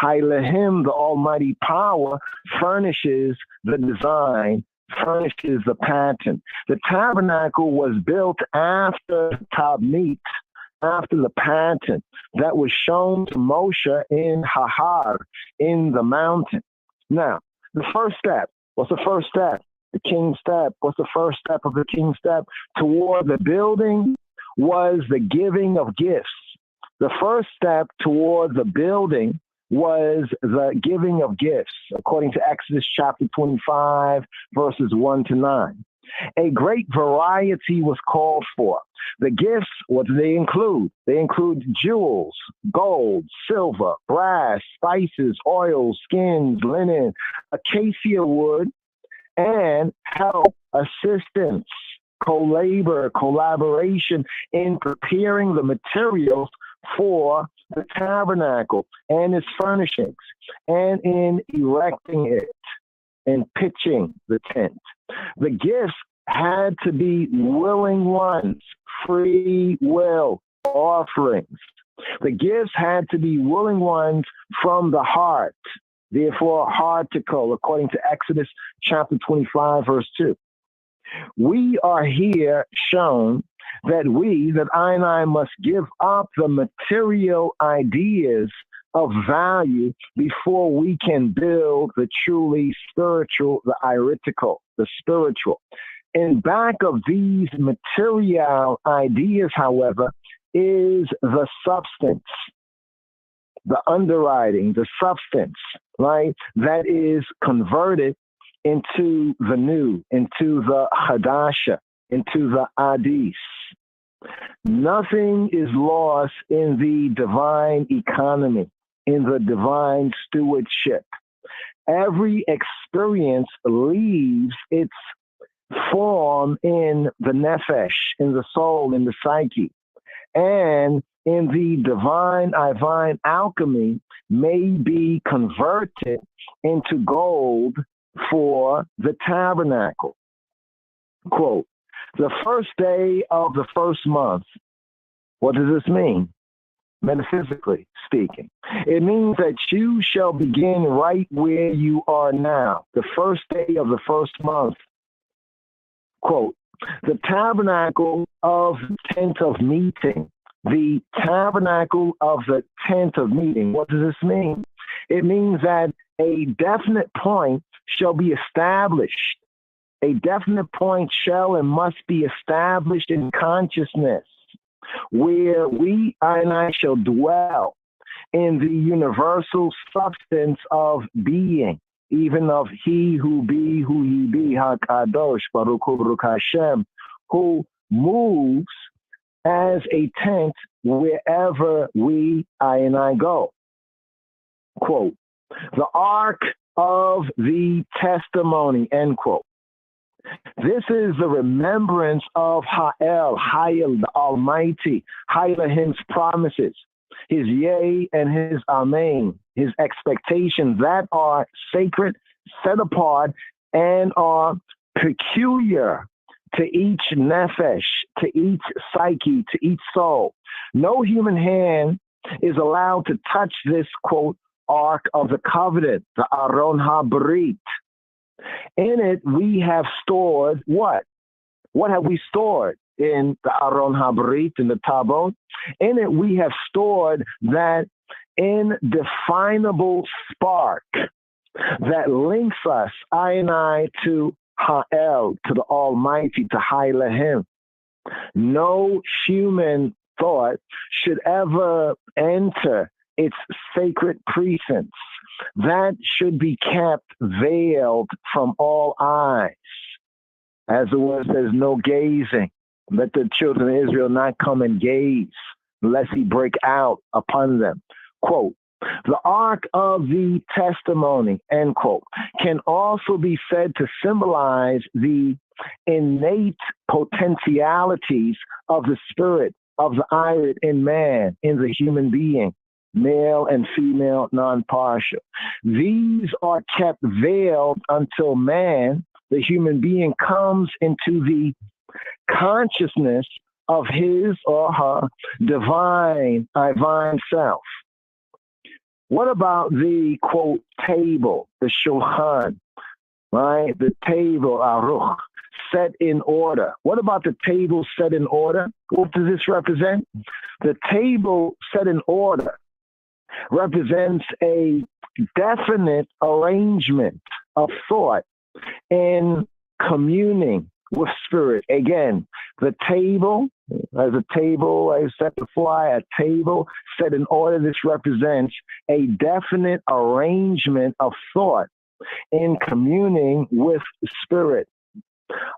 Hailahim, the almighty power, furnishes the design, furnishes the pattern. The tabernacle was built after Tabnit, after the pattern that was shown to Moshe in Har, in the mountain. Now, the first step, what's the first step? The king's step. What's the first step of the king's step? Toward the building was the giving of gifts. The first step toward the building was the giving of gifts, according to Exodus chapter 25, verses 1-9. A great variety was called for. The gifts, what do they include? They include jewels, gold, silver, brass, spices, oils, skins, linen, acacia wood, and help, assistance, co-labor, collaboration in preparing the materials for the tabernacle and its furnishings, and in erecting it and pitching the tent. The gifts had to be willing ones, free will offerings. The gifts had to be willing ones from the heart, therefore heartical, according to Exodus chapter 25, verse 2. We are here shown that I and I must give up the material ideas of value before we can build the truly spiritual, the iritical, the spiritual. In back of these material ideas, however, is the substance, the underwriting, the substance, right? That is converted into the new, into the Hadasha, into the Adis. Nothing is lost in the divine economy, in the divine stewardship. Every experience leaves its form in the nefesh, in the soul, in the psyche. And in the divine alchemy may be converted into gold for the tabernacle. Quote, the first day of the first month. What does this mean? Metaphysically speaking, it means that you shall begin right where you are now, the first day of the first month. Quote, the tabernacle of the tent of meeting, the tabernacle of the tent of meeting. What does this mean? It means that a definite point shall be established. A definite point shall and must be established in consciousness, where I and I shall dwell in the universal substance of being, even of he who be, who he be, HaKadosh, Baruch Hu, Baruch Hashem, who moves as a tent wherever I and I go. Quote, the ark of the testimony, end quote. This is the remembrance of Ha'el, the Almighty, Him's promises, His yea and His amen, His expectations that are sacred, set apart, and are peculiar to each nefesh, to each psyche, to each soul. No human hand is allowed to touch this, quote, Ark of the Covenant, the Aron HaBrit. In it, we have stored what? What have we stored in the Aron HaBrit, in the Tabot? In it, we have stored that indefinable spark that links us, I and I, to Ha'el, to the Almighty, to Ha'elohim. No human thought should ever enter its sacred precincts. That should be kept veiled from all eyes. As the word says, no gazing. Let the children of Israel not come and gaze, lest he break out upon them. Quote, the Ark of the Testimony, end quote, can also be said to symbolize the innate potentialities of the spirit of the Irid in man, in the human being, male and female, non-partial. These are kept veiled until man, the human being, comes into the consciousness of his or her divine self. What about the, quote, table, the shulchan, right? The table, aruch, set in order. What about the table set in order? What does this represent? The table set in order represents a definite arrangement of thought in communing with spirit. Again, the table, as a table, I set to fly, a table set in order. This represents a definite arrangement of thought in communing with spirit.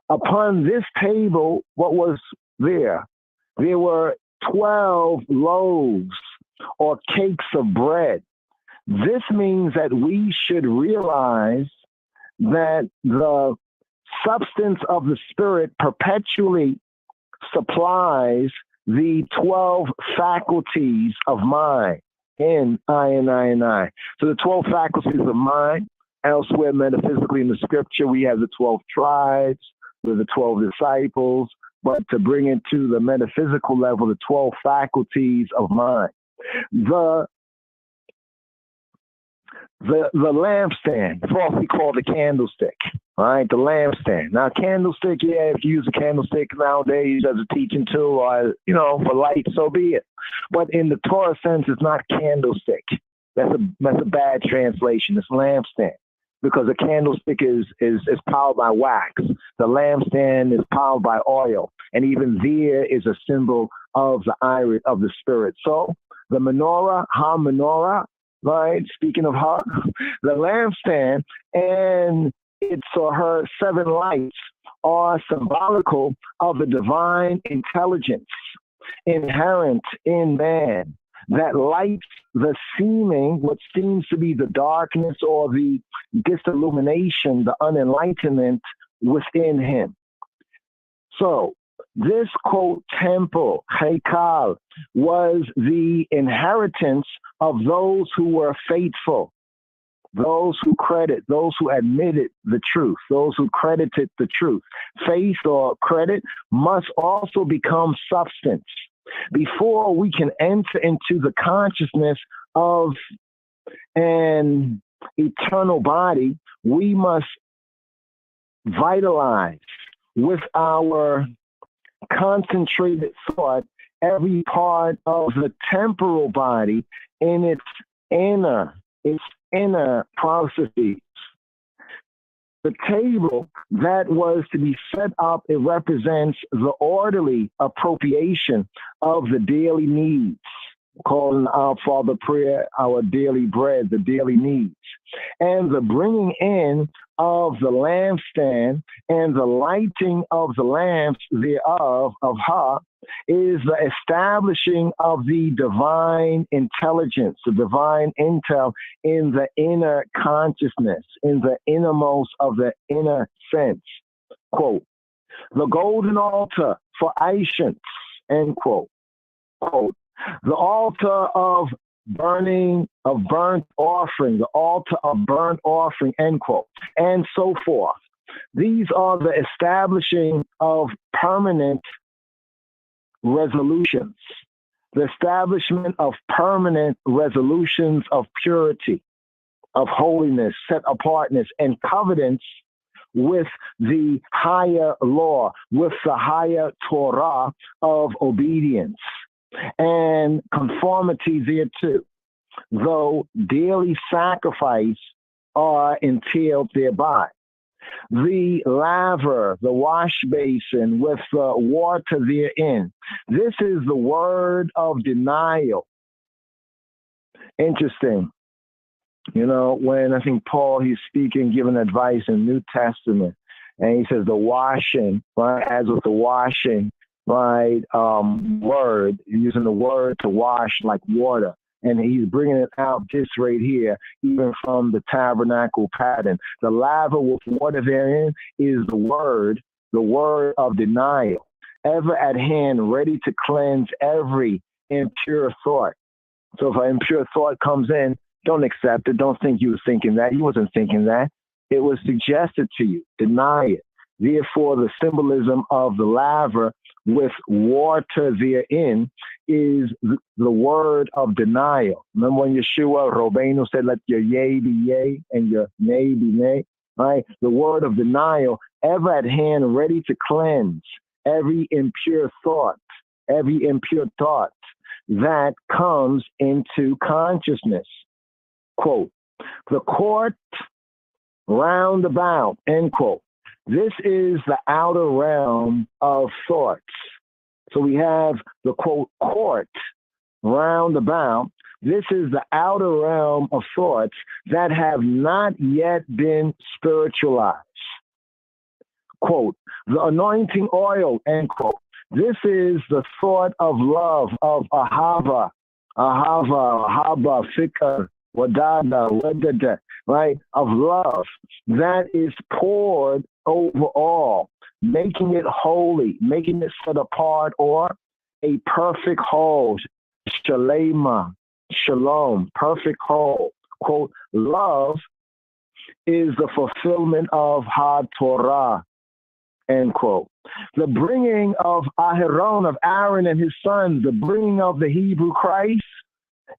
Upon this table, what was there? There were 12 loaves or cakes of bread. This means that we should realize that the substance of the spirit perpetually supplies the 12 faculties of mind in I and I and I. So the 12 faculties of mind, elsewhere metaphysically in the scripture, we have the 12 tribes, with the 12 disciples, but to bring it to the metaphysical level, the 12 faculties of mind. The lampstand, falsely called the candlestick, right? The lampstand. Now, candlestick, yeah, if you use a candlestick nowadays as a teaching tool or, for light, so be it. But in the Torah sense, it's not candlestick. That's a bad translation. It's lampstand, because a candlestick is powered by wax. The lampstand is powered by oil. And even there is a symbol of the iris of the spirit. So the menorah, ha-menorah, right? Speaking of her, the lampstand and its or her 7 lights are symbolical of the divine intelligence inherent in man that lights what seems to be the darkness or the disillumination, the unenlightenment within him. So this, quote, temple, Haikal, was the inheritance of those who were faithful, those who admitted the truth, those who credited the truth. Faith or credit must also become substance. Before we can enter into the consciousness of an eternal body, we must vitalize with our concentrated thought every part of the temporal body in its inner processes. The table that was to be set up, it represents the orderly appropriation of the daily needs, calling our Father prayer our daily bread, the daily needs, and the bringing in of the lampstand and the lighting of the lamps thereof, of her, is the establishing of the divine intelligence, the divine intel in the inner consciousness, in the innermost of the inner sense. quote, the golden altar for Ancients, end quote, quote, the altar of burnt offering, the altar of burnt offering, end quote, and so forth. These are the establishing of permanent resolutions, the establishment of permanent resolutions of purity, of holiness, set apartness, and covenants with the higher law, with the higher Torah of obedience and conformity thereto, though daily sacrifice are entailed thereby. The laver, the wash basin with the water therein. This is the word of denial. Interesting. You know, when I think Paul, he's speaking, giving advice in the New Testament, and he says the washing, right, as with the washing, right, word, using the word to wash like water. And he's bringing it out just right here, even from the tabernacle pattern. The laver with water therein is the word of denial, ever at hand, ready to cleanse every impure thought. So if an impure thought comes in, don't accept it. Don't think you were thinking that. You wasn't thinking that. It was suggested to you. Deny it. Therefore, the symbolism of the laver with water therein is the word of denial. Remember when Yeshua, Robenu said, let your yea be yea and your nay be nay, right? The word of denial, ever at hand, ready to cleanse every impure thought that comes into consciousness. Quote, the court round about, end quote. This is the outer realm of thoughts. So we have the, quote, court round about. This is the outer realm of thoughts that have not yet been spiritualized. Quote, the anointing oil, end quote. This is the thought of love, of ahava, fikr, wadada, right, of love that is poured over all, making it holy, making it set apart, or a perfect whole, shalema, shalom, perfect whole. Quote, love is the fulfillment of HaTorah, end quote. The bringing of Aharon, of Aaron and his sons, the bringing of the Hebrew Christ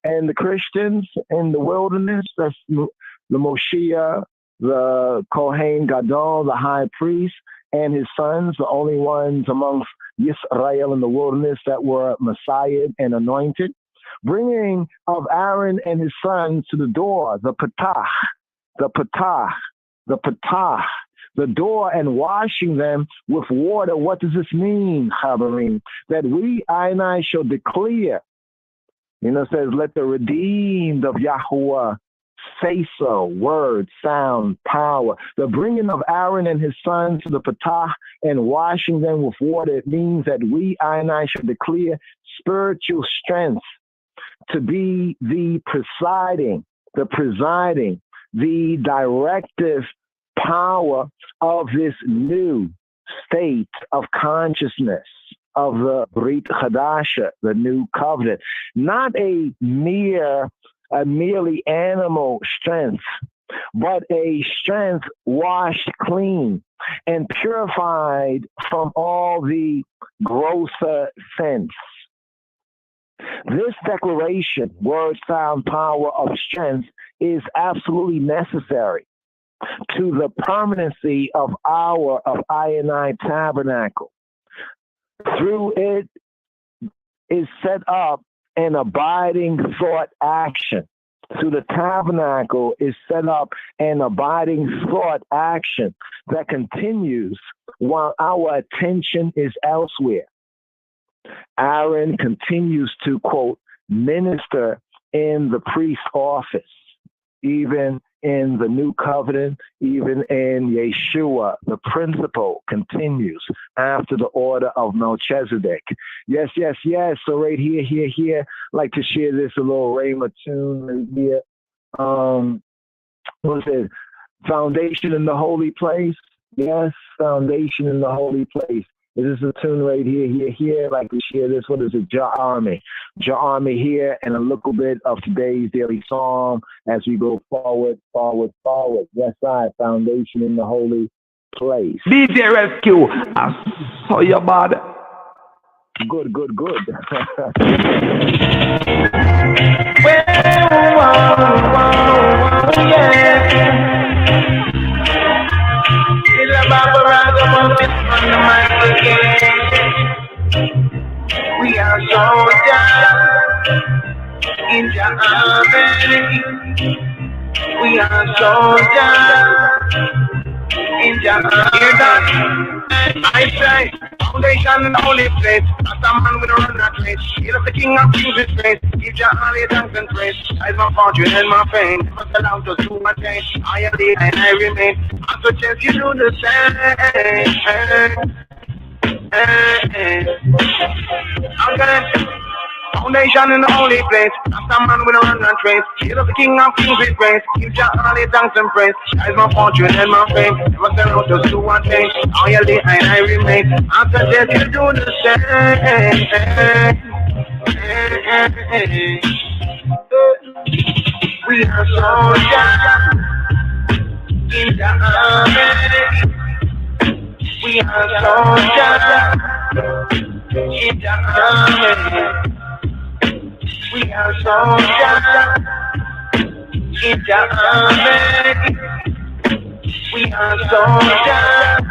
and the Christians in the wilderness, that's the Moshiach, the Kohen Gadol, the high priest, and his sons, the only ones amongst Yisrael in the wilderness that were Messiah and anointed. Bringing of Aaron and his sons to the door, the patah, the door, and washing them with water. What does this mean, Chaverim? That we, I and I, shall declare. You know, it says, let the redeemed of Yahuwah say so, word, sound, power. The bringing of Aaron and his sons to the patah and washing them with water, it means that we, I and I, should declare spiritual strength to be the presiding, the directive power of this new state of consciousness, of the Brit Chadasha, the new covenant. Not a merely animal strength, but a strength washed clean and purified from all the grosser sense. This declaration, word, sound, power of strength, is absolutely necessary to the permanency of I and I tabernacle. Through it is set up an abiding thought action. Through the tabernacle is set up an abiding thought action that continues while our attention is elsewhere. Aaron continues to, quote, minister in the priest's office, even in the new covenant, even in Yeshua. The principle continues after the order of Melchizedek. Yes. So right here, I'd like to share this, a little Rhema tune right here. What is it? Foundation in the holy place. Yes, foundation in the holy place. This is a tune right here. Like we share this. What is it? JAH Army. JAH Army here, and a little bit of today's daily psalm as we go forward. Yes, I foundation in the holy place. DJ Rescue, I saw your body. Good. We are soldiers in JAH Army. We are soldiers in JAH Army. I say, foundation in the holy place. As a man with a run that race. He's the king of kings with grace. Give JAH the thanks and praise. As my fortune and my fame. Never sell out to do my thing. I am the and I remain. I suggest you do the same. Okay. Foundation in the holy place. As a man with a run and trace. He's the king of kings with grace. Give JAH the thanks and praise. As my fortune and my fame. Never sell out to do one thing. I am the and I remain. I suggest you do the same. We are soldiers in JAH Army. We are soldiers in JAH Army. We are soldiers in JAH Army. We are soldiers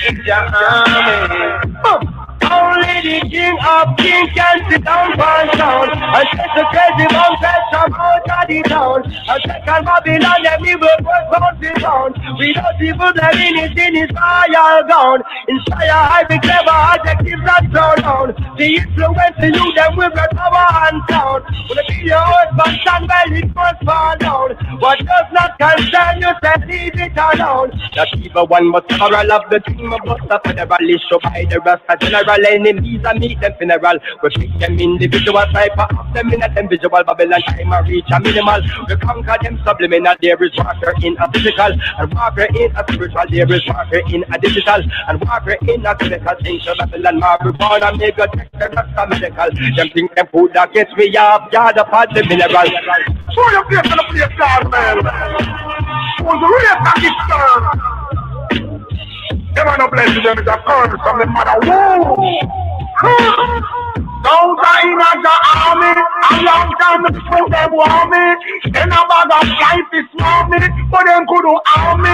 in JAH Army. Only the king of kings can sit down for sound. And set the crazy mountains from out of the town. And second Babylon, them evil work round the round. Without evil, the meaning in his fire gown. Inspire, I be clever, adjectives not so down. The influence in you, them will get power and sound. When the be your husband, stand well, it must fall down. What does not concern you, say leave it alone. That evil one must cover love the dream of the federalist. So by the Rasta general. Enemies and meet them funeral. We pick them individual, cipher of them in a them visual. Babylon time and reach a minimal. We conquer them subliminal. There is warfare in a physical and warfare in a spiritual. There is warfare in a digital and warfare in a physical. Things of Babylon, marijuana, mega tech, the Rasta medical. Them think them food that gets we have, yard upon the mineral. Show your place on the place, God, man. Who's the real Pakistan? Them are no blessing them is a curse from the mother. Whoa! Don't in the army, a long time to prove them want me. Then a bag of life is want me, but them couldn't harm me.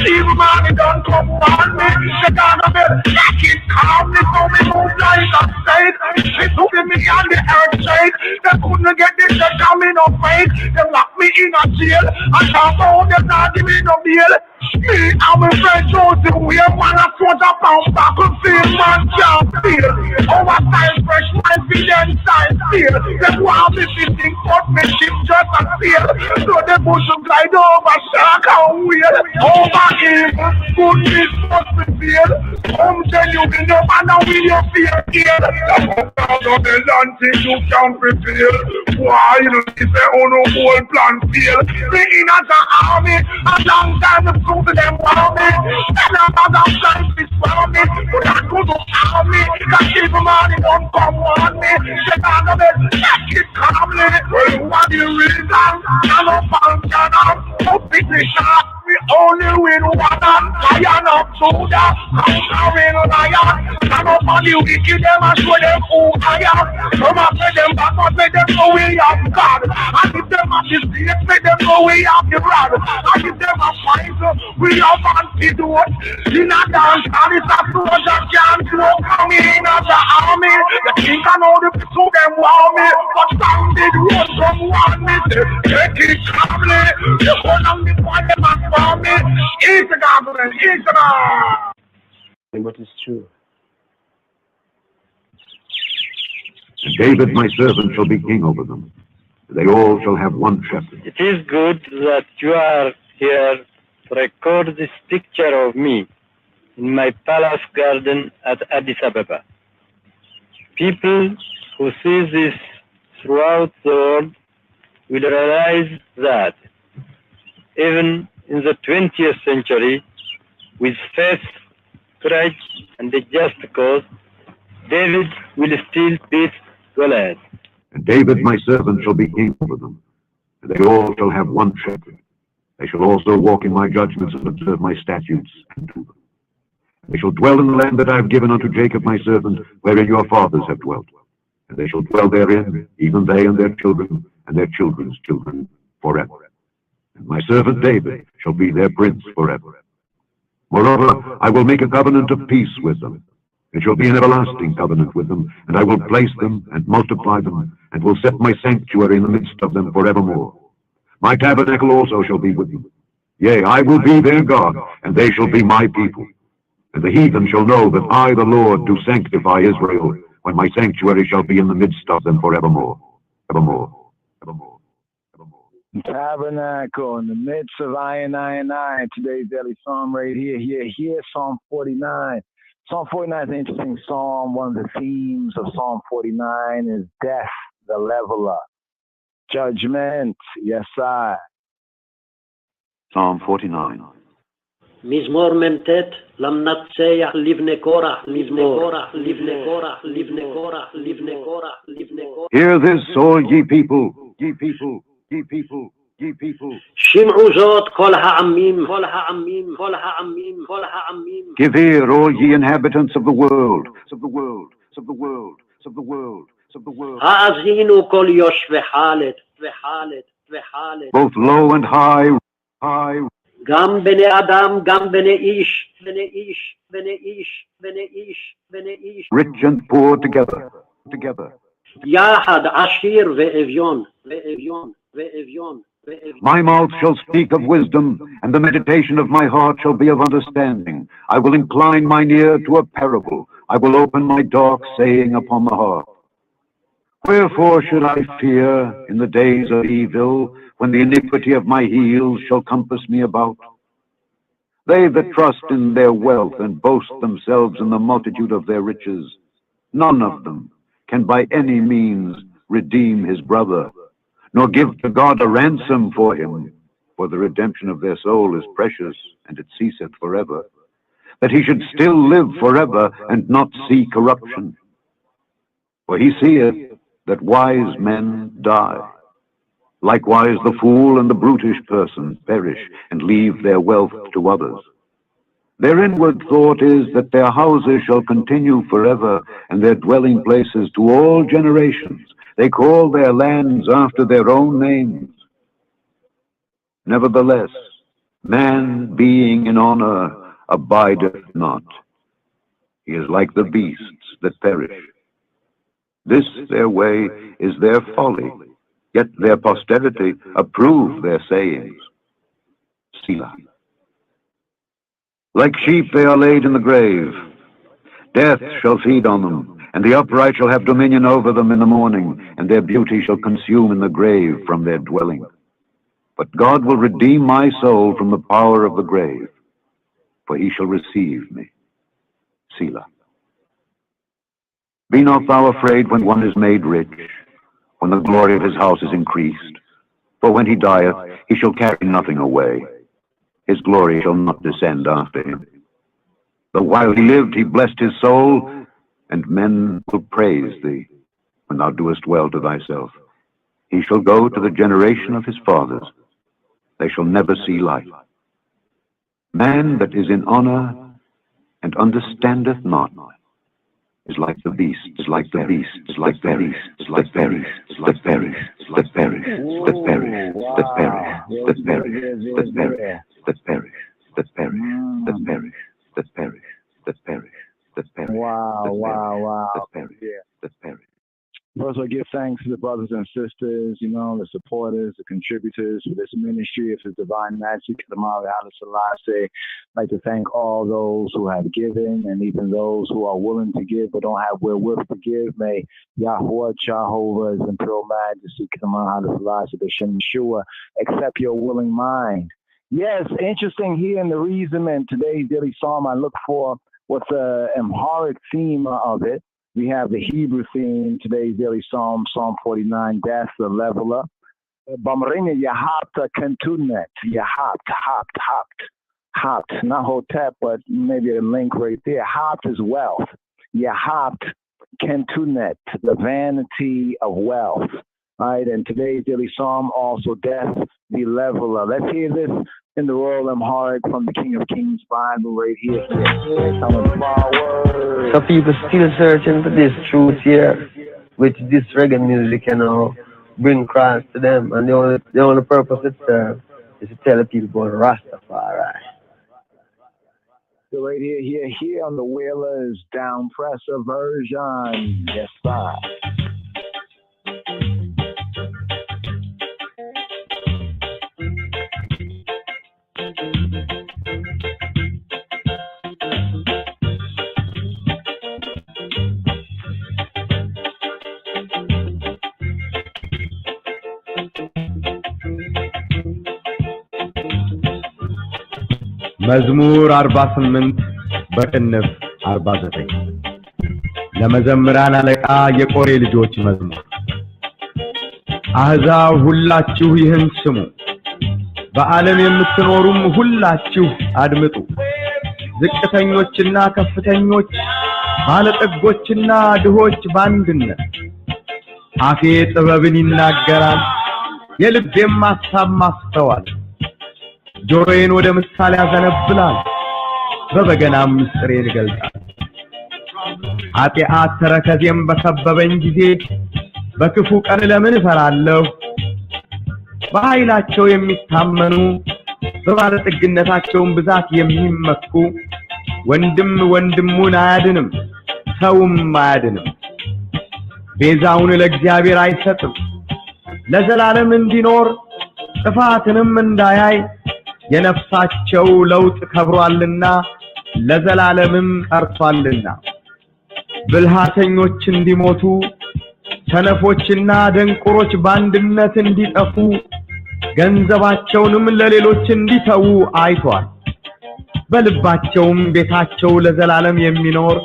Even money don't come on me. They gotta be like it calm me, so me move like a snake. They took me on the earthquake. They couldn't get this, they come in no fake. They lock me in a jail. I can't go, they not give me no bail. Me and my friend Joseph, we are one of 4 pound battlefield, man can't feel. Our style fresh, my villain style steel. They want me fitting, but me ship just a sail. So the bush will glide over shark and whale. Over evil, goodness must be fail. Come tell you, we no matter will you fear kill. Out of the land thing you can't prevail. Why you say oh no whole plan fail? Me in as an army, a long time to prove them want me. Then a bag of life is for me. But I go to army, that evil money don't come on me. They gotta be like it calmly. Well, what the reason? I'm a function of no fitness. We only win one and lion of Judah. Conquering lion. Stand up on the wicked, them and show them who I am. Come and pay them back, but make them know we have God. And if them have the state, make them know we have the rod. And if them have fight, we have antidote. In a dance, and it's a soldier can't go. Come in as an army. The king can know the people them want me. But some did run from one me. Take it calmly. You go down the point, them and for me. Eat the government, eat the government. But it's true. David, my servant, shall be king over them. They all shall have one shepherd. It is good that you are here to record this picture of me in my palace garden at Addis Ababa. People who see this throughout the world will realize that even in the 20th century, with faith, courage, and a just cause, David will still beat Goliath. And David my servant shall be king over them, and they all shall have one shepherd. They shall also walk in my judgments and observe my statutes and do them. They shall dwell in the land that I have given unto Jacob my servant, wherein your fathers have dwelt. And they shall dwell therein, even they and their children, and their children's children, forever. And my servant David shall be their prince forever. Moreover, I will make a covenant of peace with them. It shall be an everlasting covenant with them, and I will place them and multiply them, and will set my sanctuary in the midst of them forevermore. My tabernacle also shall be with them. Yea, I will be their God, and they shall be my people. And the heathen shall know that I, the Lord, do sanctify Israel, when my sanctuary shall be in the midst of them forevermore. Evermore. Evermore. Tabernacle in the midst of I. Today's daily psalm right here, Psalm 49. Psalm 49 is an interesting psalm. One of the themes of Psalm 49 is death, the leveler. Judgment, yes, I. Psalm 49. מזמור מ"ט למנצח לבני קורח מזמור לבני קורח לבני קורח לבני קורח לבני קורח. Hear this, all ye people, ye people, ye people, ye people. שמעו זאת כל העמים, כל העמים, כל העמים, כל העמים. Give ear, all ye inhabitants of the world, of the world, of the world, of the world, of the world. האזינו כל יושבי חלת וחלת וחלת. Both low and high. גם בני אדם, גם בני איש, בני איש, בני איש, בני איש, בני איש. Rich and poor together, together. יחד עשיר ואביון, ואביון, ואביון. My mouth shall speak of wisdom, and the meditation of my heart shall be of understanding. I will incline mine ear to a parable. I will open my dark saying upon the heart. Wherefore should I fear in the days of evil, when the iniquity of my heels shall compass me about? They that trust in their wealth and boast themselves in the multitude of their riches, none of them can by any means redeem his brother, nor give to God a ransom for him. For the redemption of their soul is precious, and it ceaseth forever, that he should still live forever and not see corruption. For he seeth that wise men die. Likewise the fool and the brutish person perish, and leave their wealth to others. Their inward thought is that their houses shall continue forever, and their dwelling places to all generations. They call their lands after their own names. Nevertheless, man being in honor abideth not. He is like the beasts that perish. This their way is their folly, yet their posterity approve their sayings. Selah. Like sheep they are laid in the grave. Death shall feed on them, and the upright shall have dominion over them in the morning, and their beauty shall consume in the grave from their dwelling. But God will redeem my soul from the power of the grave, for he shall receive me. Selah. Be not thou afraid when one is made rich, when the glory of his house is increased. For when he dieth, he shall carry nothing away. His glory shall not descend after him. Though while he lived, he blessed his soul, and men will praise thee, when thou doest well to thyself. He shall go to the generation of his fathers. They shall never see light. Man that is in honor and understandeth not is like the beast, is like the beast, is like the beast, is like perish, is like perish, that perish, that perish, that perish, that perish, that perish, that perish, that perish, that perish, that perish, that perish, that perish. Wow. That perish, that perish. First, I give thanks to the brothers and sisters, the supporters, the contributors for this ministry of His Divine Majesty, Kadamari Haile Selassie. I'd like to thank all those who have given and even those who are willing to give but don't have wherewith to give. May Yahweh, Jehovah, His Imperial Majesty, Kadamari Haile Selassie, B'Shem Yeshua, accept your willing mind. Yes, interesting here in the reason and today's daily psalm I look for what's the Amharic theme of it. We have the Hebrew theme, today's daily psalm, Psalm 49, death, the leveler. Bamringa yahapt kantunet, yahapt, hapt. Hopped, not Hotep, but maybe a link right there. Hopped is wealth. Yeah, hopped Kentunet, the vanity of wealth. All right, and today's daily psalm also death, the leveler. Let's hear this in the Royal Amharic from the King of Kings Bible right here. Coming forward. So people still searching for this truth here, which this reggae music, bring across to them, and the only purpose it serves is to tell the people about Rastafari. So right here on the Wheelers Down Presser version. Yes, sir. መዝሙር 48 በቅንፍ 49 ለመዘምራን አለቃ የቆሬ ልጆች መዝሙር። አሕዛብ ሁላችሁ ይህን ስሙ፣ በዓለም የምትኖሩም ሁላችሁ አድምጡ። ዝቅተኞችና ከፍተኞች፣ ባለጠጎችና ድሆች በአንድነት አፌ ጥበብን ይናገራል፣ የልቤም ሐሳብ ማስተዋል። ጆሮዬን ወደ ምሳሌ ያዘነብላል፣ በበገናም ምስጢሬን ይገልጣል። ኃጢአት ተረከዜም በከበበኝ ጊዜ በክፉ ቀን ለምን እፈራለሁ? በኃይላቸው የሚታመኑ በባለጠግነታቸውም ብዛት የሚመኩ ወንድም ወንድሙን አያድንም፣ ሰውም አያድንም። ቤዛውን ለእግዚአብሔር አይሰጥም፣ ለዘላለም እንዲኖር ጥፋትንም እንዳያይ የነፍሳቸው ለውጥ ከብሯልና ለዘላለምም ቀርቷልና። ብልሃተኞች እንዲሞቱ ሰነፎችና ደንቆሮች በአንድነት እንዲጠፉ ገንዘባቸውንም ለሌሎች እንዲተዉ አይቷል። በልባቸውም ቤታቸው ለዘላለም የሚኖር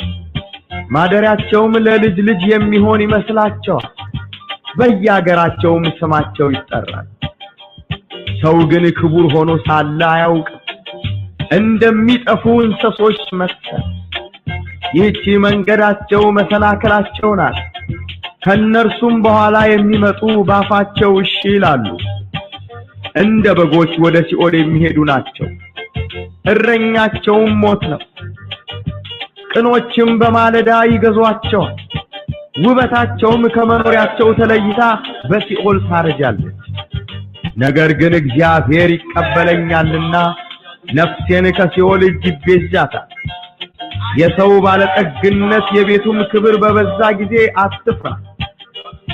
ማደሪያቸውም ለልጅ ልጅ የሚሆን ይመስላቸዋል። በየአገራቸውም ስማቸው ይጠራል። ሰው ግን ክቡር ሆኖ ሳለ አያውቅም፣ እንደሚጠፉ እንስሶች መሰለ። ይህች መንገዳቸው መሰናክላቸው ናት፣ ከነርሱም በኋላ የሚመጡ ባፋቸው እሺ ይላሉ። እንደ በጎች ወደ ሲኦል የሚሄዱ ናቸው፣ እረኛቸውም ሞት ነው። ቅኖችም በማለዳ ይገዟቸዋል፣ ውበታቸውም ከመኖሪያቸው ተለይታ በሲኦል ታረጃለች። ነገር ግን እግዚአብሔር ይቀበለኛልና ነፍሴን ከሲኦል እጅ ይቤዣታል። የሰው ባለጠግነት የቤቱም ክብር በበዛ ጊዜ አትፍራ።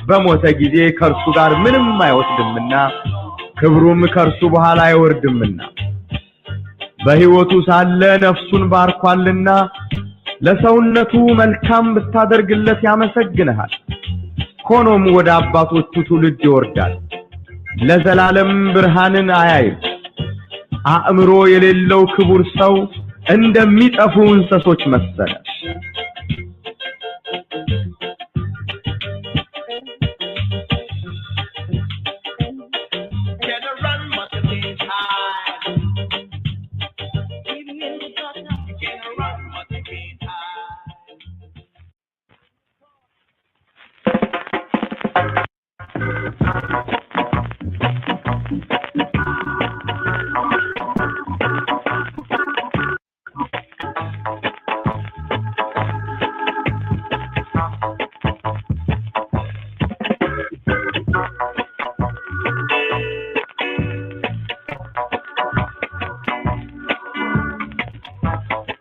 በሞተ ጊዜ ከእርሱ ጋር ምንም አይወስድምና ክብሩም ከእርሱ በኋላ አይወርድምና። በሕይወቱ ሳለ ነፍሱን ባርኳልና ለሰውነቱ መልካም ብታደርግለት ያመሰግንሃል። ሆኖም ወደ አባቶቹ ትውልድ ይወርዳል፣ ለዘላለም ብርሃንን አያይም። አእምሮ የሌለው ክቡር ሰው እንደሚጠፉ እንስሶች መሰለ።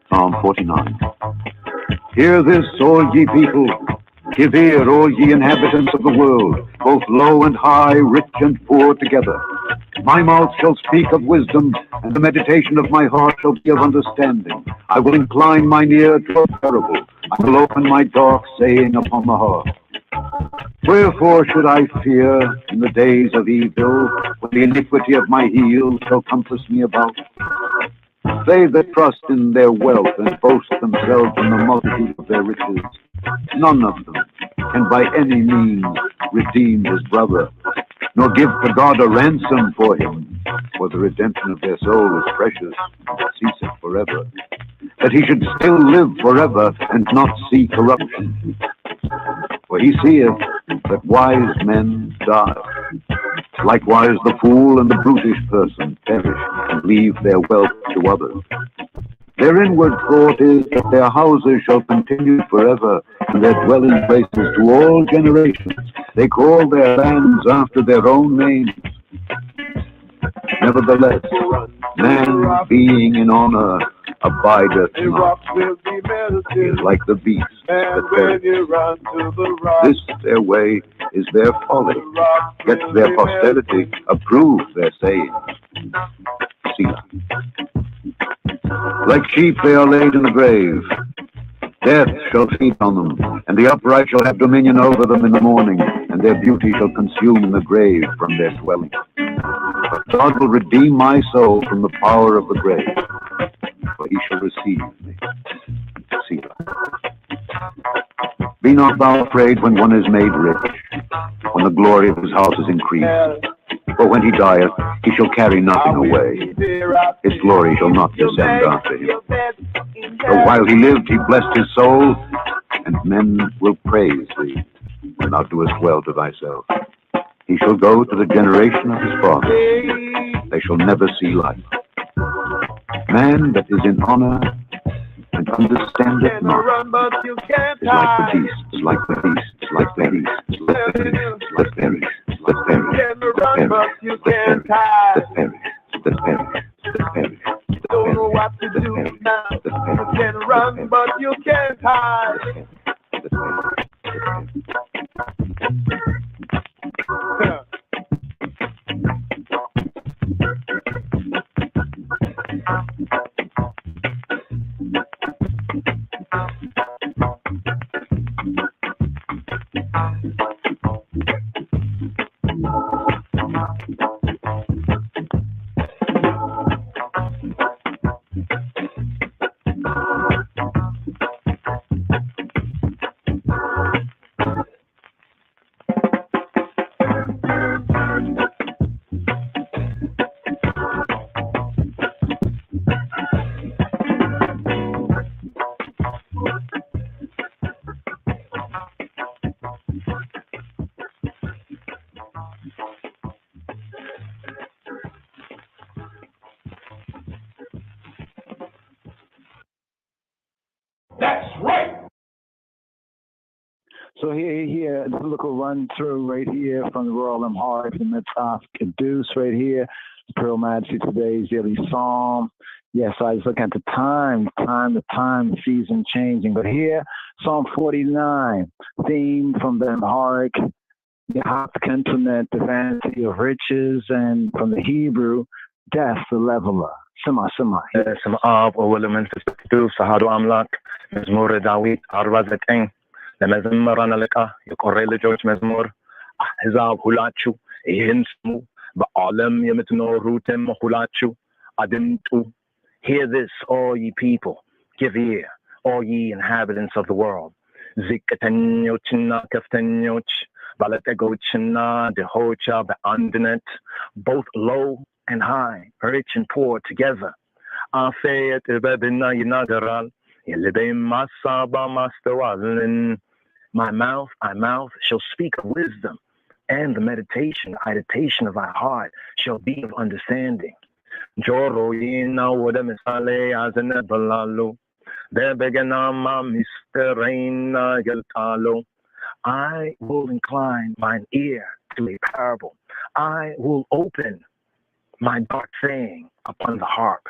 Psalm 49. Hear this, all ye people. Give ear, all ye inhabitants of the world, both low and high, rich and poor together. My mouth shall speak of wisdom, and the meditation of my heart shall be of understanding. I will incline mine ear to a parable. I will open my dark saying upon the heart. Wherefore should I fear in the days of evil, when the iniquity of my heels shall compass me about? They that trust in their wealth and boast themselves in the multitude of their riches, none of them can by any means redeem his brother, nor give to God a ransom for him. for the redemption of their soul is precious, ceaseth forever, that he should still live forever and not see corruption. For he seeth that wise men die. Likewise the fool and the brutish person perish and leave their wealth to others. Their inward thought is that their houses shall continue forever, and their dwelling places to all generations. They call their lands after their own names. Nevertheless, man being in honor abideth not. He is like the beast that perish. This their way is their folly, yet their posterity approve their saying. Selah. Like sheep they are laid in the grave. Death shall feed on them, and the upright shall have dominion over them in the morning, and their beauty shall consume the grave from their dwelling. But God will redeem my soul from the power of the grave, for he shall receive me. Selah. Be not thou afraid when one is made rich, when the glory of his house is increased. For when he dieth, he shall carry nothing away. His glory shall not descend after him. Though while he lived, he blessed his soul, and men will praise thee when thou doest well to thyself. He shall go to the generation of his fathers. They shall never see light. Man that is in honor and understandeth not is like the beast, is like the beast, is like the beast, is like the beast, let perish, let perish, let perish, let perish, let perish, let perish. Don't know what to do now. You can run, but you can't hide. So here, this little run through right here from the Royal Amharic, the Mitzvah Kedus right here, Pearl Majesty today's daily psalm. Yes, I was looking at the time, the season changing. But here, Psalm 49, theme from the Amharic, the Hafkantunet, the vanity of riches, and from the Hebrew, death, the leveler. Sema. Sema Av, Ovel Menses Kedus, Sahadu Amlak, Mezmur Dawit, Arvazeteng. ለመዘመር አለቃ የቆሬ ልጆች መዝሙር አሕዛብ ሁላችሁ ይህን ስሙ በዓለም የምትኖሩትም ሁላችሁ አድምጡ. Hear this, all ye people, give ear, all ye inhabitants of the world. ዝቅተኞችና ከፍተኞች ባለጠጎችና ድሆች በአንድነት, both low and high, rich and poor together. አፌ ጥበብና ይናገራል የልቤም ማሳባ ማስተዋልን. My mouth shall speak of wisdom, and the meditation of my heart shall be of understanding. Joroyina wada misale azenebalalu, bebeganama misterina yeltalo. I will incline mine ear to a parable. I will open my dark saying upon the harp.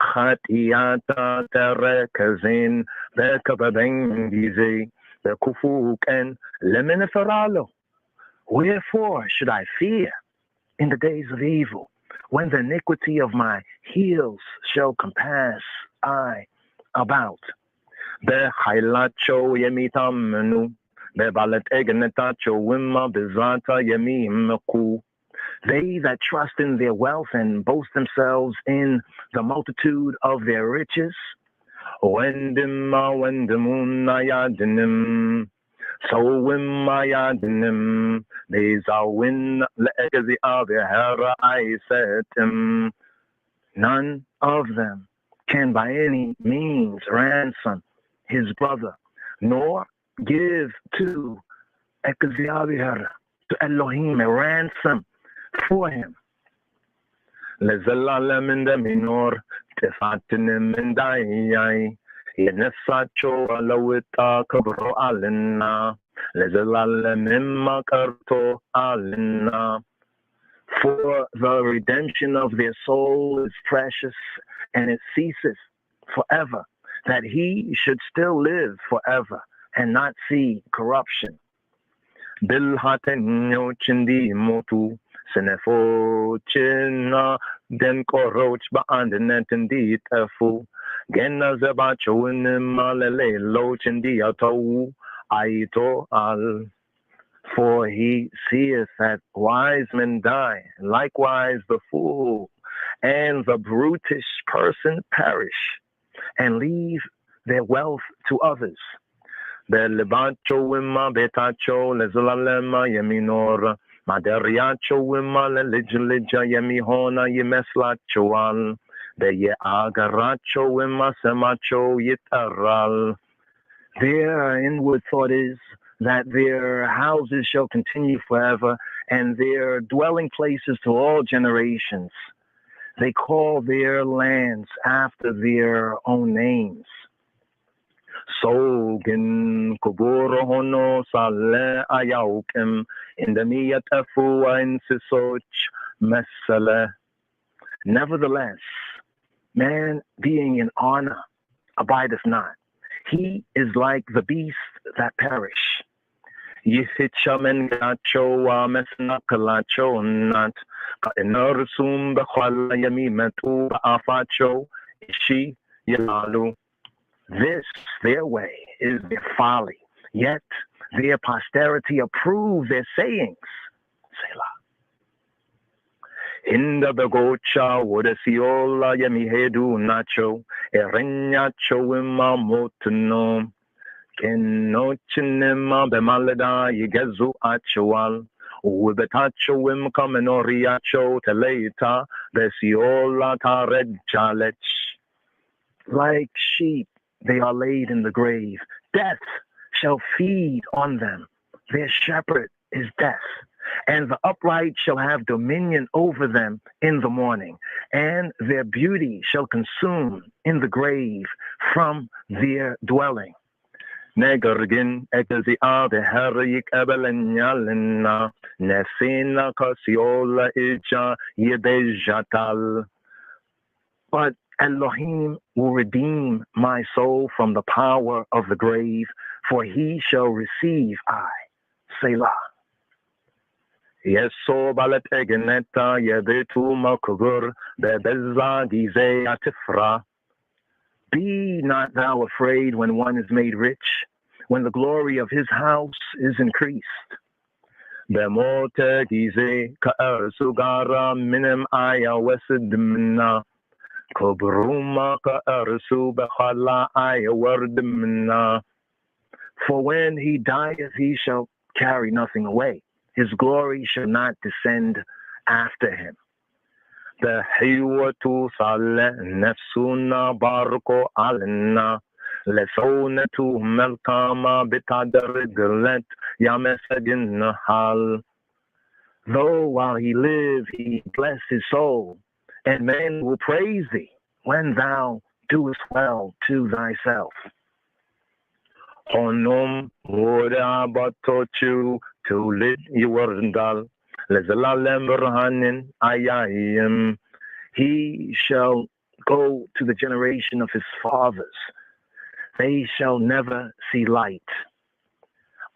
Khatiata terekazin bekababengizi. Wherefore should I fear in the days of evil, when the iniquity of my heels shall compass I about? They that trust in their wealth and boast themselves in the multitude of their riches, سوم يادنم بيزاوين لأجزي أبهر أيستم. None of them can by any means ransom his brother, nor give to Ekziabihar, to Elohim, a ransom for him. لزلال من دمينور تفاتن من دايي ينساتشو لو كبرو علنا لزلال مما كرتو علنا. For the redemption of their soul is precious, and it ceases forever, that he should still live forever and not see corruption. Bilhatenyo chindi motu senefo china den koroch baandenetendi tefu gena zebacho in malele lo chindi atou aito al. For he seeth that wise men die, likewise the fool and the brutish person perish, and leave their wealth to others. Belibacho wima betacho lezulalema yeminor, maderiacho wima lelijlija yemihona yemeslachoal, beye agaracho wima semacho yitaral. Their inward thought is that their houses shall continue forever, and their dwelling places to all generations. They call their lands after their own names. Sogin kuburo sale ayaukim indemiyat afua insisoch mesale. Nevertheless, man being in honor abideth not. He is like the beasts that perish. Yifitchamen gacho mesnakalacho not kaenursum bechwala yamimetu afacho ishi yalalu. This their way is their folly, yet their posterity approve their sayings. Selah. Inda begocha wodesiola yamihedu nacho erenyacho imamotuno kenochinema bemaleda yigezu achual ubetacho im kamenoriacho teleita besiola tared chalech. Like sheep they are laid in the grave. Death shall feed on them. Their shepherd is death. And the upright shall have dominion over them in the morning, and their beauty shall consume in the grave from their dwelling. Negargin ekazi ave herik ebelenyalina nesina kasiola ija yebejatal. But Elohim will redeem my soul from the power of the grave, for he shall receive Selah. Yeso balategeneta yebetu makugur bebeza gize atifra. Be not thou afraid when one is made rich, when the glory of his house is increased. Bemote gize ka'er sugara minim aya wesidmina. Kobruma ka'er su bechala aya wordmina. For when he dieth, he shall carry nothing away. His glory shall not descend after him. The hiwatu sale nefsuna barko alna lesonatu melkama bitadarigalet yamesagin hal. Though while he live, he bless his soul, and men will praise thee when thou doest well to thyself. Honum ora batochu tulit yuwardal lezalalem berhanin ayayim. He shall go to the generation of his fathers. They shall never see light.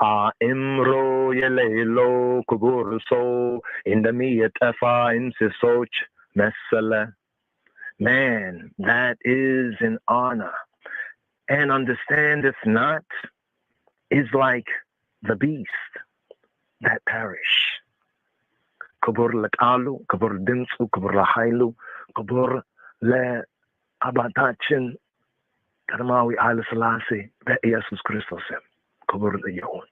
Imro yelelo kuburso in the miyat efa in sisoch mesale. Man that is in honor and understandeth not is like the beast that perish. Kabur lekalu, kabur dinsu, kabur lahailu, kabur le abatachin, karmawi ala salasi, be Jesus Christos, kabur le yahon.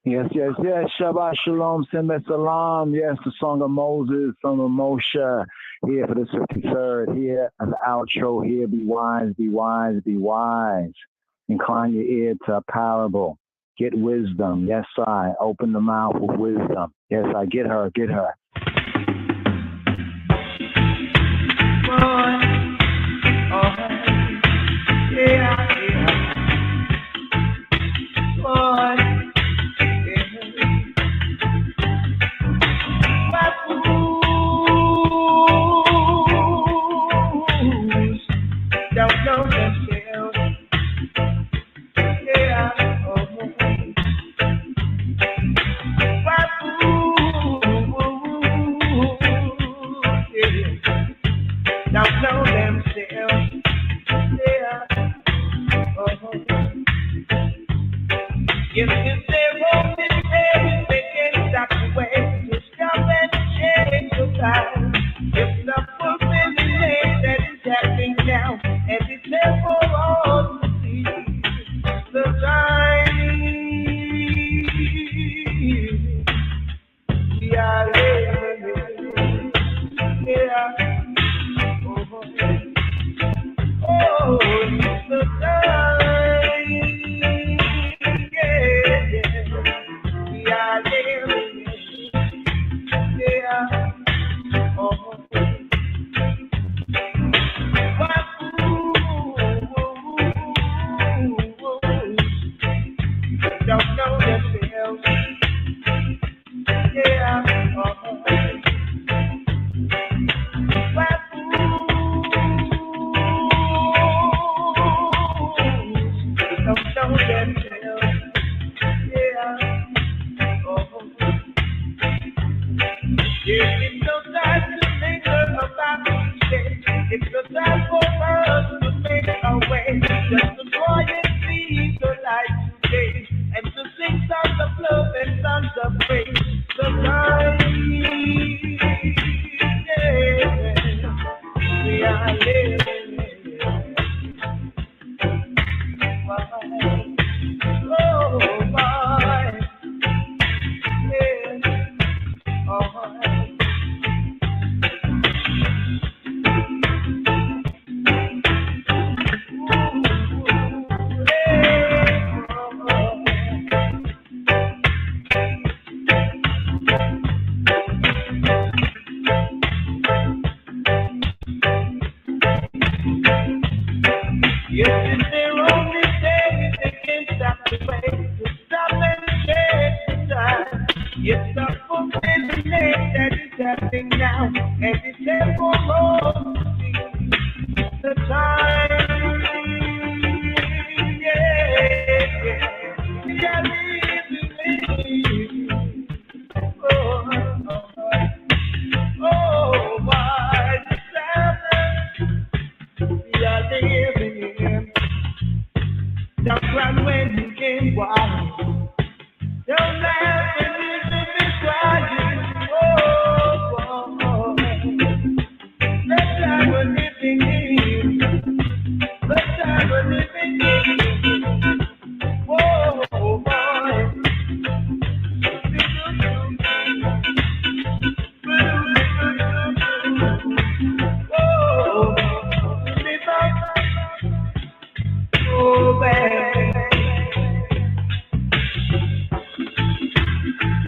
Yes, yes, yes. Shabbat Shalom, Sembet Salam. Yes, the Song of Moses, Song of Moshe. Here for this 53rd. Here as the outro. Here, be wise, be wise, be wise. Incline your ear to a parable. Get wisdom. Yes, I. Open the mouth with wisdom. Yes, I. Get her, get her. Don't know themselves. Yeah, don't know themselves. Yeah, if they won't be paid, they can't stop the way to stop and change the time. If the fulfilling that is happening now, and it's there for all to see, the time we are living. Yeah. Oh, it's the time. Yeah, yeah. We are living. Yeah. Oh. Don't know themselves. Yeah. Don't know themselves. Yeah. It's no time to linger about mistakes. It's no time for us to make our way. Just to try and see the light today. And to sing songs of love and songs of praise. The time, yeah, we are living. Oh, boy. Yeah. Oh, yes, if they're only days, they can't stop the way to stop and change the time. It's the fulfilling that is happening now, and it's there for all to see. The time, yeah, we are living. Oh, why the sadness we are living. Don't cry when you can watch. Don't laugh when you be crying. Oh, let's have a living in. Let's have a living in. Oh, boy. Oh, baby.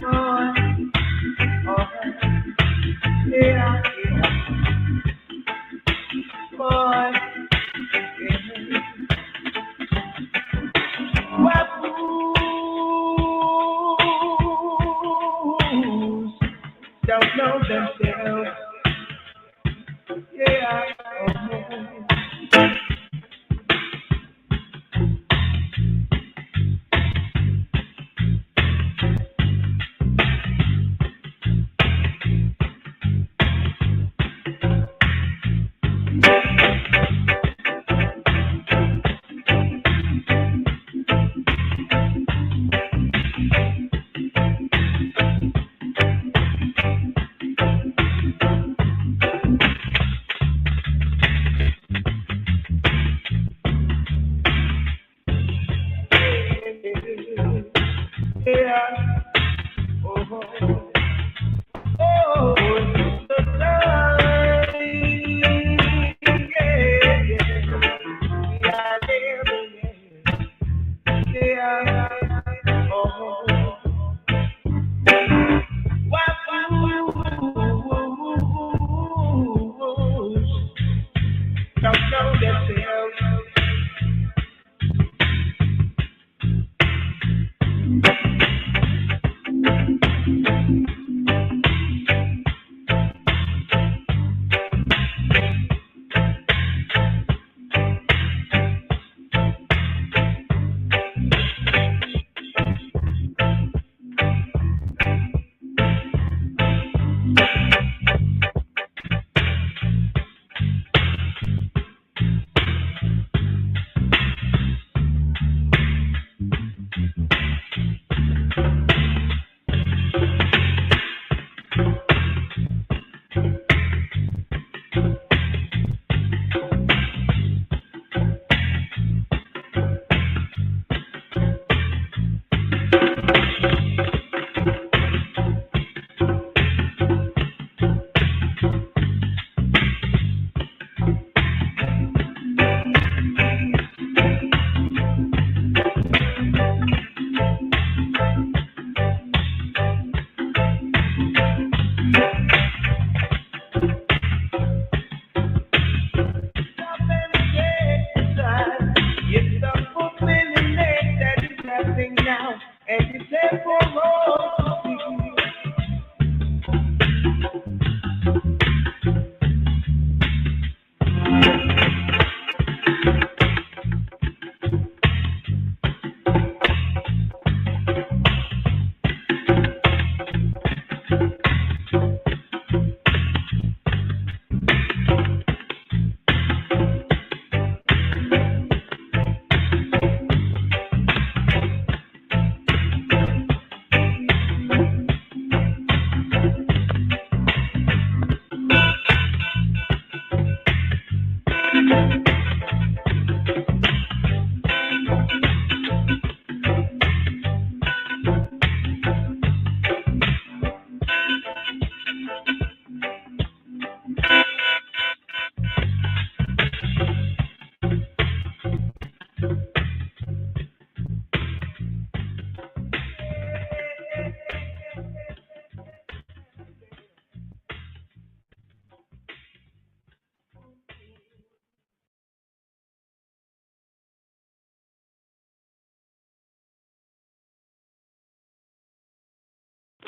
Oh,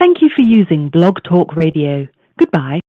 Thank you for using Blog Talk Radio. Goodbye.